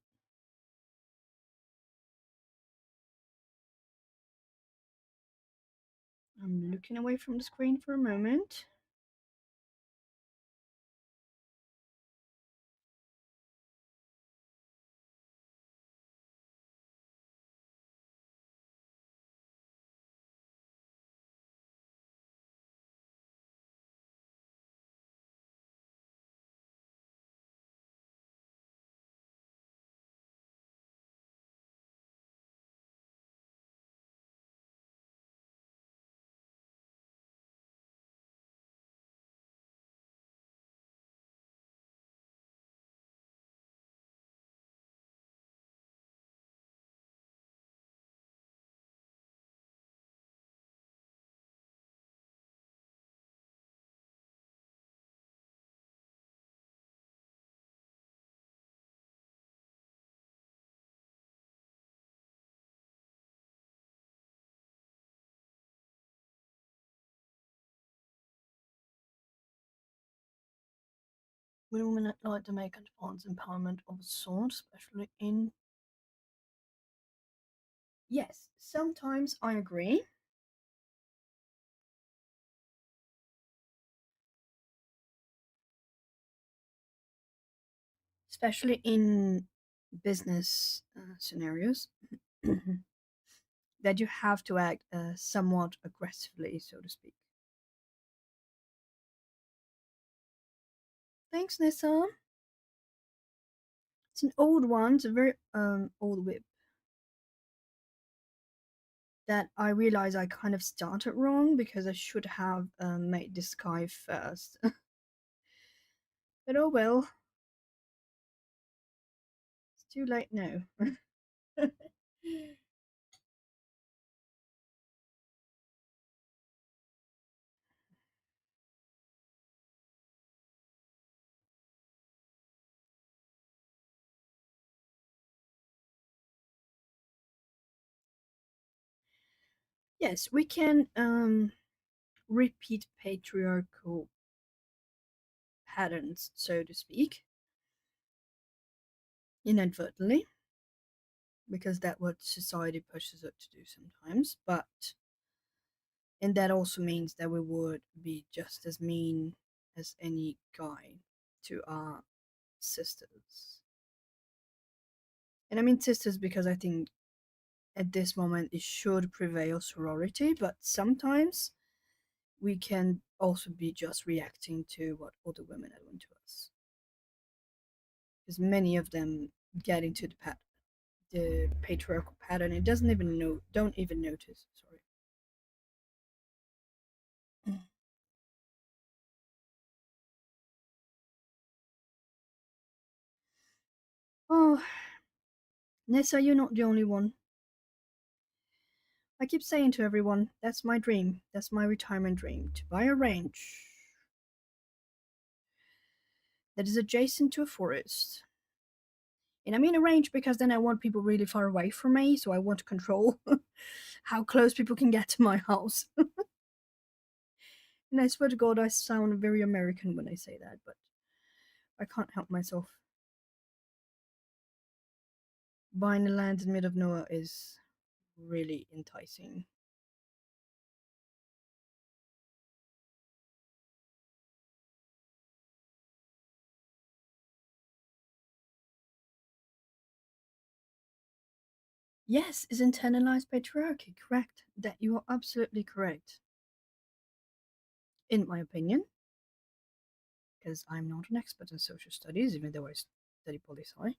I'm looking away from the screen for a moment. Women like to make advance empowerment of a sort, especially in. Yes, sometimes I agree. Especially in business scenarios, that you have to act somewhat aggressively, so to speak. Thanks, Nissa. It's an old one. It's a very old whip that I realize I kind of started wrong because I should have made this guy first. But oh well, it's too late now. Yes, we can repeat patriarchal patterns, so to speak, inadvertently, because that's what society pushes it to do sometimes. But and that also means that we would be just as mean as any guy to our sisters. And I mean sisters because I think at this moment it should prevail sorority, but sometimes we can also be just reacting to what other women are doing to us. Because many of them get into the patriarchal pattern and doesn't even know don't even notice. Sorry. Oh, Nessa, you're not the only one. I keep saying to everyone, that's my dream. That's my retirement dream to buy a ranch that is adjacent to a forest. And I mean a range because then I want people really far away from me, so I want to control how close people can get to my house. And I swear to God, I sound very American when I say that, but I can't help myself. Buying the land in the middle of nowhere is really enticing. Yes, is internalized patriarchy correct? That you are absolutely correct. In my opinion, because I'm not an expert in social studies, even though I study poli sci.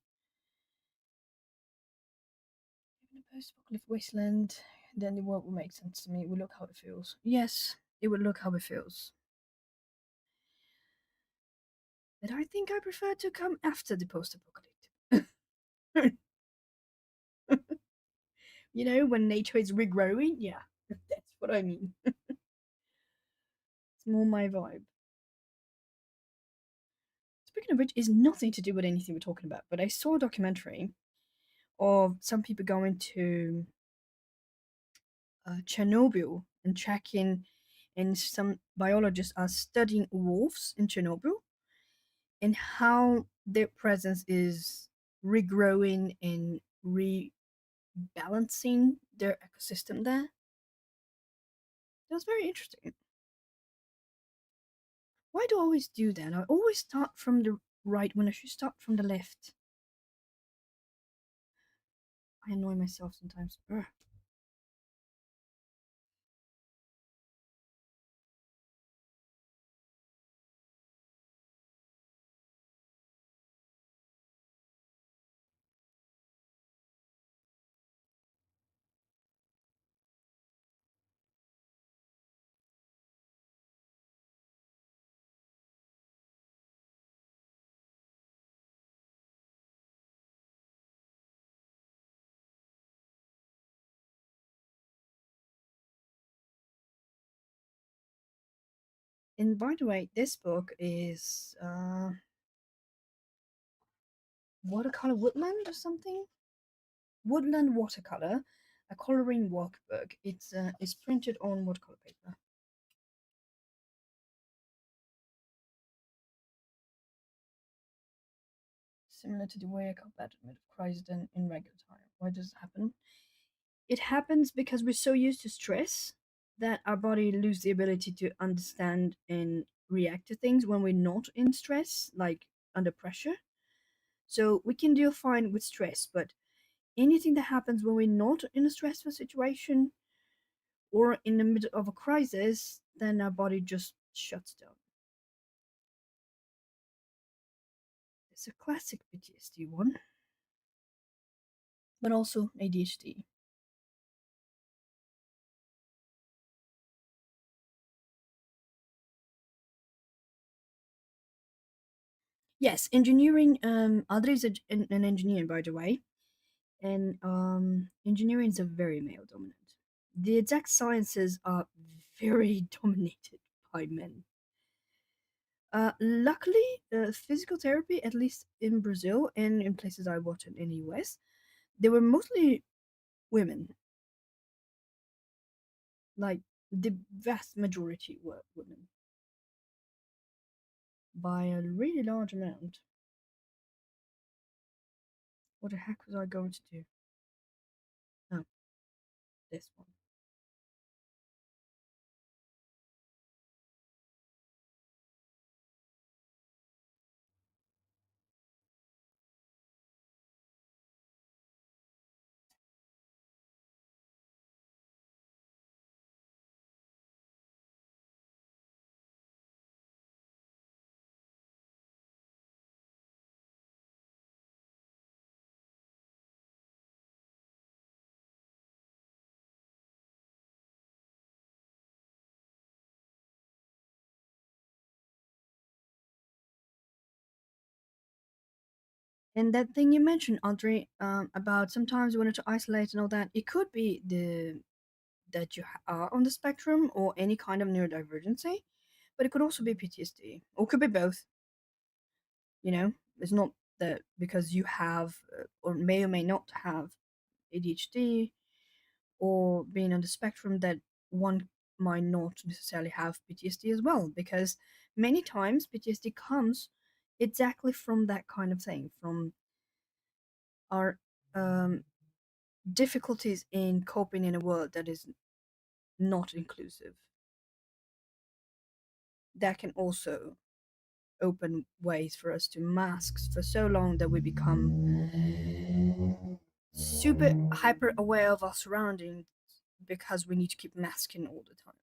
In a post-apocalyptic wasteland, then the world will make sense to me. It will look how it feels. Yes, it will look how it feels. But I think I prefer to come after the post-apocalyptic. You know, when nature is regrowing. Yeah, that's what I mean. It's more my vibe. Speaking of which, is nothing to do with anything we're talking about. But I saw a documentary of some people going to Chernobyl and checking, and some biologists are studying wolves in Chernobyl and how their presence is regrowing and rebalancing their ecosystem there. That was very interesting. Why do I always do that? I always start from the right when I should start from the left. I annoy myself sometimes. Ugh. And by the way, this book is watercolor woodland or something. Woodland watercolor, a coloring workbook. It's printed on watercolor paper. similar to the way I cope better with crisis than in regular time. Why does it happen? It happens because we're so used to stress that our body lose the ability to understand and react to things when we're not in stress, like under pressure. So we can deal fine with stress, but anything that happens when we're not in a stressful situation or in the middle of a crisis, then our body just shuts down. It's a classic PTSD one, but also ADHD. Yes, engineering. Adri is an engineer, by the way, and engineering is a very male dominant. The exact sciences are very dominated by men. Luckily, physical therapy, at least in Brazil and in places I watched in the US, they were mostly women. Like the vast majority were women by a really large amount. What the heck was I going to do? Oh, this one. And that thing you mentioned, Audrey, about sometimes you wanted to isolate and all that, it could be the that you are on the spectrum or any kind of neurodivergency, but it could also be PTSD or could be both. You know, it's not that because you have or may not have ADHD or being on the spectrum that one might not necessarily have PTSD as well, because many times PTSD comes exactly from that kind of thing, from our um, difficulties in coping in a world that is not inclusive. That can also open ways for us to mask for so long that we become super hyper aware of our surroundings because we need to keep masking all the time.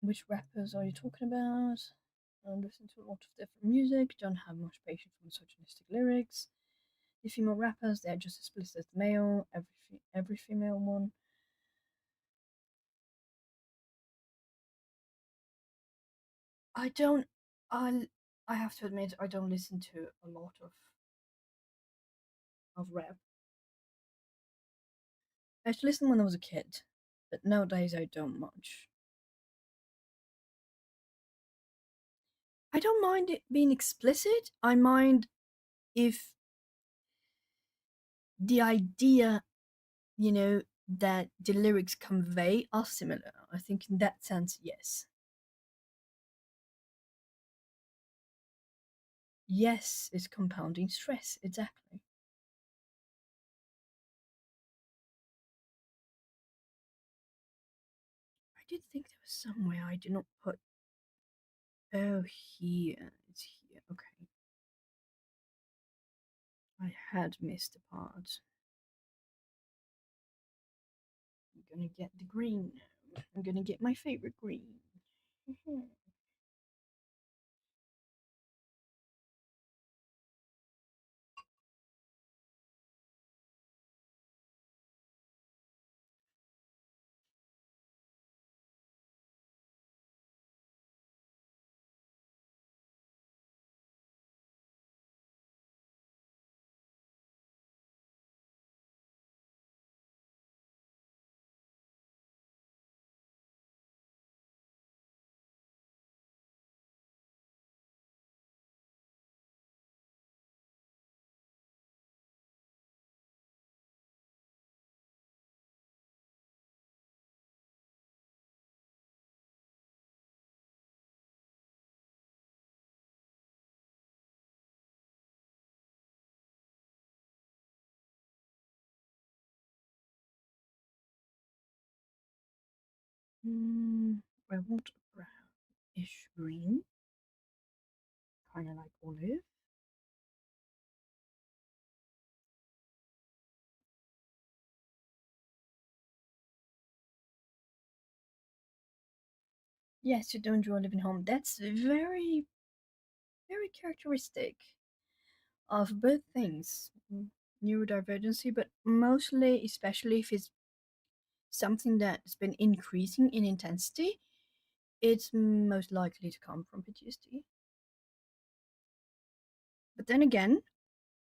Which rappers are you talking about? I listen to a lot of different music, don't have much patience for misogynistic lyrics. The female rappers, they're just as explicit as male, every female one. I don't, I, I have to admit, I don't listen to a lot of rap. I used to listen when I was a kid, but nowadays I don't much. I don't mind it being explicit. I mind if the idea, that the lyrics convey are similar. I think in that sense, yes. Yes, it's compounding stress, exactly. I did think there was somewhere I did not put. Oh, here. It's here. Okay. I had missed a part. I'm gonna get the green now. I'm gonna get my favorite green. I want a brownish green, kind of like olive. Yes, you don't enjoy living home. That's very, very characteristic of both things. Neurodivergency, but mostly, especially if it's something that's been increasing in intensity, it's most likely to come from PTSD. But then again,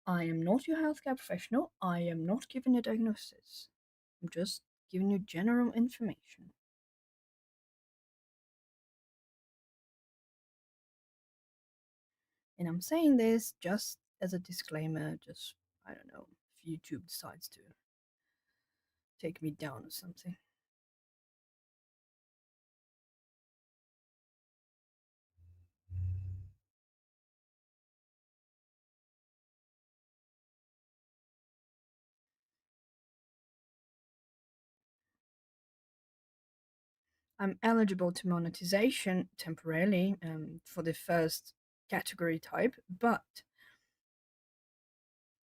I am not your healthcare professional. I am not giving a diagnosis. I'm just giving you general information. And I'm saying this just as a disclaimer, just, I don't know, if YouTube decides to take me down or something. I'm eligible to monetization temporarily for the first category type, but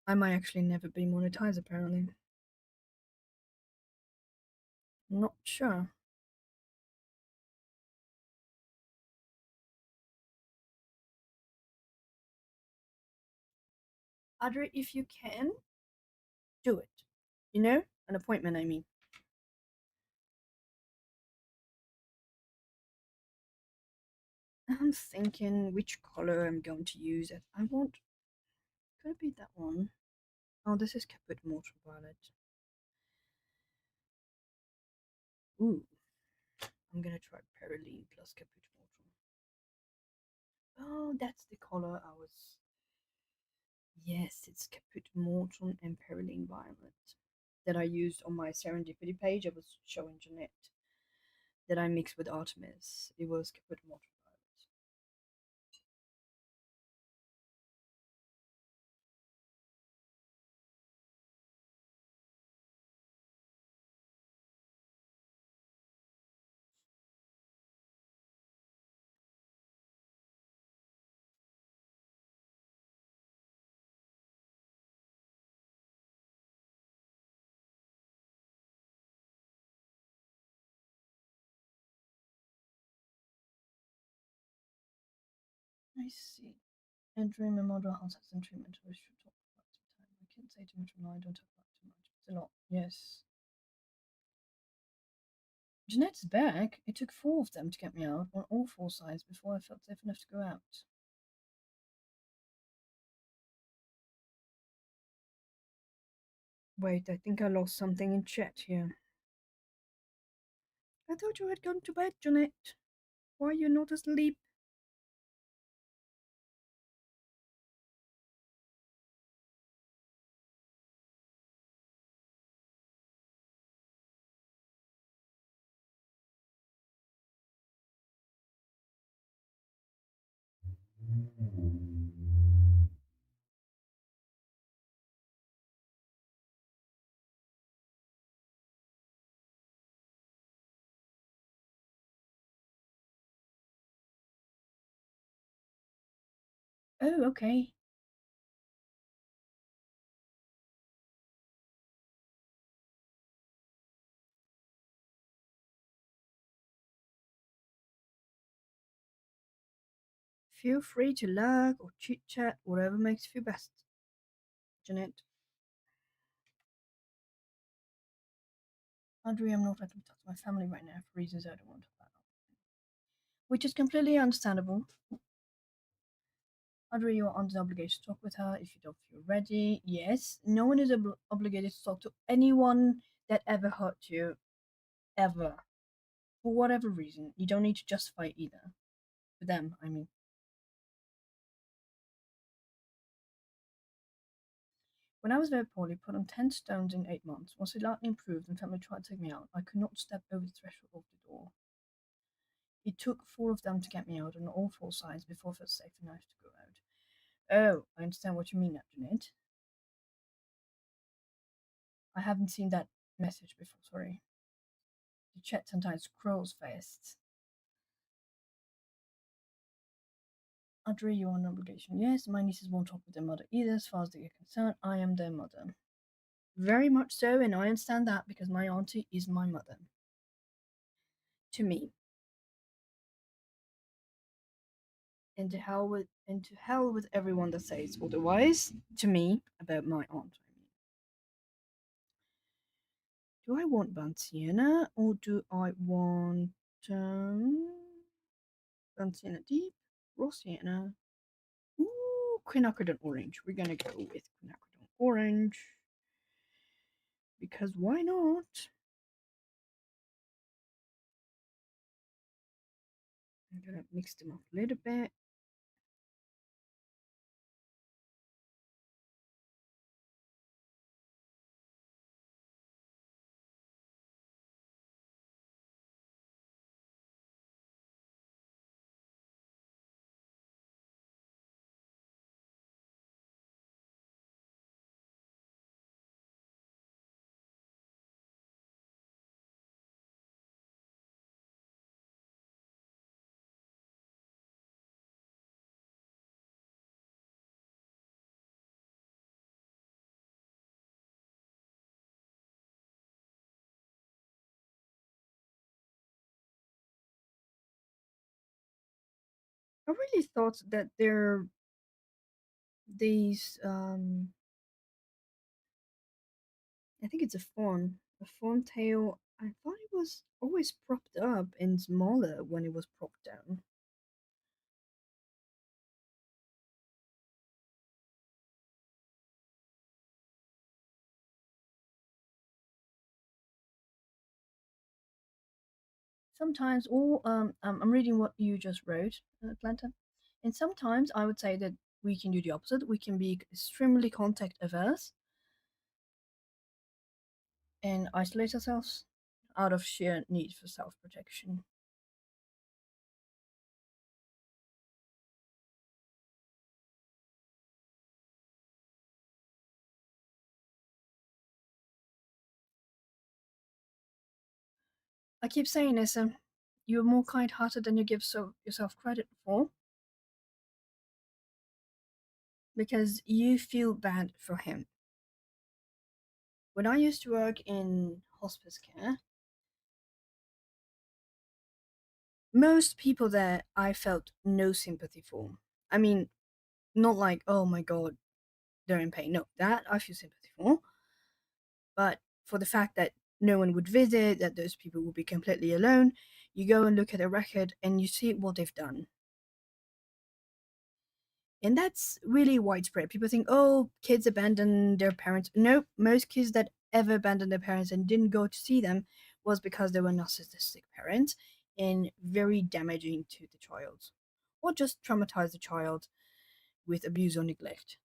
I might actually never be monetized apparently. Not sure. Audrey, if you can, do it. You know? An appointment, I mean. I'm thinking which color I'm going to use. I want. Could it be that one? Oh, this is Caput Mortal Violet. Ooh, I'm gonna try Periline plus Caput Mortal. Oh, that's the color I was. Yes, it's Caput Mortal and Periline Violet that I used on my serendipity page. I was showing Jeanette that I mixed with Artemis. It was Caput Mortal Violet. I see. And dream and model house has some treatment. We should talk about some time. I can't say too much. No, I don't talk about too much. It's a lot. Yes. Jeanette's back. It took four of them to get me out on all four sides before I felt safe enough to go out. Wait, I think I lost something in chat here. I thought you had gone to bed, Jeanette. Why are you not asleep? Oh, okay. Feel free to lag or chit chat, whatever makes you feel best, Jeanette. Audrey, I'm not able to talk to my family right now for reasons I don't want to talk about. Which is completely understandable. Audrey, you're under the obligation to talk with her if you don't feel ready. Yes, no one is obligated to talk to anyone that ever hurt you, ever. For whatever reason. You don't need to justify it either. For them, I mean. When I was very poorly, put on 10 stones in 8 months, was slightly improved and family tried to take me out, I could not step over the threshold of the door. It took four of them to get me out on all four sides before I felt safe enough to go out. Oh, I understand what you mean now, Jeanette. I haven't seen that message before, sorry. The chat sometimes scrolls fast. Audrey, you are an obligation. Yes, my nieces won't talk with their mother either. As far as they are concerned, I am their mother. Very much so, and I understand that because my auntie is my mother. To me. And to hell with everyone that says otherwise to me about my aunt. Do I want burnt sienna or do I want burnt sienna deep, raw sienna? Ooh, quinacridone orange. We're gonna go with quinacridone orange because why not? I'm gonna mix them up a little bit. I really thought that there these I think it's a fawn tail. I thought it was always propped up and smaller when it was propped down. Sometimes, or I'm reading what you just wrote, Atlanta, and sometimes I would say that we can do the opposite. We can be extremely contact averse and isolate ourselves out of sheer need for self protection. I keep saying this, you're more kind hearted than you give yourself credit for because you feel bad for him. When I used to work in hospice care, most people there I felt no sympathy for. I mean, not like, oh my god, they're in pain. No, that I feel sympathy for. But for the fact that no one would visit, that those people would be completely alone, you go and look at a record and you see what they've done. And that's really widespread. People think, oh, kids abandon their parents. No, most kids that ever abandoned their parents and didn't go to see them was because they were narcissistic parents and very damaging to the child, or just traumatize the child with abuse or neglect.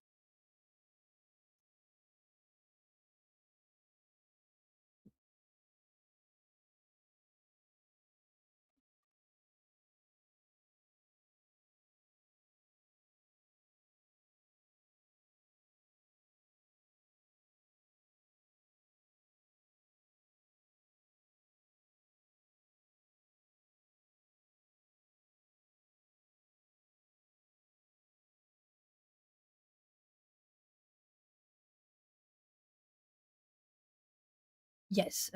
Yes,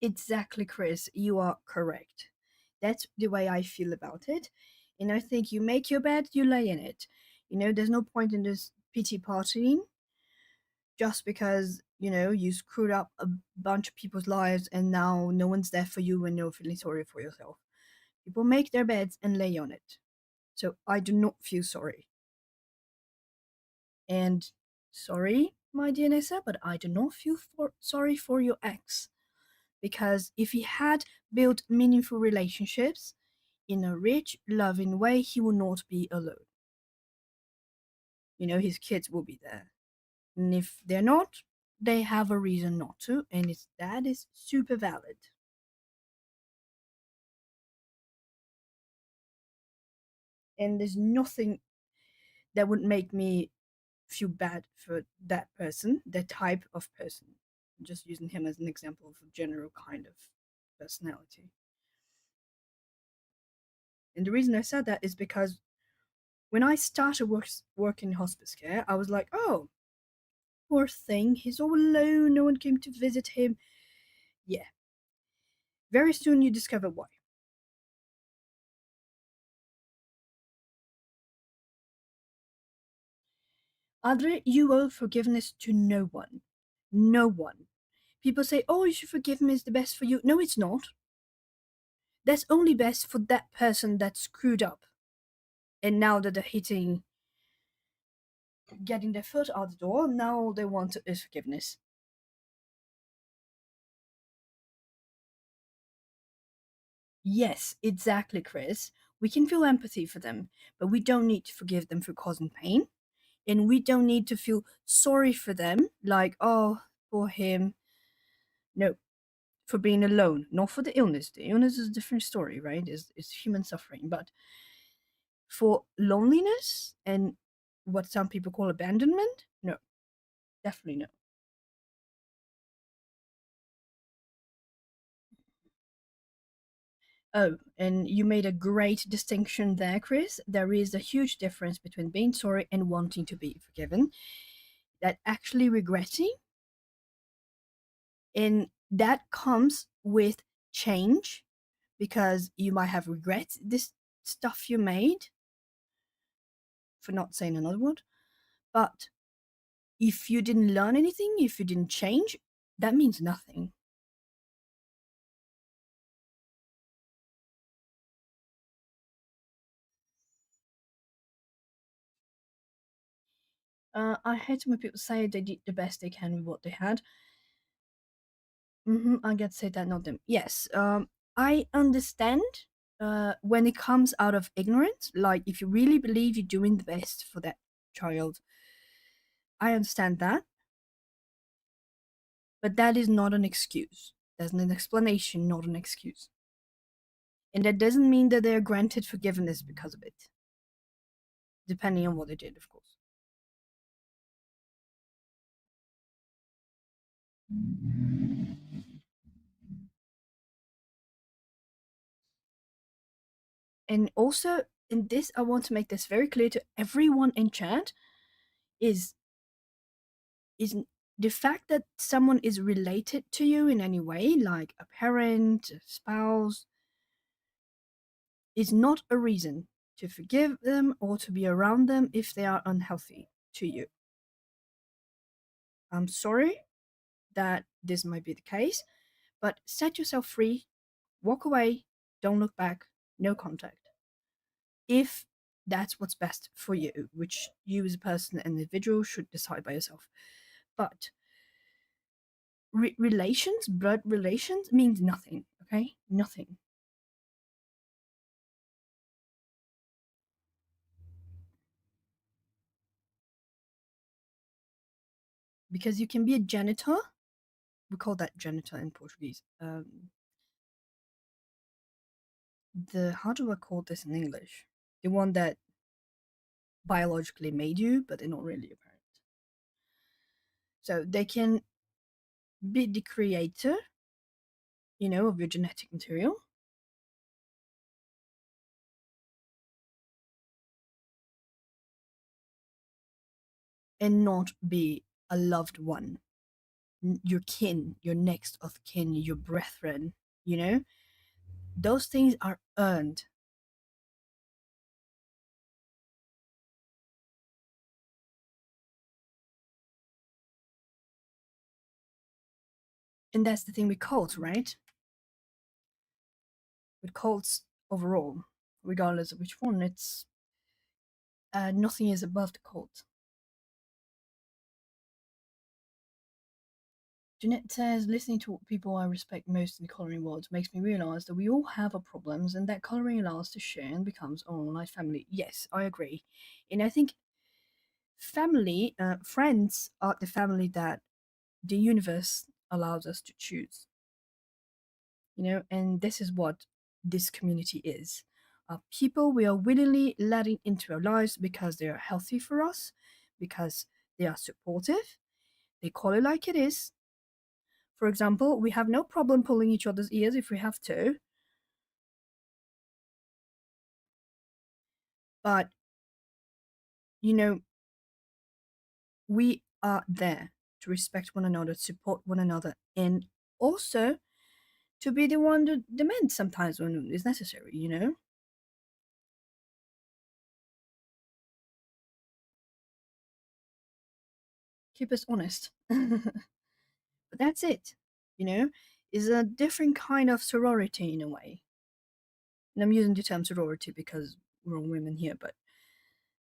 exactly, Chris. You are correct. That's the way I feel about it. And I think you make your bed, you lay in it. There's no point in this pity partying just because, you screwed up a bunch of people's lives and now no one's there for you and you're feeling sorry for yourself. People make their beds and lay on it. So I do not feel sorry. And sorry, my dear Nessa, but I do not feel sorry for your ex. Because if he had built meaningful relationships in a rich, loving way, he will not be alone. His kids will be there. And if they're not, they have a reason not to, and that is super valid. and there's nothing that would make me feel bad for that person, that type of person. I'm just using him as an example of a general kind of personality. And the reason I said that is because when I started working in hospice care, I was like, oh, poor thing, he's all alone, no one came to visit him. Yeah. Very soon you discover why. Adre, you owe forgiveness to no one. No one. People say, oh, you should forgive me, it's the best for you. No, it's not. That's only best for that person that screwed up. And now that they're hitting, getting their foot out the door, now all they want is forgiveness. Yes, exactly, Chris. We can feel empathy for them, but we don't need to forgive them for causing pain. And we don't need to feel sorry for them, like, oh, poor him. No, for being alone, not for the illness. The illness is a different story, right? It's human suffering. But for loneliness and what some people call abandonment, no, definitely no. Oh, and you made a great distinction there, Chris. There is a huge difference between being sorry and wanting to be forgiven. That actually regretting, and that comes with change because you might have regret this stuff you made, for not saying another word. But if you didn't learn anything, if you didn't change, that means nothing. I hate when people say they did the best they can with what they had. I get to say that, not them. Yes, I understand when it comes out of ignorance. Like, if you really believe you're doing the best for that child, I understand that. But that is not an excuse. That's an explanation, not an excuse. And that doesn't mean that they're granted forgiveness because of it, depending on what they did, of course. And also, in this, I want to make this very clear to everyone in chat is is the fact that someone is related to you in any way, like a parent, a spouse, is not a reason to forgive them or to be around them if they are unhealthy to you. I'm sorry that this might be the case, but set yourself free, walk away, don't look back, no contact. If that's what's best for you, which you as a person and individual should decide by yourself. But relations, blood relations, means nothing, okay? Nothing. Because you can be a janitor. We call that janitor in Portuguese. The how do I call this in English? The one that biologically made you, but they're not really a parent. So they can be the creator, of your genetic material, and not be a loved one, your kin, your next of kin, your brethren. You know, those things are earned. And that's the thing with cults, right? With cults overall, regardless of which one, it's nothing is above the cult. Jeanette says, listening to people I respect most in the coloring world makes me realize that we all have our problems and that coloring allows us to share and becomes our own life family. Yes, I agree. And I think family, friends are the family that the universe allows us to choose. And this is what this community is. people we are willingly letting into our lives because they are healthy for us, because they are supportive, they call it like it is. For example, we have no problem pulling each other's ears if we have to, but you know, we are there to respect one another, support one another, and also to be the one to demand sometimes when it's necessary, you know? Keep us honest. But that's it, you know? Is a different kind of sorority in a way. And I'm using the term sorority because we're all women here, but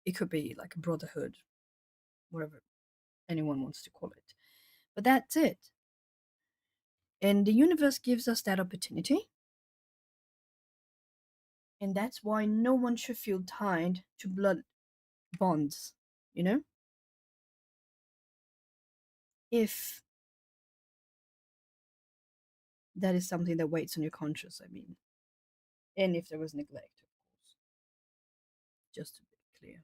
it could be like a brotherhood, whatever anyone wants to call it. But that's it. And the universe gives us that opportunity. And that's why no one should feel tied to blood bonds, you know? If that is something that weighs on your conscience, I mean. And if there was neglect, of course, just to be clear.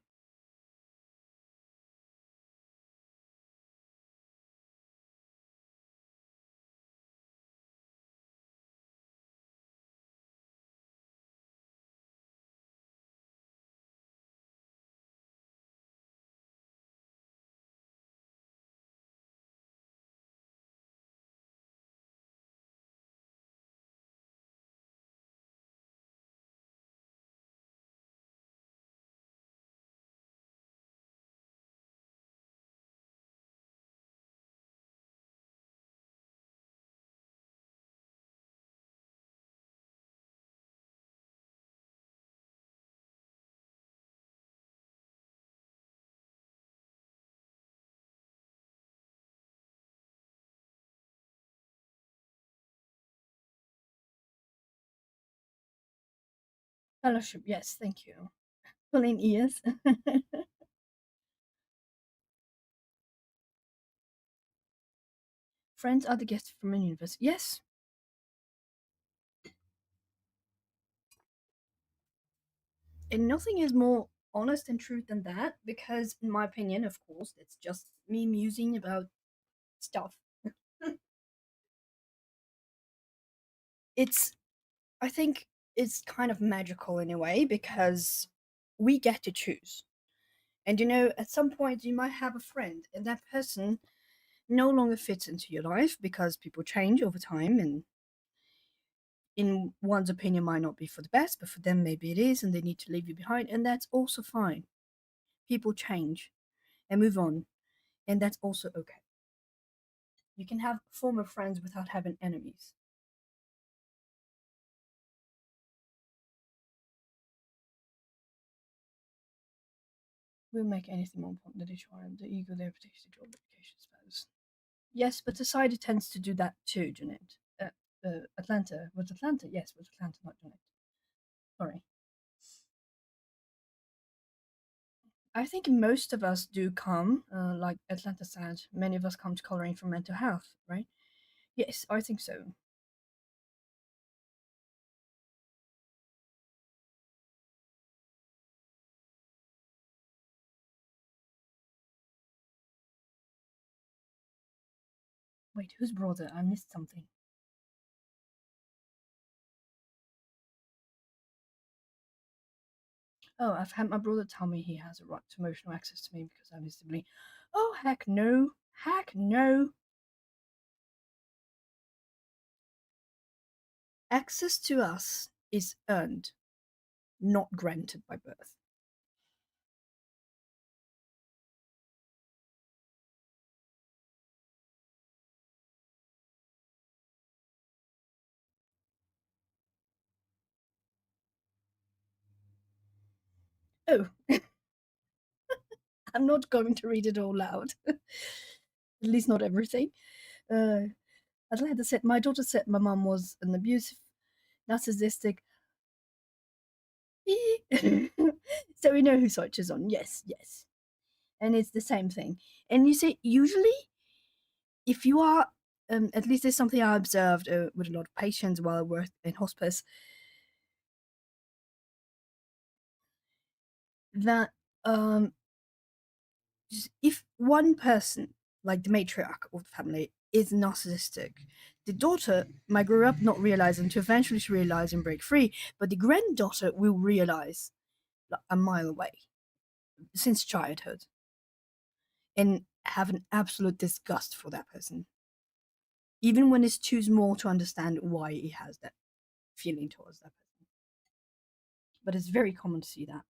Fellowship, yes, thank you. Pulling ears. Friends are the guests from a universe. Yes. And nothing is more honest and true than that because, in my opinion, of course, it's just me musing about stuff. It's, I think, it's kind of magical in a way because we get to choose. And you know, at some point, you might have a friend, and that person no longer fits into your life because people change over time, and in one's opinion might not be for the best, but for them maybe it is, and they need to leave you behind, and that's also fine. People change and move on, and that's also okay. You can have former friends without having enemies. We'll make anything more important than each other. The ego, their reputation, job, reputation, spouse. Yes, but society tends to do that too, Jeanette. Atlanta. Was Atlanta? Yes, was Atlanta, not Jeanette. Sorry. I think most of us do come, like Atlanta said, many of us come to coloring for mental health, right? Yes, I think so. Wait, whose brother? I missed something. Oh, I've had my brother tell me he has a right to emotional access to me because I'm his sibling. Oh, heck no. Heck no. Access to us is earned, not granted by birth. Oh, I'm not going to read it all loud. At least not everything. Uh, Atlanta said, my daughter said my mom was an abusive, narcissistic. So we know who Soch is on. Yes, yes. And it's the same thing. And you see, usually, if you are, at least there's something I observed with a lot of patients while I worked in hospice. that um if one person, like the matriarch of the family, is narcissistic, the daughter might grow up not realizing to eventually realize and break free, but the granddaughter will realize like, a mile away since childhood and have an absolute disgust for that person, even when it's too small to understand why he has that feeling towards that person. But it's very common to see that.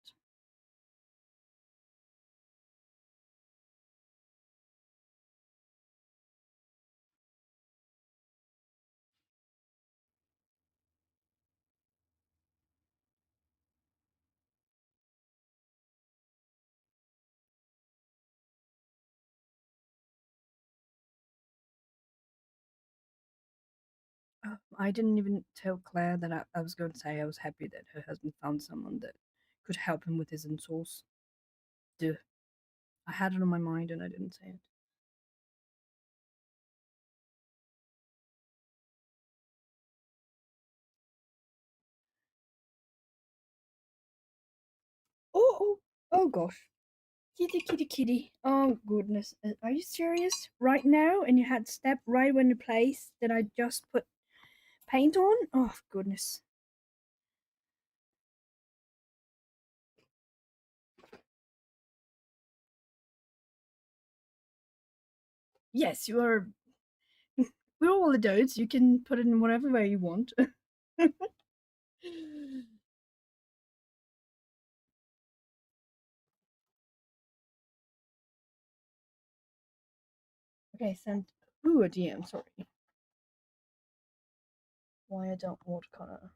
I didn't even tell Claire that I was going to say I was happy that her husband found someone that could help him with his insults. Duh. I had it on my mind and I didn't say it. Oh, oh, oh gosh. Kitty, kitty, kitty. Oh, goodness. Are you serious? Right now? And you had stepped right in the place that I just put paint on? Oh, goodness. Yes, you are. We're all adults. You can put it in whatever way you want. Okay, send. Ooh, a DM, sorry. Why I don't watercolor.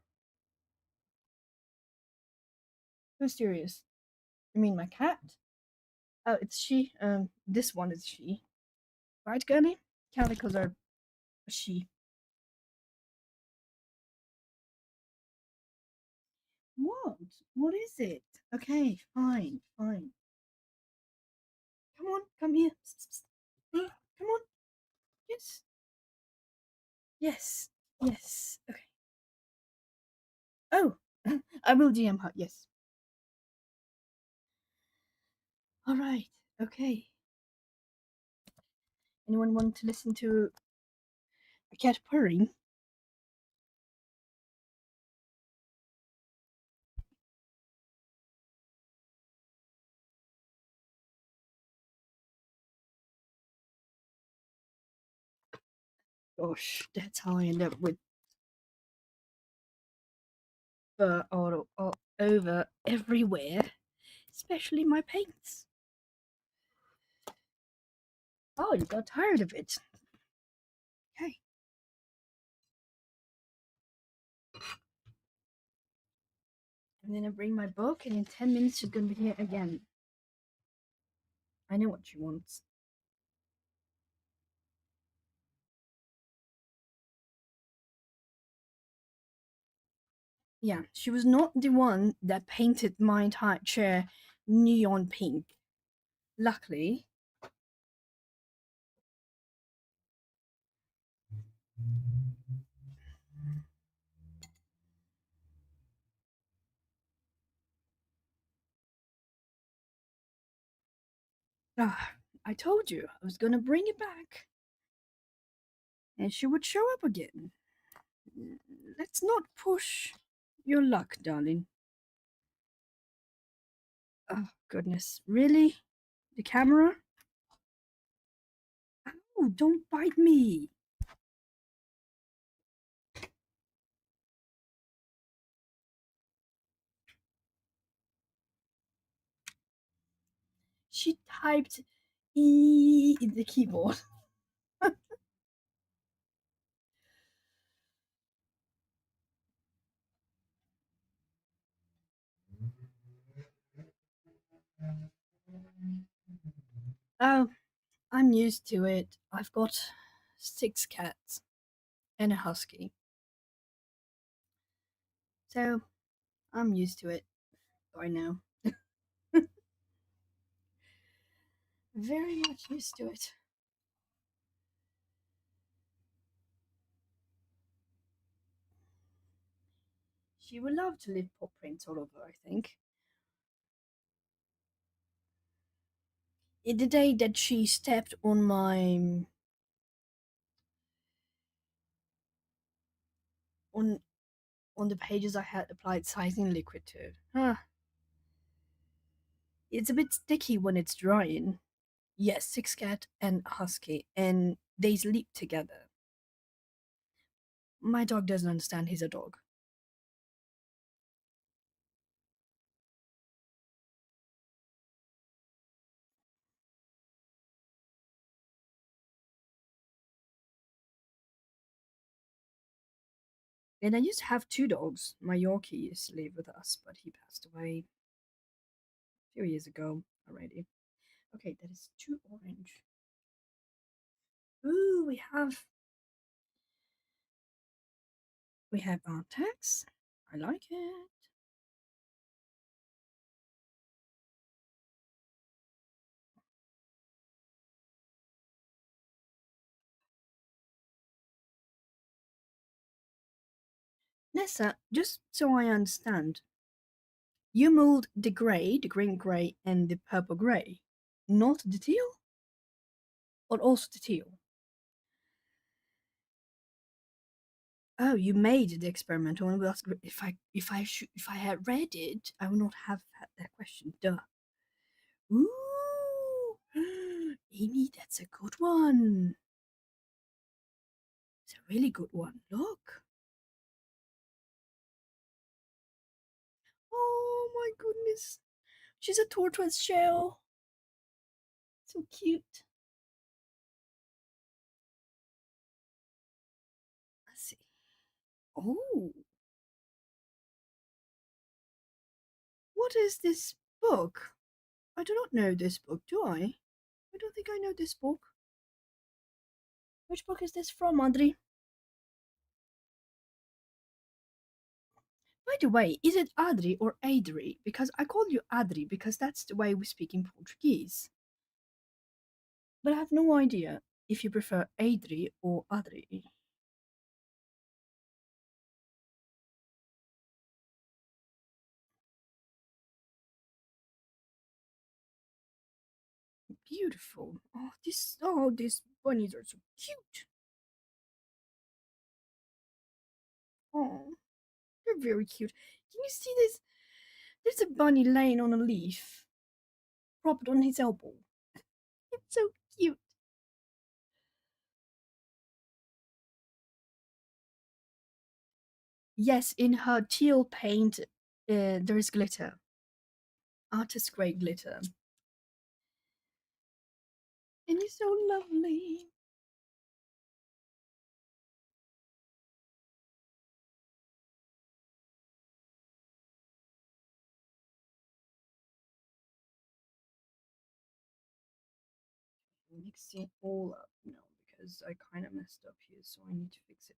Who's serious? You mean my cat? Oh, it's she. This one is she. Right, Gurney? Calicos are a she. What? What is it? Okay, fine, fine. Come on, come here. Come on. Yes. Yes. Yes. Okay. Oh, I will DM her. Yes. All right. Okay. Anyone want to listen to a cat purring? Gosh, that's how I end up with fur all over everywhere, especially my paints. Oh, you got tired of it. Okay. I'm gonna bring my book, and in 10 minutes she's gonna be here again. I know what she wants. Yeah, she was not the one that painted my entire chair neon pink. Luckily, ah, I told you I was gonna bring it back, and she would show up again. Let's not push your luck, darling. Oh, goodness. Really? The camera? Oh, don't bite me. She typed E in the keyboard. Oh, I'm used to it. I've got 6 cats and a husky. So I'm used to it by now. Very much used to it. She would love to leave paw prints all over, I think. The day that she stepped on my on on the pages I had applied sizing liquid to. It's a bit sticky when it's drying. Yes, six cat and husky, and they sleep together. My dog doesn't understand he's a dog. And I used to have two dogs. My Yorkie used to live with us, but he passed away a few years ago already. Okay, that is too orange. Ooh, we have Artex. I like it. Nessa, just so I understand, you mold the grey, the green grey, and the purple grey, not the teal, or also the teal. Oh, you made the experimental one. Well, if I had read it, I would not have had that question. Duh. Ooh, Amy, that's a good one. It's a really good one. Look. Oh my goodness. She's a tortoise shell. So cute. Let's see. Oh, what is this book? I do not know this book, do I? I don't think I know this book. Which book is this from, Adri? By the way, is it Adri or Adri? Because I call you Adri because that's the way we speak in Portuguese. But I have no idea if you prefer Adri or Adri. Beautiful. These bunnies are so cute. Oh, they're very cute. Can you see this? There's a bunny laying on a leaf, propped on his elbow. It's so cute. Yes, in her teal paint, there is glitter. Artist grade glitter. And it's so lovely. Mix it all up now because I kind of messed up here, so I need to fix it.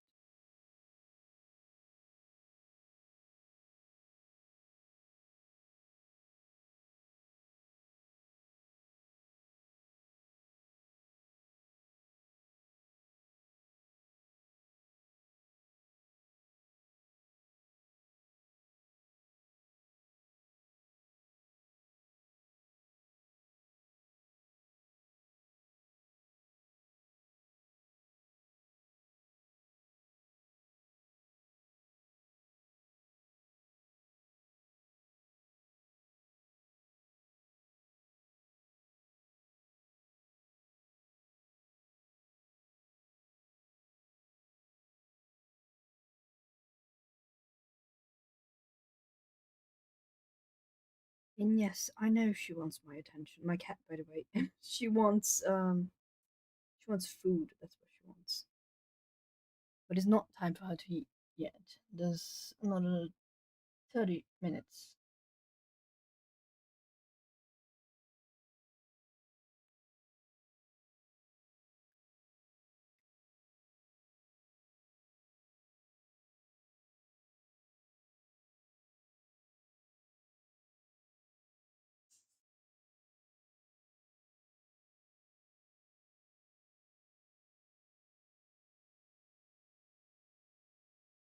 And yes, I know she wants my attention. My cat, by the way, she wants food. That's what she wants. But it's not time for her to eat yet. There's another 30 minutes.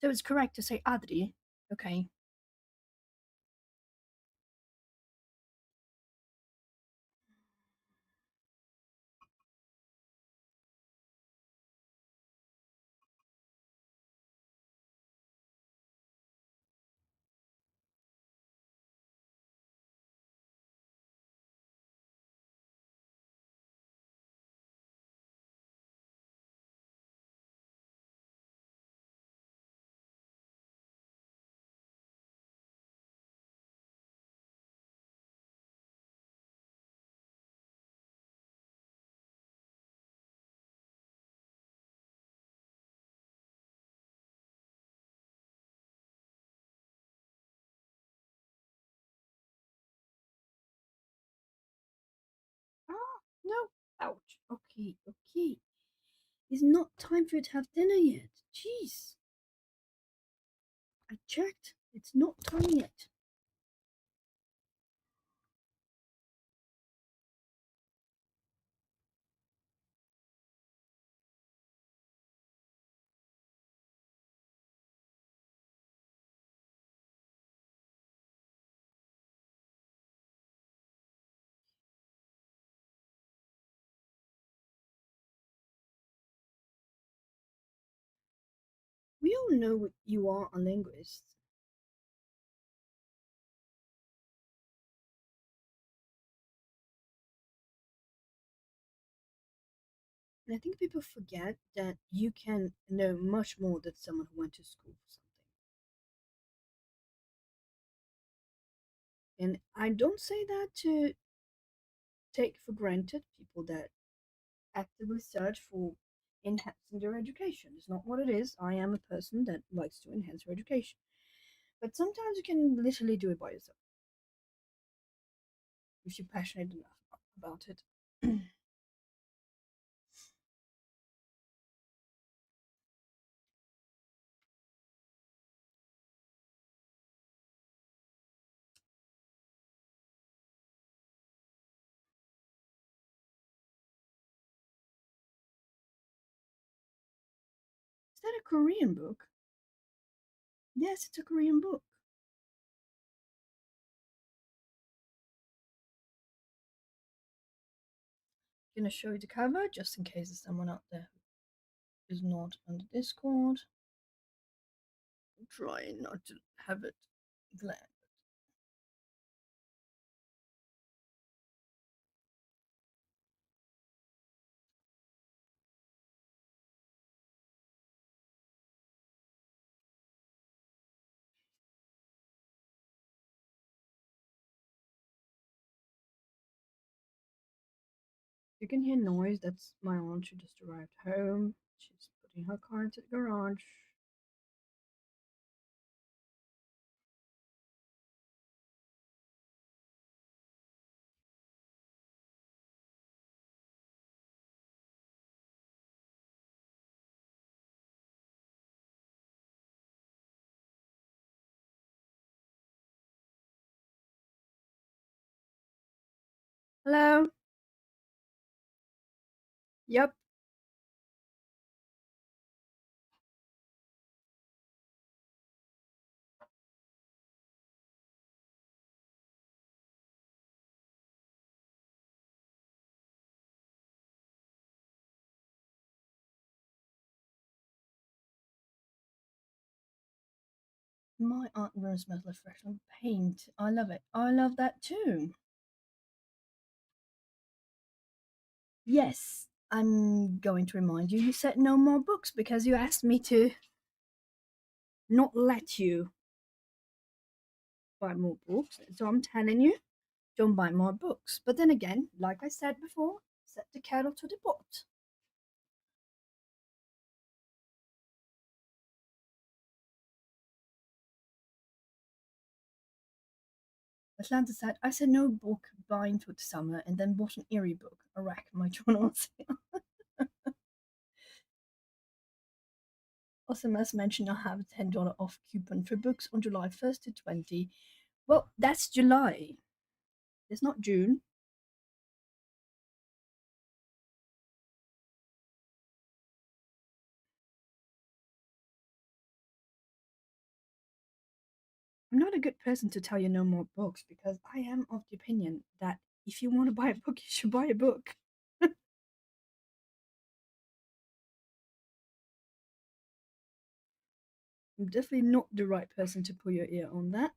So it's correct to say Adri. Okay. Okay, okay. It's not time for you to have dinner yet. Jeez. I checked. It's not time yet. We all know you are a linguist. And I think people forget that you can know much more than someone who went to school for something. And I don't say that to take for granted people that actively search for enhancing their education. It's not what it is. I am a person that likes to enhance her education. But sometimes you can literally do it by yourself if you're passionate enough about it. Is that a Korean book? Yes, it's a Korean book. I'm gonna show you the cover just in case there's someone out there who is not on the Discord. I'm trying not to have it glare. You can hear noise. That's my aunt. She just arrived home. She's putting her car into the garage. Hello. Yep. My aunt room smells like fresh paint. I love it. I love that too. Yes, I'm going to remind you. You said no more books because you asked me to not let you buy more books. So I'm telling you, don't buy more books. But then again, like I said before, set the kettle to the pot. Atlanta said, I said no book buying for the summer and then bought an eerie book, a rack, my journals. Also, as mentioned, I have a $10 off coupon for books on July 1st to 20. Well, that's July. It's not June. I'm not a good person to tell you no more books because I am of the opinion that if you want to buy a book, you should buy a book. I'm definitely not the right person to pull your ear on that.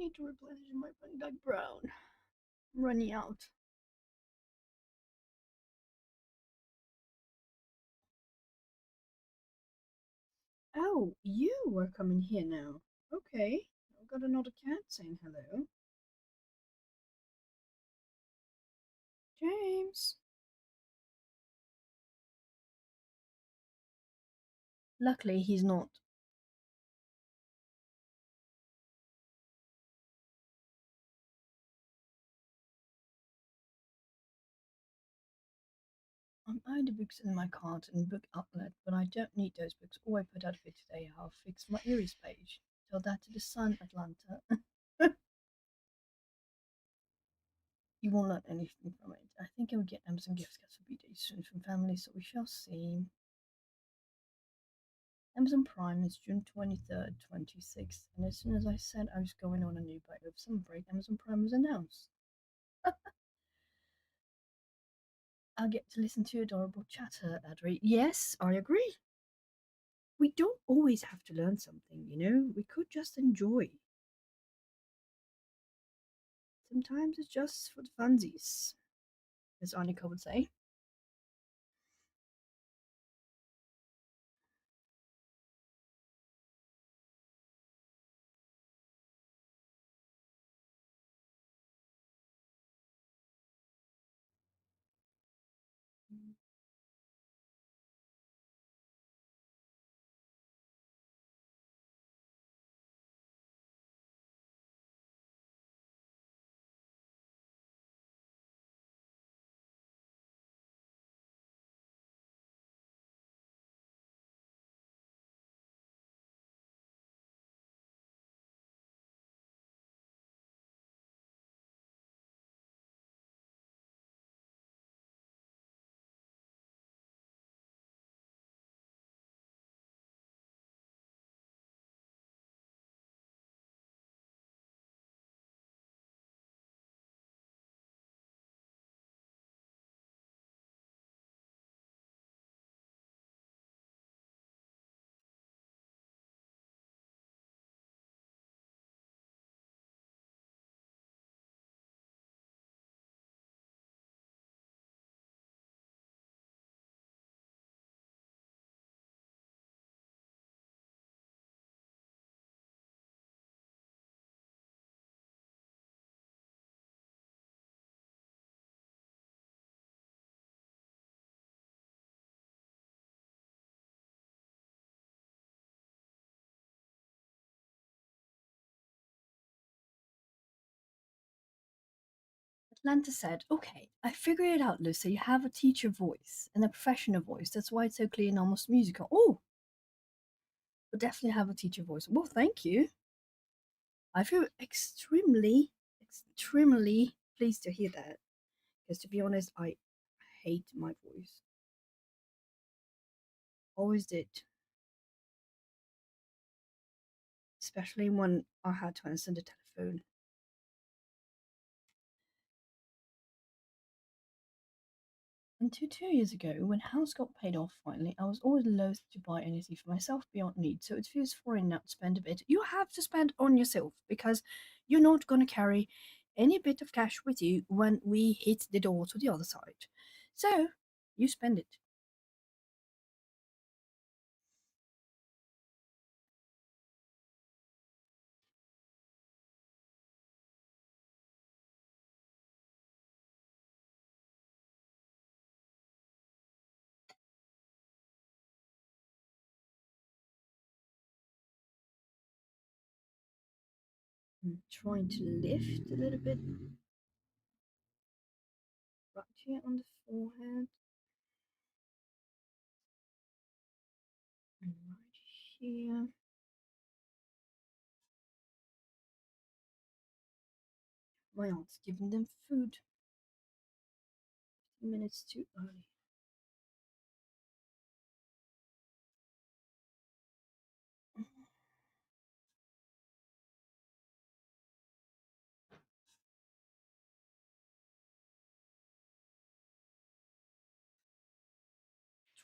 need to replenish my Van Dyke Brown. I'm running out. Oh, you are coming here now. Okay. I've got another cat saying hello. James. Luckily, he's not. I'm buying the books in my cart and book outlet, but I don't need those books. Oh, I put out a bit today how I fix my Eries page. Tell that to the Sun, Atlanta. You won't learn anything from it. I think I will get Amazon gift cards for B-Day soon from family, so we shall see. Amazon Prime is June 23rd, 26th, and as soon as I said I was going on a new bite of some break, Amazon Prime was announced. I'll get to listen to adorable chatter at rate. Yes, I agree. We don't always have to learn something, you know? We could just enjoy. Sometimes it's just for the funsies, as Annika would say. Atlanta said, okay, I figured it out, Lucy. You have a teacher voice and a professional voice. That's why it's so clear and almost musical. Oh, but definitely have a teacher voice. Well, thank you. I feel extremely pleased to hear that. Because to be honest, I hate my voice. Always did. Especially when I had to answer the telephone. Until 2 years ago, when house got paid off finally, I was always loath to buy anything for myself beyond need, so it feels foreign now to spend a bit. You have to spend on yourself because you're not going to carry any bit of cash with you when we hit the door to the other side. So you spend it. I'm trying to lift a little bit right here on the forehead and right here. My aunt's giving them food. 15 minutes too early.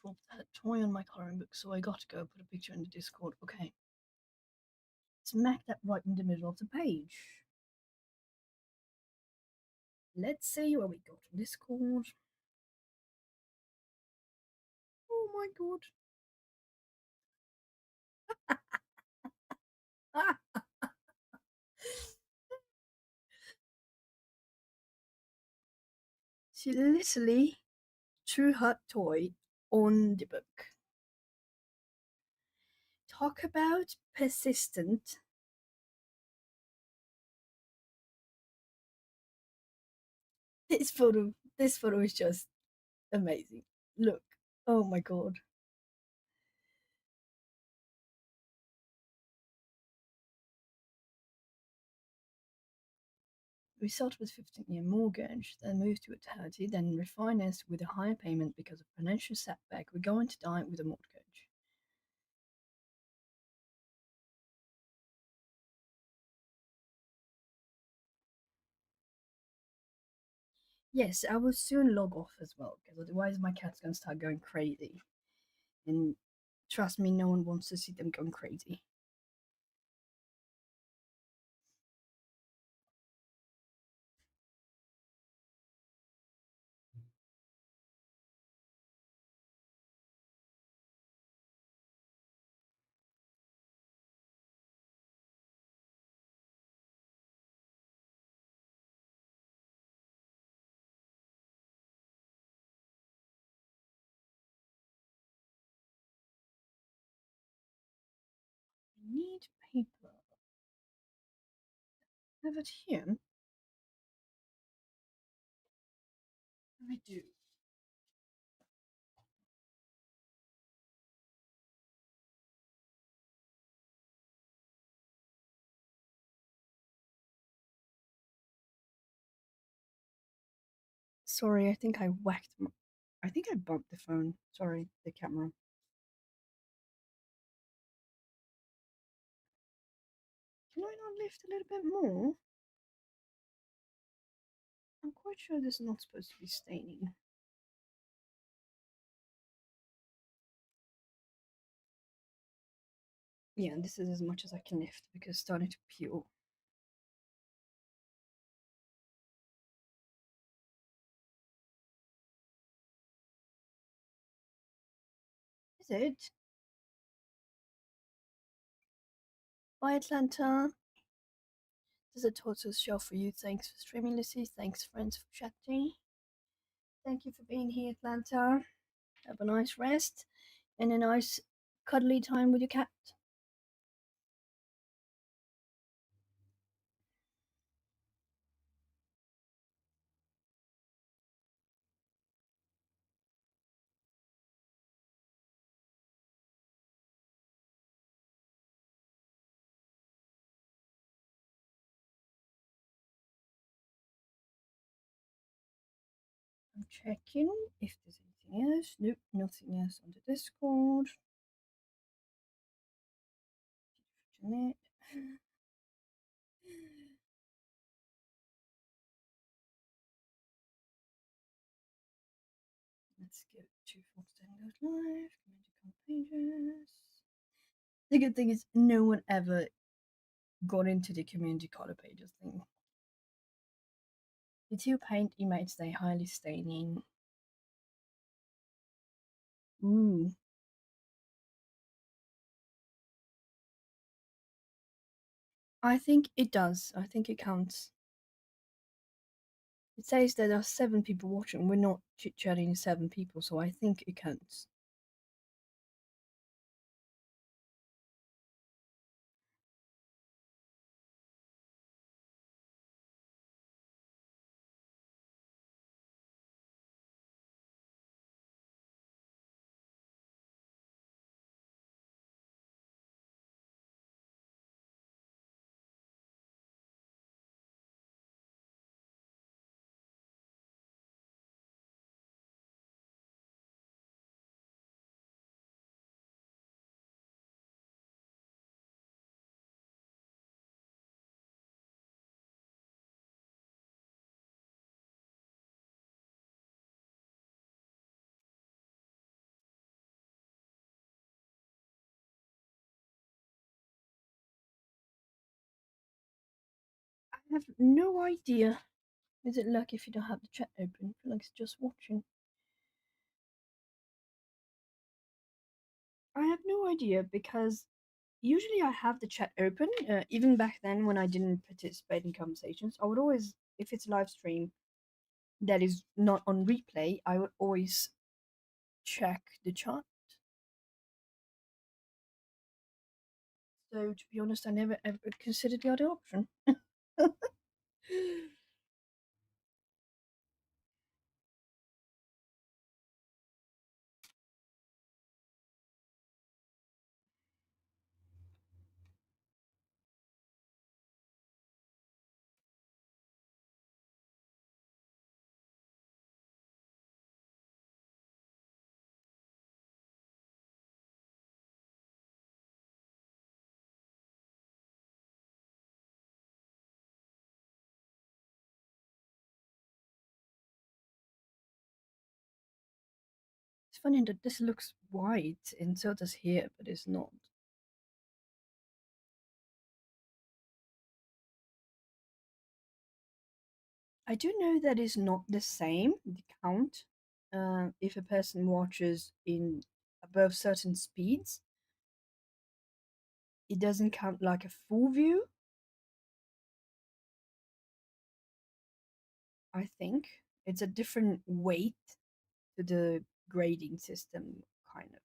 Dropped that toy on my coloring book, so I got to go put a picture in the Discord. Okay. Smack that right in the middle of the page. Let's see what we got on Discord. Oh my god. She literally threw her toy on the book. Talk about persistent. This photo is just amazing. Look. Oh my god. We started with 15-year mortgage, then moved to a 30, then refinanced with a higher payment because of financial setback. We're going to die with a mortgage. Yes, I will soon log off as well, because otherwise my cat's gonna start going crazy. And trust me, no one wants to see them going crazy. I need paper. Have it here. I do. Sorry, I think I whacked. I think I bumped the phone. Sorry, the camera. Can I not lift a little bit more? I'm quite sure this is not supposed to be staining. Yeah, this is as much as I can lift because it's starting to peel. Is it? Bye, Atlanta. There's a total show for you. Thanks for streaming, Lucy. Thanks, friends, for chatting. Thank you for being here, Atlanta. Have a nice rest and a nice cuddly time with your cat. I'm checking if there's anything else. Nope, nothing else on the Discord. Jeanette. Let's go to Foxton Goes Live, community pages. The good thing is, no one ever got into the community color pages thing. The two paint images they highly staining. Ooh. I think it does. I think it counts. It says that there are 7 people watching. We're not chit chatting 7 people, so I think it counts. I have no idea Is it lucky if you don't have the chat open? I feel like it's just watching. I have no idea because usually I have the chat open. Even back then when I didn't participate in conversations, I would always, if it's a live stream that is not on replay, I would always check the chat. So to be honest, I never ever considered the other option. It's funny that this looks white and so does here, but it's not. I do know that it's not the same, the count, if a person watches in above certain speeds. It doesn't count like a full view, I think. It's a different weight to the grading system, kind of.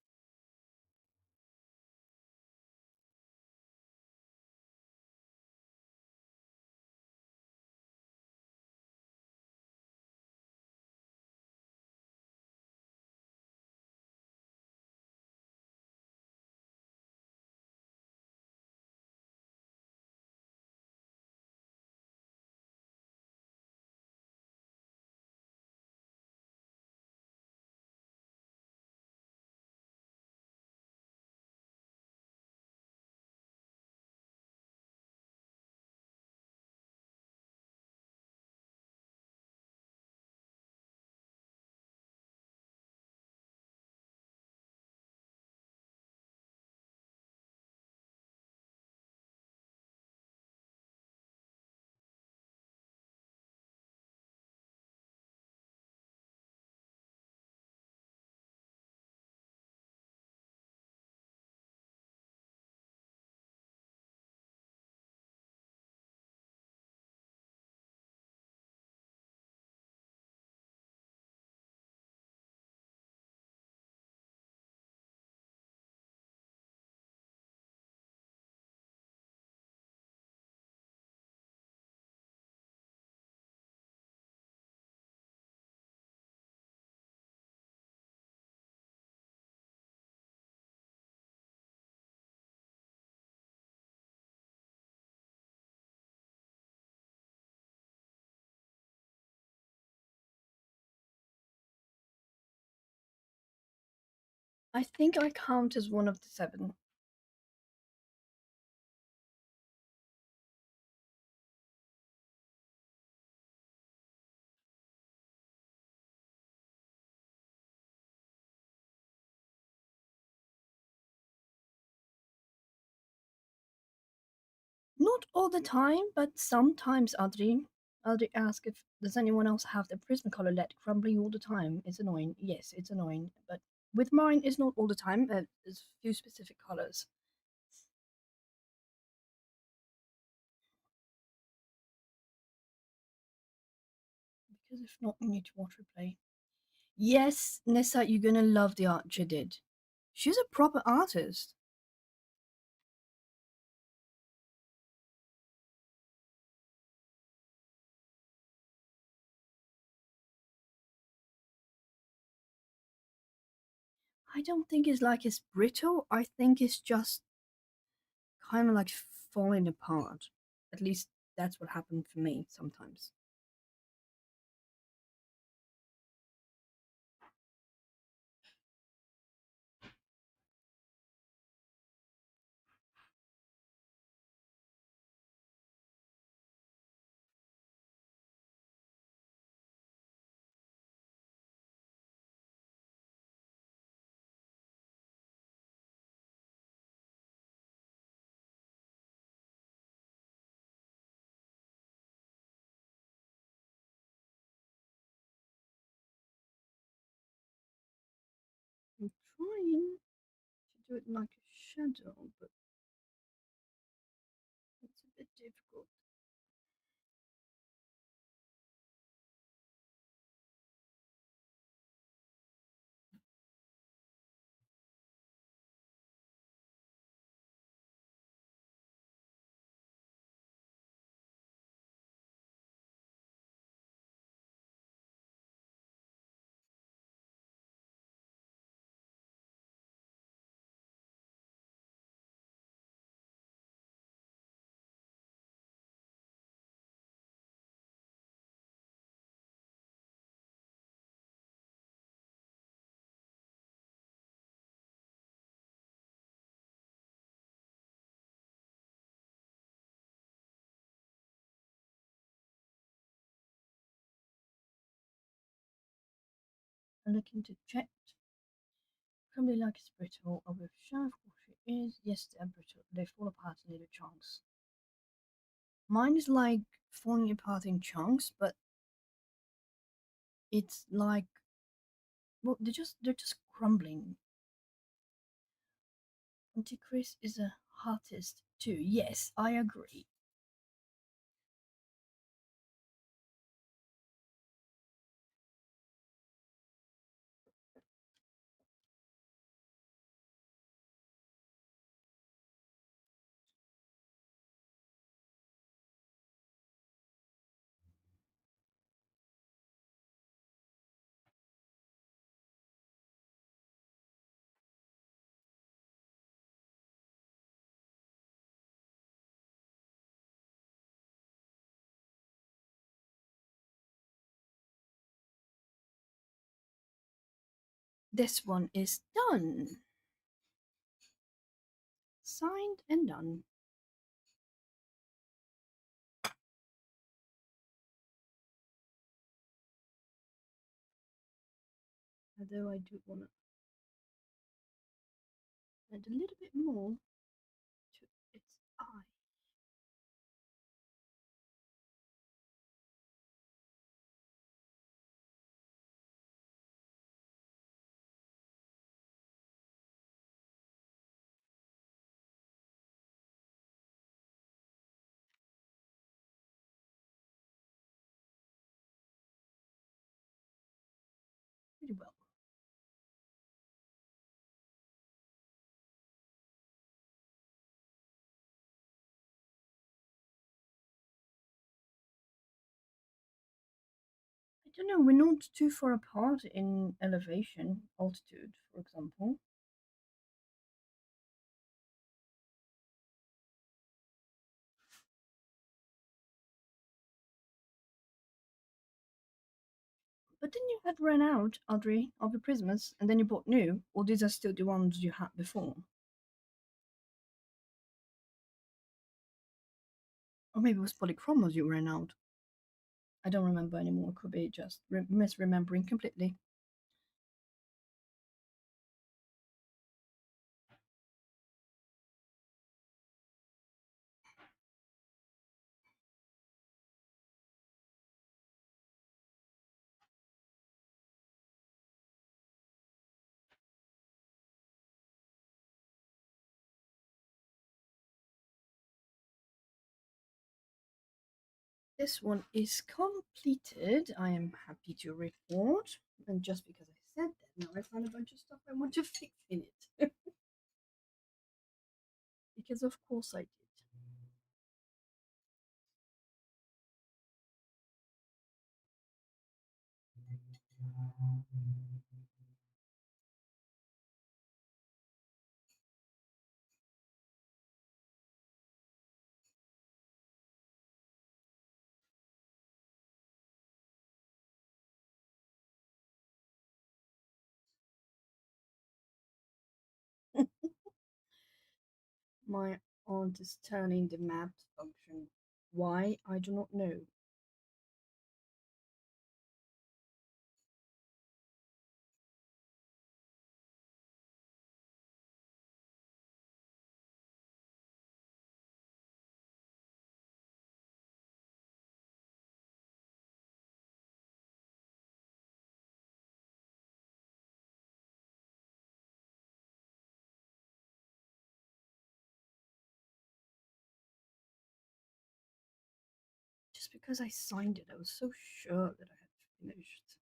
I think I count as one of the seven. Not all the time, but sometimes Audrey asks if does anyone else have the Prismacolor LED crumbling all the time. It's annoying. Yes, it's annoying, but with mine, it's not all the time. There's a few specific colors. Because if not, we need to watch replay. Yes, Nessa, you're gonna love the art she did. She's a proper artist. I don't think it's like it's brittle. I think it's just kind of like falling apart. At least that's what happened for me sometimes. I'm trying to do it like a shadow, but it's a bit difficult. I'm looking to check. Crumbly like it's brittle, or with sharp water is. Yes, they're brittle. They fall apart in little chunks. Mine is like falling apart in chunks, but it's like, well, they're just crumbling. Antichrist is a artist too. Yes, I agree. This one is done. Signed and done. Although I do want to add a little bit more to its eye. Pretty well. I don't know, we're not too far apart in elevation, altitude, for example. But then you had run out, Audrey, of the prismas, and then you bought new, or these are still the ones you had before? Or maybe it was polychromos you ran out. I don't remember anymore. Could be just misremembering completely. This one is completed. I am happy to report. And just because I said that, now I found a bunch of stuff I want to fix in it. Because of course I did. My aunt is turning the mapped function. Why? I do not know. just because I signed it, I was so sure that I had finished.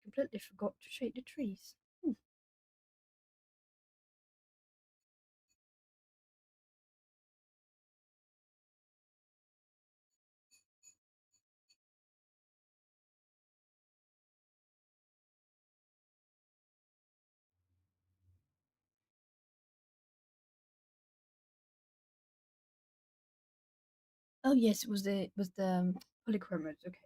Completely forgot to shade the trees. Hmm. Oh yes, it was the polychromos. Okay,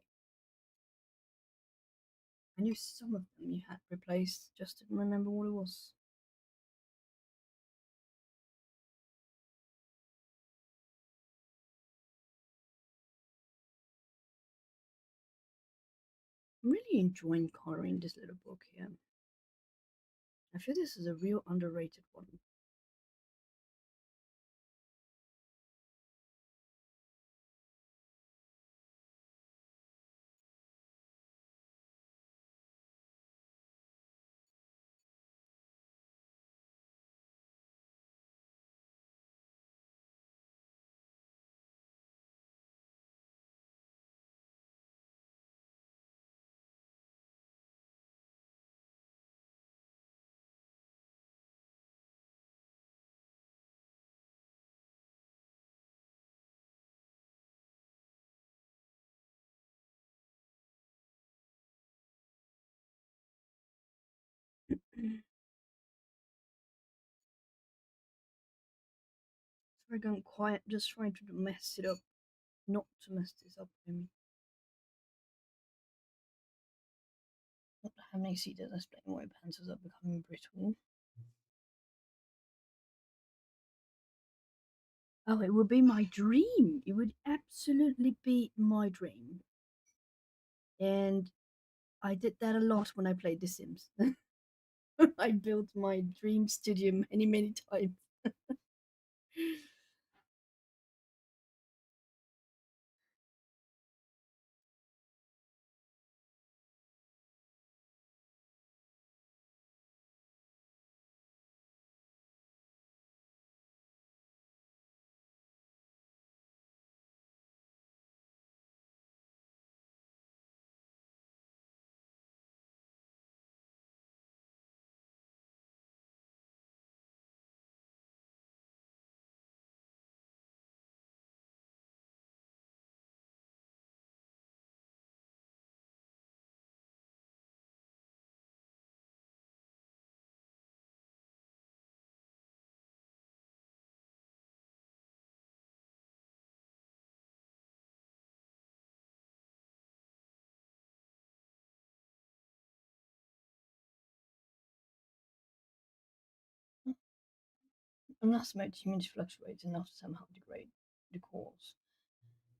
I knew some of them you had replaced, just didn't remember what it was. I'm really enjoying coloring this little book here. I feel this is a real underrated one. Sorry, going quiet, just trying to mess it up. Not to mess this up, I mean. Not having a seat as explain why pencils are becoming brittle. Oh, it would be my dream. It would absolutely be my dream. And I did that a lot when I played The Sims. I built my dream studio many, many times. Unless my image fluctuates enough to somehow degrade the cause.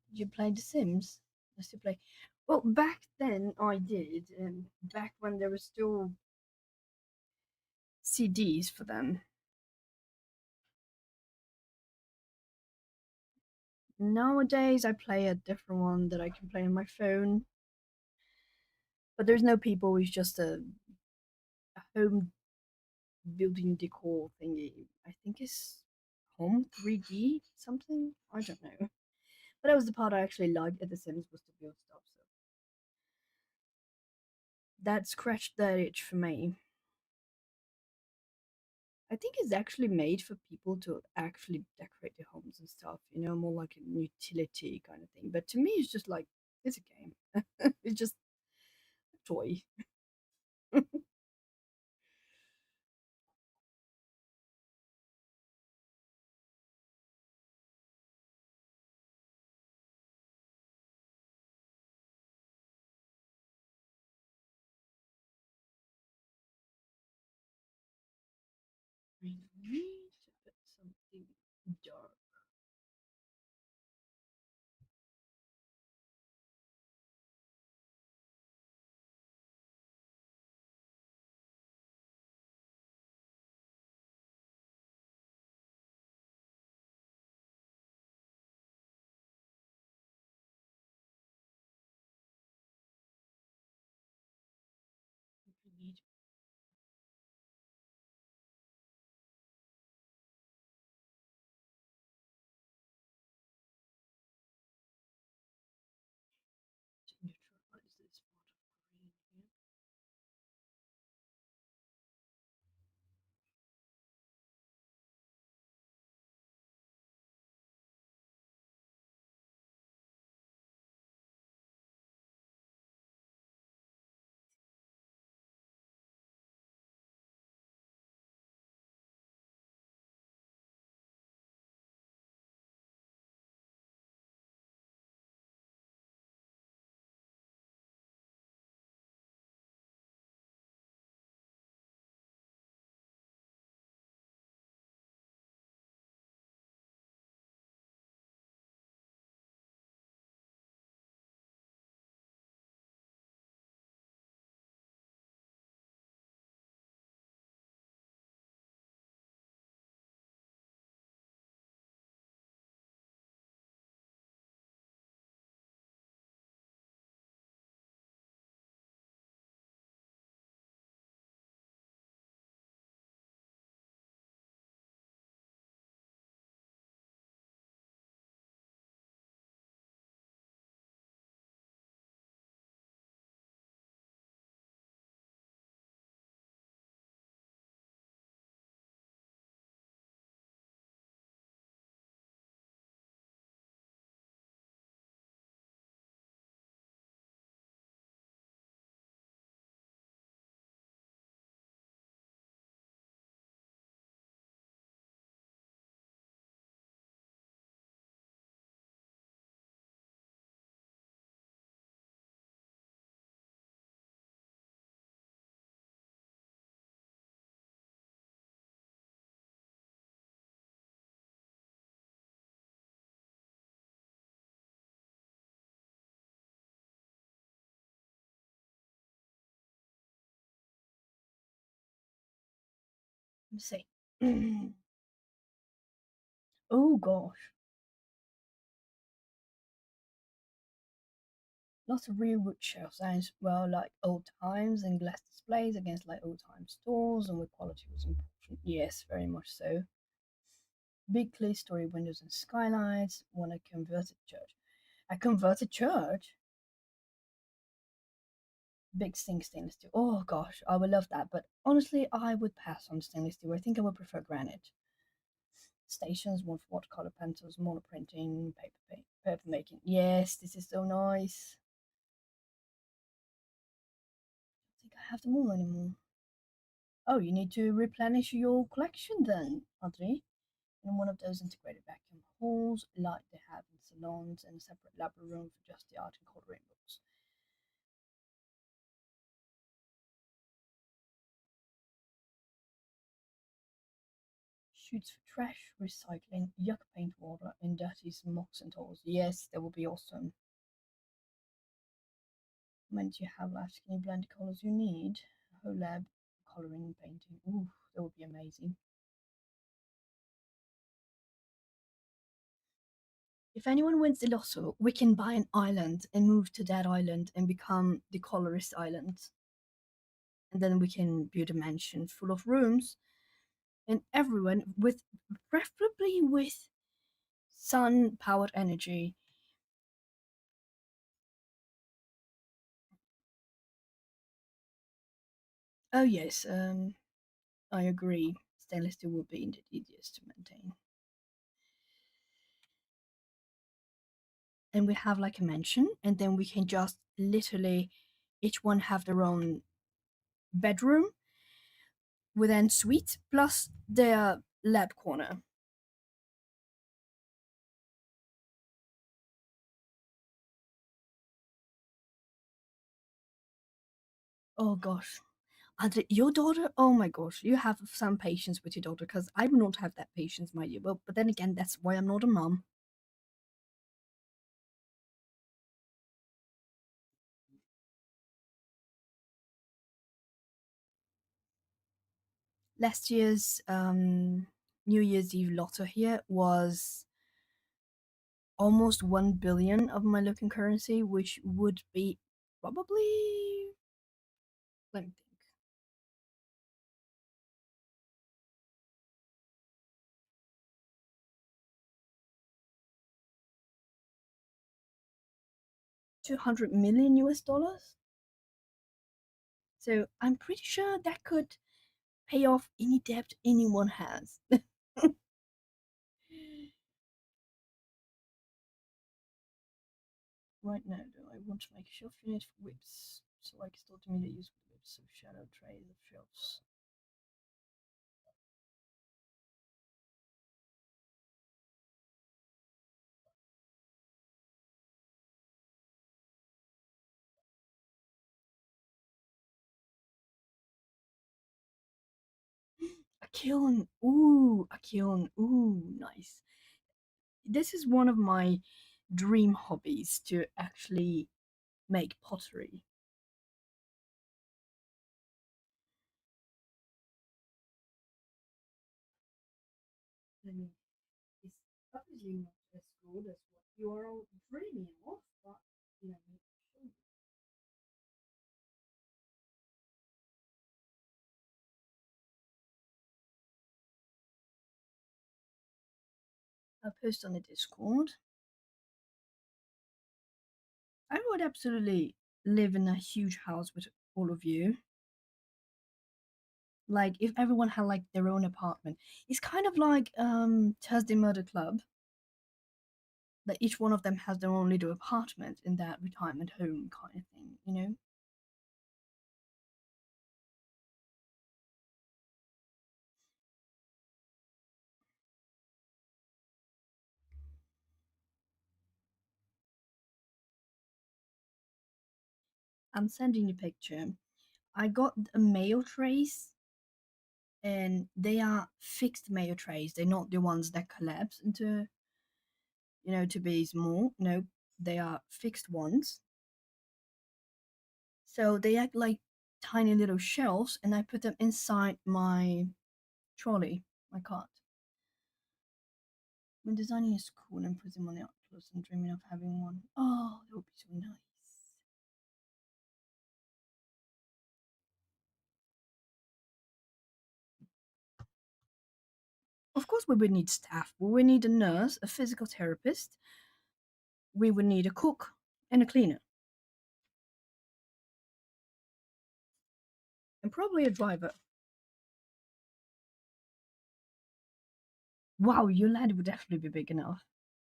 Did you play The Sims? I still play. Well, back then I did, and back when there were still CDs for them. Nowadays, I play a different one that I can play on my phone, but there's no people. It's just a home building decor thingy. I think it's Home 3D something. I don't know. But that was the part I actually liked at The Sims was to build stuff. So that scratched that itch for me. I think it's actually made for people to actually decorate their homes and stuff. More like a utility kind of thing. But to me, it's just like it's a game. It's just a toy. I need to put something dark. I need Let's see. Oh gosh, lots of real wood shelves and well, like old times and glass displays against like old time stores, and where quality was important. Yes, very much so. Big clay story windows and skylights. Want a converted church? A converted church? Big stainless steel. Oh gosh, I would love that, but honestly, I would pass on stainless steel. I think I would prefer granite. Stations, one for watercolor pencils, mono printing, paper making. Yes, this is so nice. I think I have them all anymore. Oh, you need to replenish your collection then, Audrey. In one of those integrated vacuum halls, like they have in salons, and a separate lab room for just the art and coloring books. Shoots for trash, recycling, yuck paint water, and dirty smocks and tools. Yes, that would be awesome. Meant you have left, can you blend the colors you need? Whole lab, coloring and painting. Ooh, that would be amazing. If anyone wins the lotto, we can buy an island and move to that island and become the colorist island. And then we can build a mansion full of rooms and everyone with preferably with sun powered energy. Oh yes, I agree. Stainless steel would be indeed easiest to maintain. And we have like a mansion, and then we can just literally each one have their own bedroom with an suite plus their lab corner. Oh gosh. And your daughter, oh my gosh, you have some patience with your daughter because I do not have that patience, my dear. Well, but then again, that's why I'm not a mom. Last year's New Year's Eve lotto here was almost 1 billion of my local currency, which would be probably, let me think, 200 million US dollars. So I'm pretty sure that could pay off any debt anyone has. Right now, though, I want to make a shelf unit for whips, so I can store immediate use for whips, so shadow trays of shelves. A kiln, ooh, a kiln, ooh, nice. This is one of my dream hobbies to actually make pottery. I mean, it's obviously not as good as what you are all dreaming of, but let me show you. I'll post on the Discord. I would absolutely live in a huge house with all of you. Like if everyone had like their own apartment. It's kind of like Thursday Murder Club, that each one of them has their own little apartment in that retirement home kind of thing, you know? I'm sending you a picture. I got a mayo trays, and they are fixed mayo trays. They're not the ones that collapse into, to be small. No, they are fixed ones. So they act like tiny little shelves, and I put them inside my trolley. I can't. When designing a school and putting them on the Oculus and dreaming of having one. Oh, that would be so nice. Of course, we would need staff. We would need a nurse, a physical therapist. We would need a cook and a cleaner. And probably a driver. Wow, your land would definitely be big enough.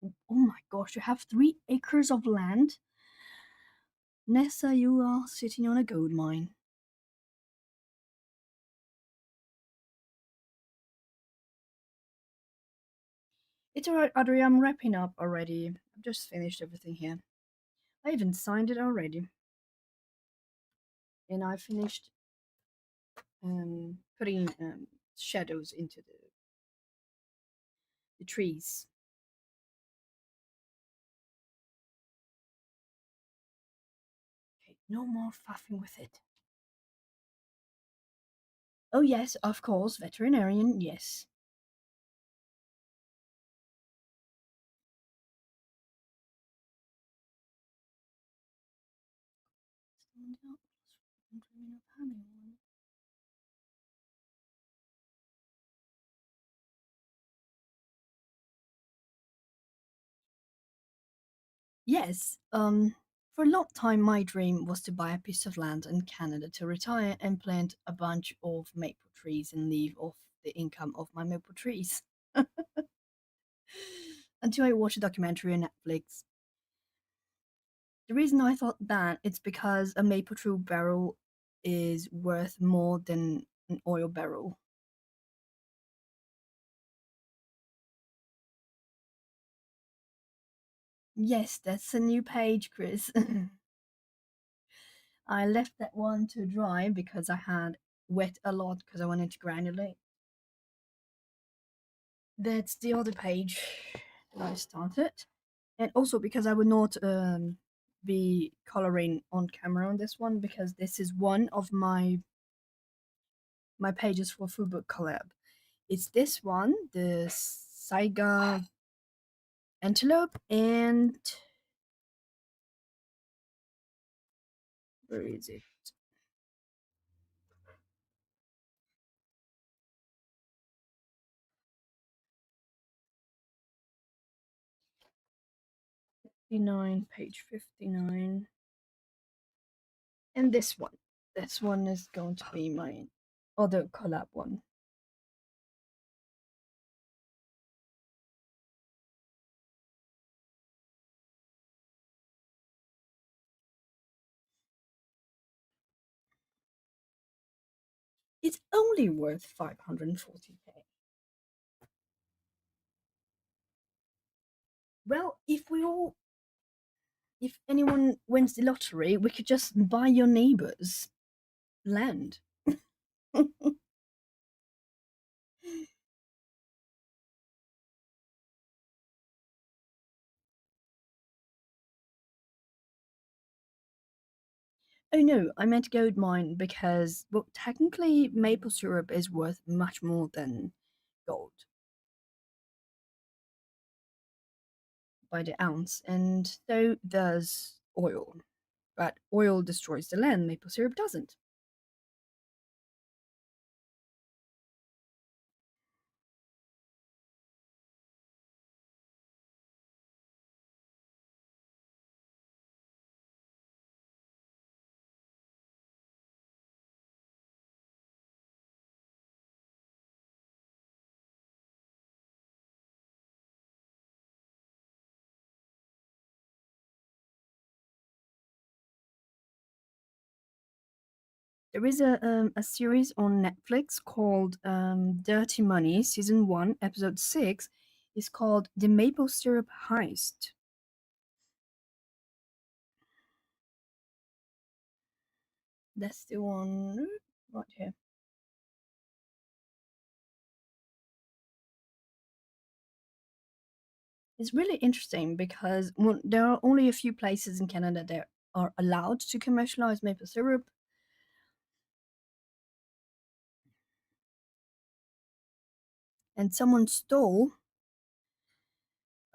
Oh my gosh, you have 3 acres of land? Nessa, you are sitting on a gold mine. It's alright, Audrey, I'm wrapping up already. I've just finished everything here. I even signed it already. And I finished putting shadows into the trees. Okay, no more faffing with it. Oh, yes, of course, veterinarian, yes. Yes, for a long time, my dream was to buy a piece of land in Canada to retire and plant a bunch of maple trees and live off the income of my maple trees. Until I watched a documentary on Netflix. The reason I thought that it's because a maple tree barrel is worth more than an oil barrel. Yes, that's a new page, Chris. I left that one to dry because I had wet a lot because I wanted to granulate. That's the other page that I started. And also because I would not be coloring on camera on this one because this is one of my pages for Food Book Collab. It's this one, the Saiga Antelope, and where is it? Page 59. And this one. This one is going to be my other collab one. It's only worth 540k. Well, if anyone wins the lottery, we could just buy your neighbor's land. Oh no, I meant gold mine because, well, technically maple syrup is worth much more than gold by the ounce, and so does oil. But oil destroys the land, maple syrup doesn't. There is a series on Netflix called Dirty Money, Season 1, Episode 6. Is called The Maple Syrup Heist. That's the one right here. It's really interesting because there are only a few places in Canada that are allowed to commercialize maple syrup. and someone stole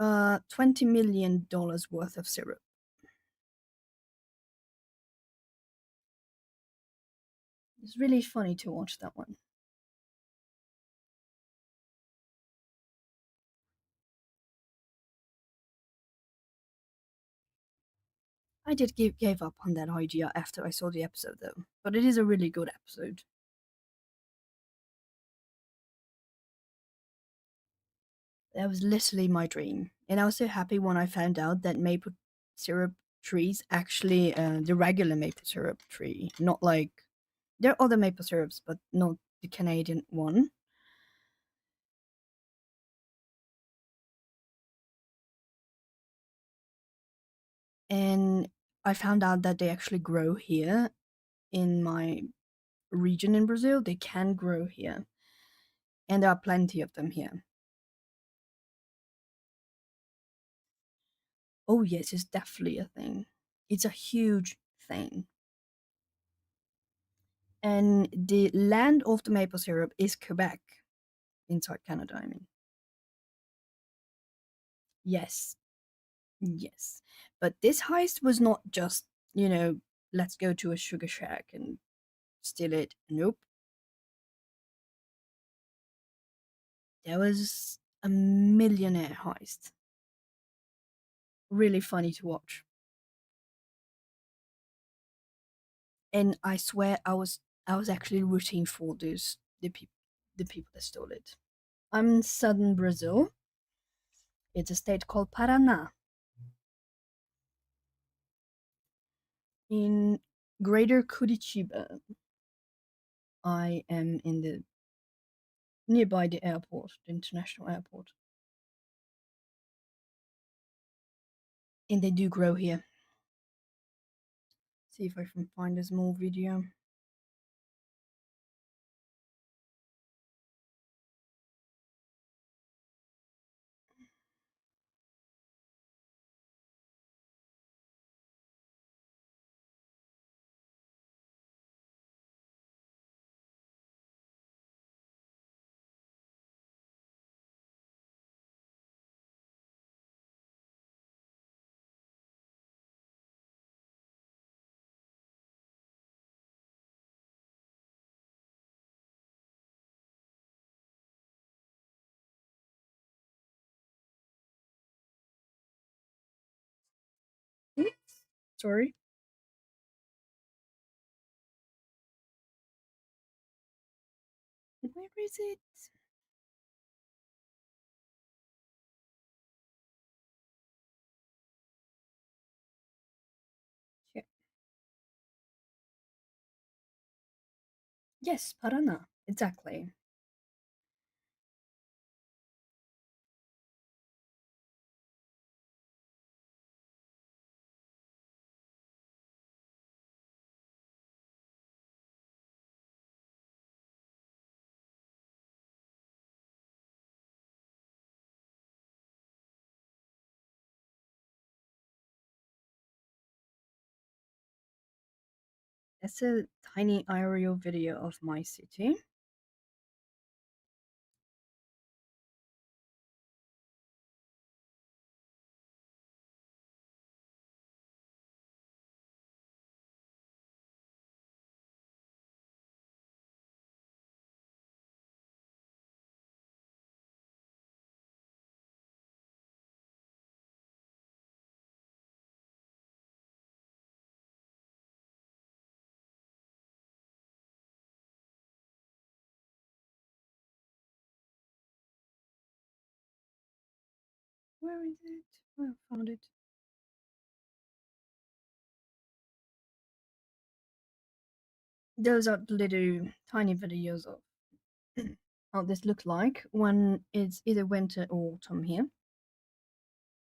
$20 million worth of syrup. It's really funny to watch that one. I did gave up on that idea after I saw the episode though, but it is a really good episode. That was literally my dream, and I was so happy when I found out that maple syrup trees actually the regular maple syrup tree, not like there are other maple syrups, but not the Canadian one. And I found out that they actually grow here in my region in Brazil. They can grow here, and there are plenty of them here. Oh yes, it's definitely a thing. It's a huge thing. And the land of the maple syrup is Quebec, inside Canada, I mean. Yes, yes. But this heist was not just, let's go to a sugar shack and steal it. Nope. There was a millionaire heist. Really funny to watch. And I swear I was actually rooting for the people that stole it. I'm in southern Brazil. It's a state called Paraná in Greater Curitiba. I am in the nearby the airport, the international airport. And they do grow here. See if I can find a small video. Oops, sorry. Where is it? Yeah. Yes, Paraná. Exactly. That's a tiny aerial video of my city. Where is it? Oh, I found it. Those are the little tiny videos of how this looks like when it's either winter or autumn here.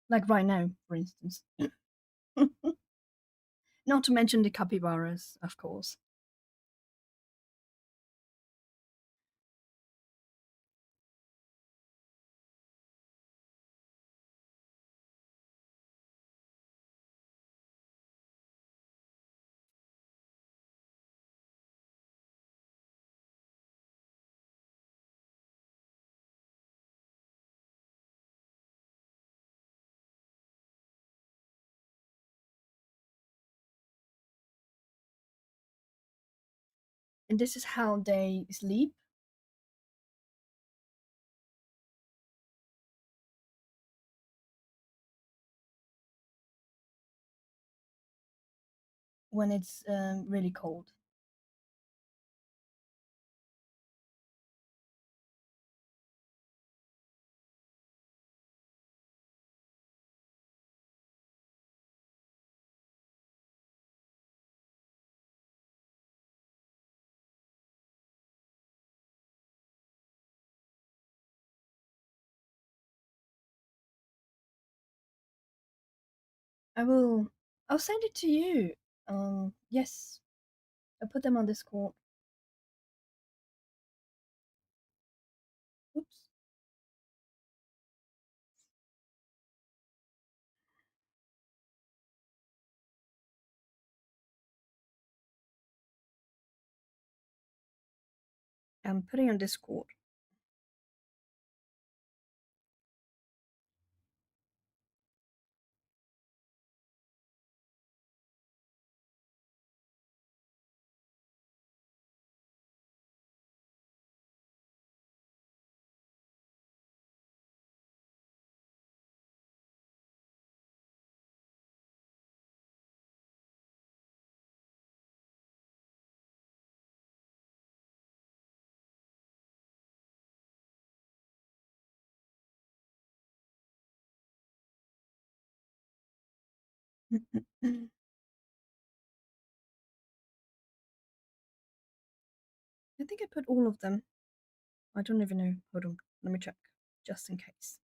Like right now, for instance. Not to mention the capybaras, of course. and this is how they sleep. When it's really cold. I will. I'll send it to you. Yes, I'll put them on Discord. Oops. I'm putting on Discord. I think I put all of them. I don't even know. Hold on. Let me check. Just in case.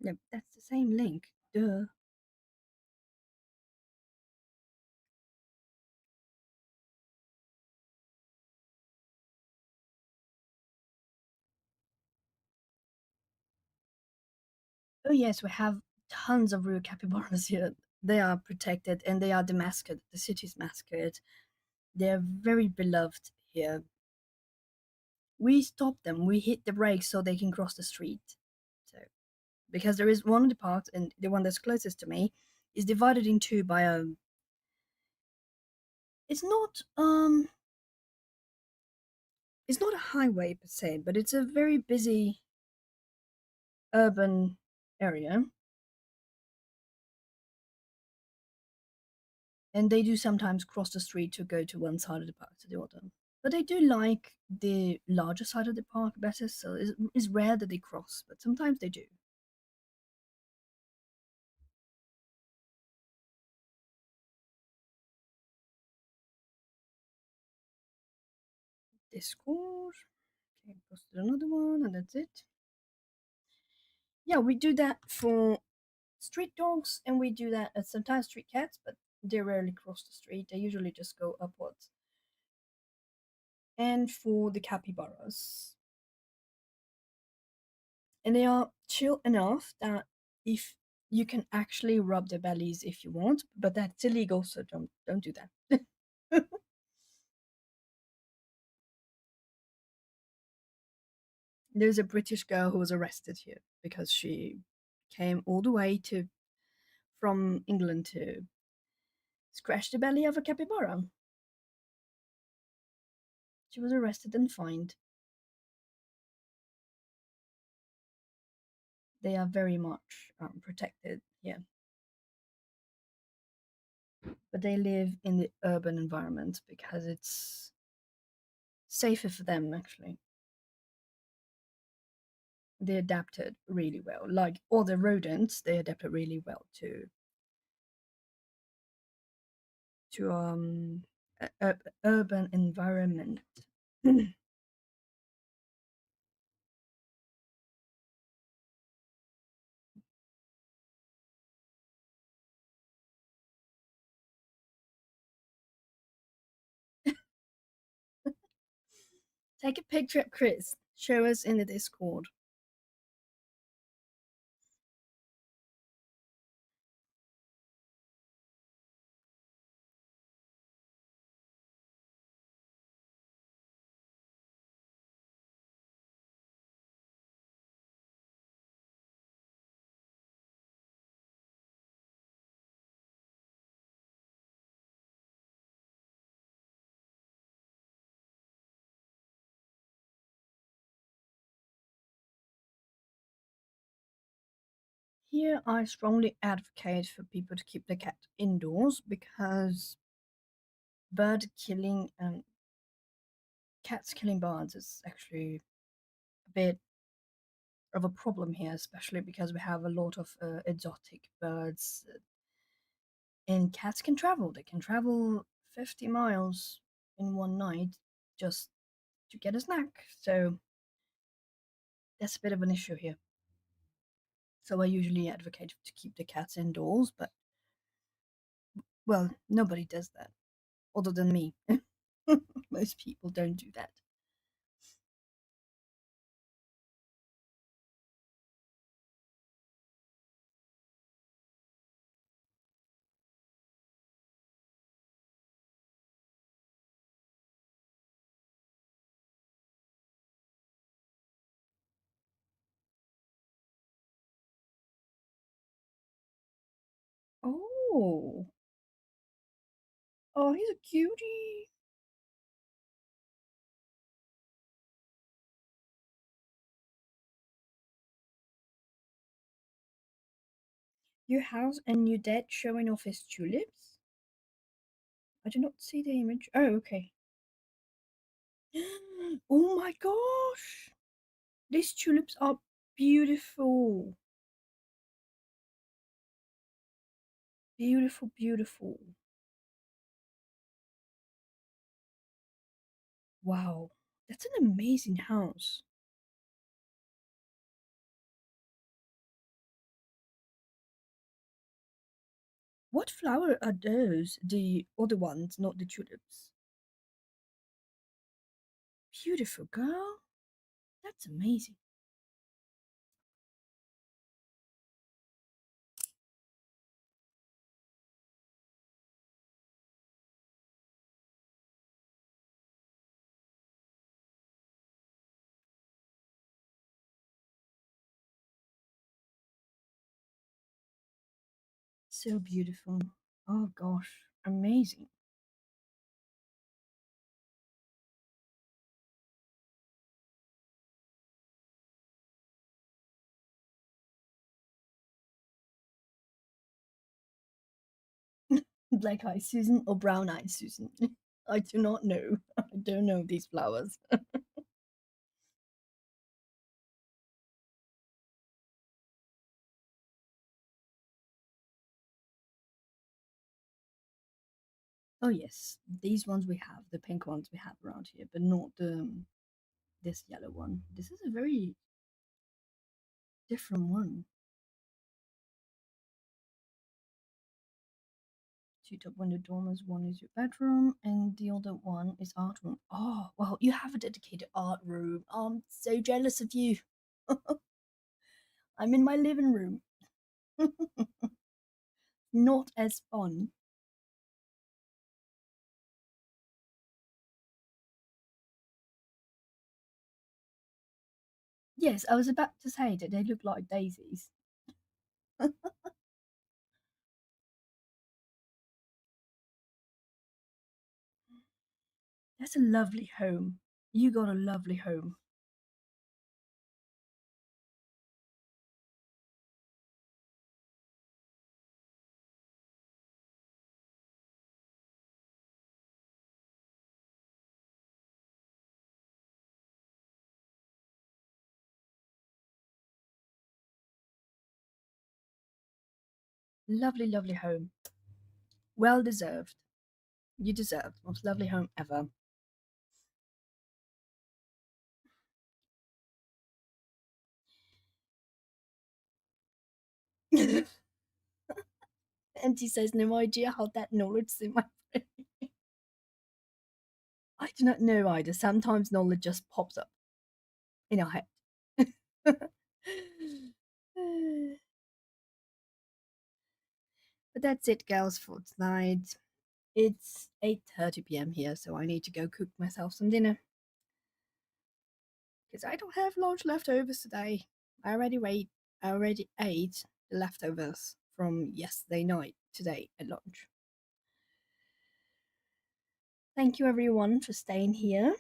Yep, that's the same link. Duh. Oh yes, we have tons of real capybaras here. They are protected and they are the mascot, the city's mascot. They're very beloved here. We stop them. We hit the brakes so they can cross the street. So because there is one of the parts, and the one that's closest to me is divided in two by a. It's not it's not a highway per se, but it's a very busy urban area, and they do sometimes cross the street to go to one side of the park to the other. But they do like the larger side of the park better, so it's rare that they cross, but sometimes they do. Discord. Okay, posted another one, and that's it. Yeah, we do that for street dogs, and we do that at sometimes street cats, but they rarely cross the street. They usually just go upwards. And for the capybaras, and they are chill enough that if you can actually rub their bellies if you want, but that's illegal, so don't do that. There's a British girl who was arrested here because she came all the way to from England to scratch the belly of a capybara. She was arrested and fined. They are very much protected here, but they live in the urban environment because it's safer for them actually. They adapted really well. Like all the rodents, they adapted really well to urban environment. Take a picture of Chris. Show us in the Discord. Here, I strongly advocate for people to keep the cat indoors because bird killing and cats killing birds is actually a bit of a problem here, especially because we have a lot of exotic birds. And cats can travel. They can travel 50 miles in one night just to get a snack. So that's a bit of an issue here. So I usually advocate to keep the cats indoors, but well, nobody does that other than me. Most people don't do that. Oh, oh, he's a cutie. Your house and your dad showing off his tulips? I do not see the image. Oh, okay. Oh my gosh! These tulips are beautiful. Beautiful, beautiful. Wow, that's an amazing house. What flower are those? The other ones, not the tulips. Beautiful girl. That's amazing. So beautiful. Oh gosh, amazing. Black eyed Susan or brown eyed Susan? I do not know. I don't know these flowers. Oh yes, these ones we have, the pink ones we have around here, but not this yellow one. This is a very different one. Two top window dormers, one is your bedroom, and the other one is art room. Oh, well, you have a dedicated art room. I'm so jealous of you. I'm in my living room. Not as fun. Yes, I was about to say that they look like daisies. That's a lovely home. You got a lovely home. Lovely, lovely home. Well deserved. You deserve the most lovely home ever. And he says, no idea how that knowledge is in my brain. I do not know either. Sometimes knowledge just pops up in our head. But that's it, girls, for tonight. It's 8:30 p.m. here, so I need to go cook myself some dinner because I don't have lunch leftovers today. I already ate the leftovers from yesterday night today at lunch. Thank you everyone for staying here.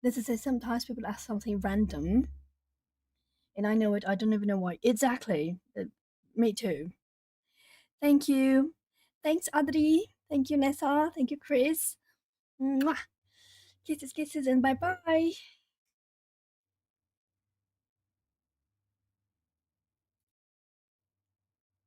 This is it. Sometimes people ask something random, and I know it. I don't even know why. Exactly. Me too. Thank you. Thanks, Adri. Thank you, Nessa. Thank you, Chris. Mwah. Kisses, kisses, and bye bye.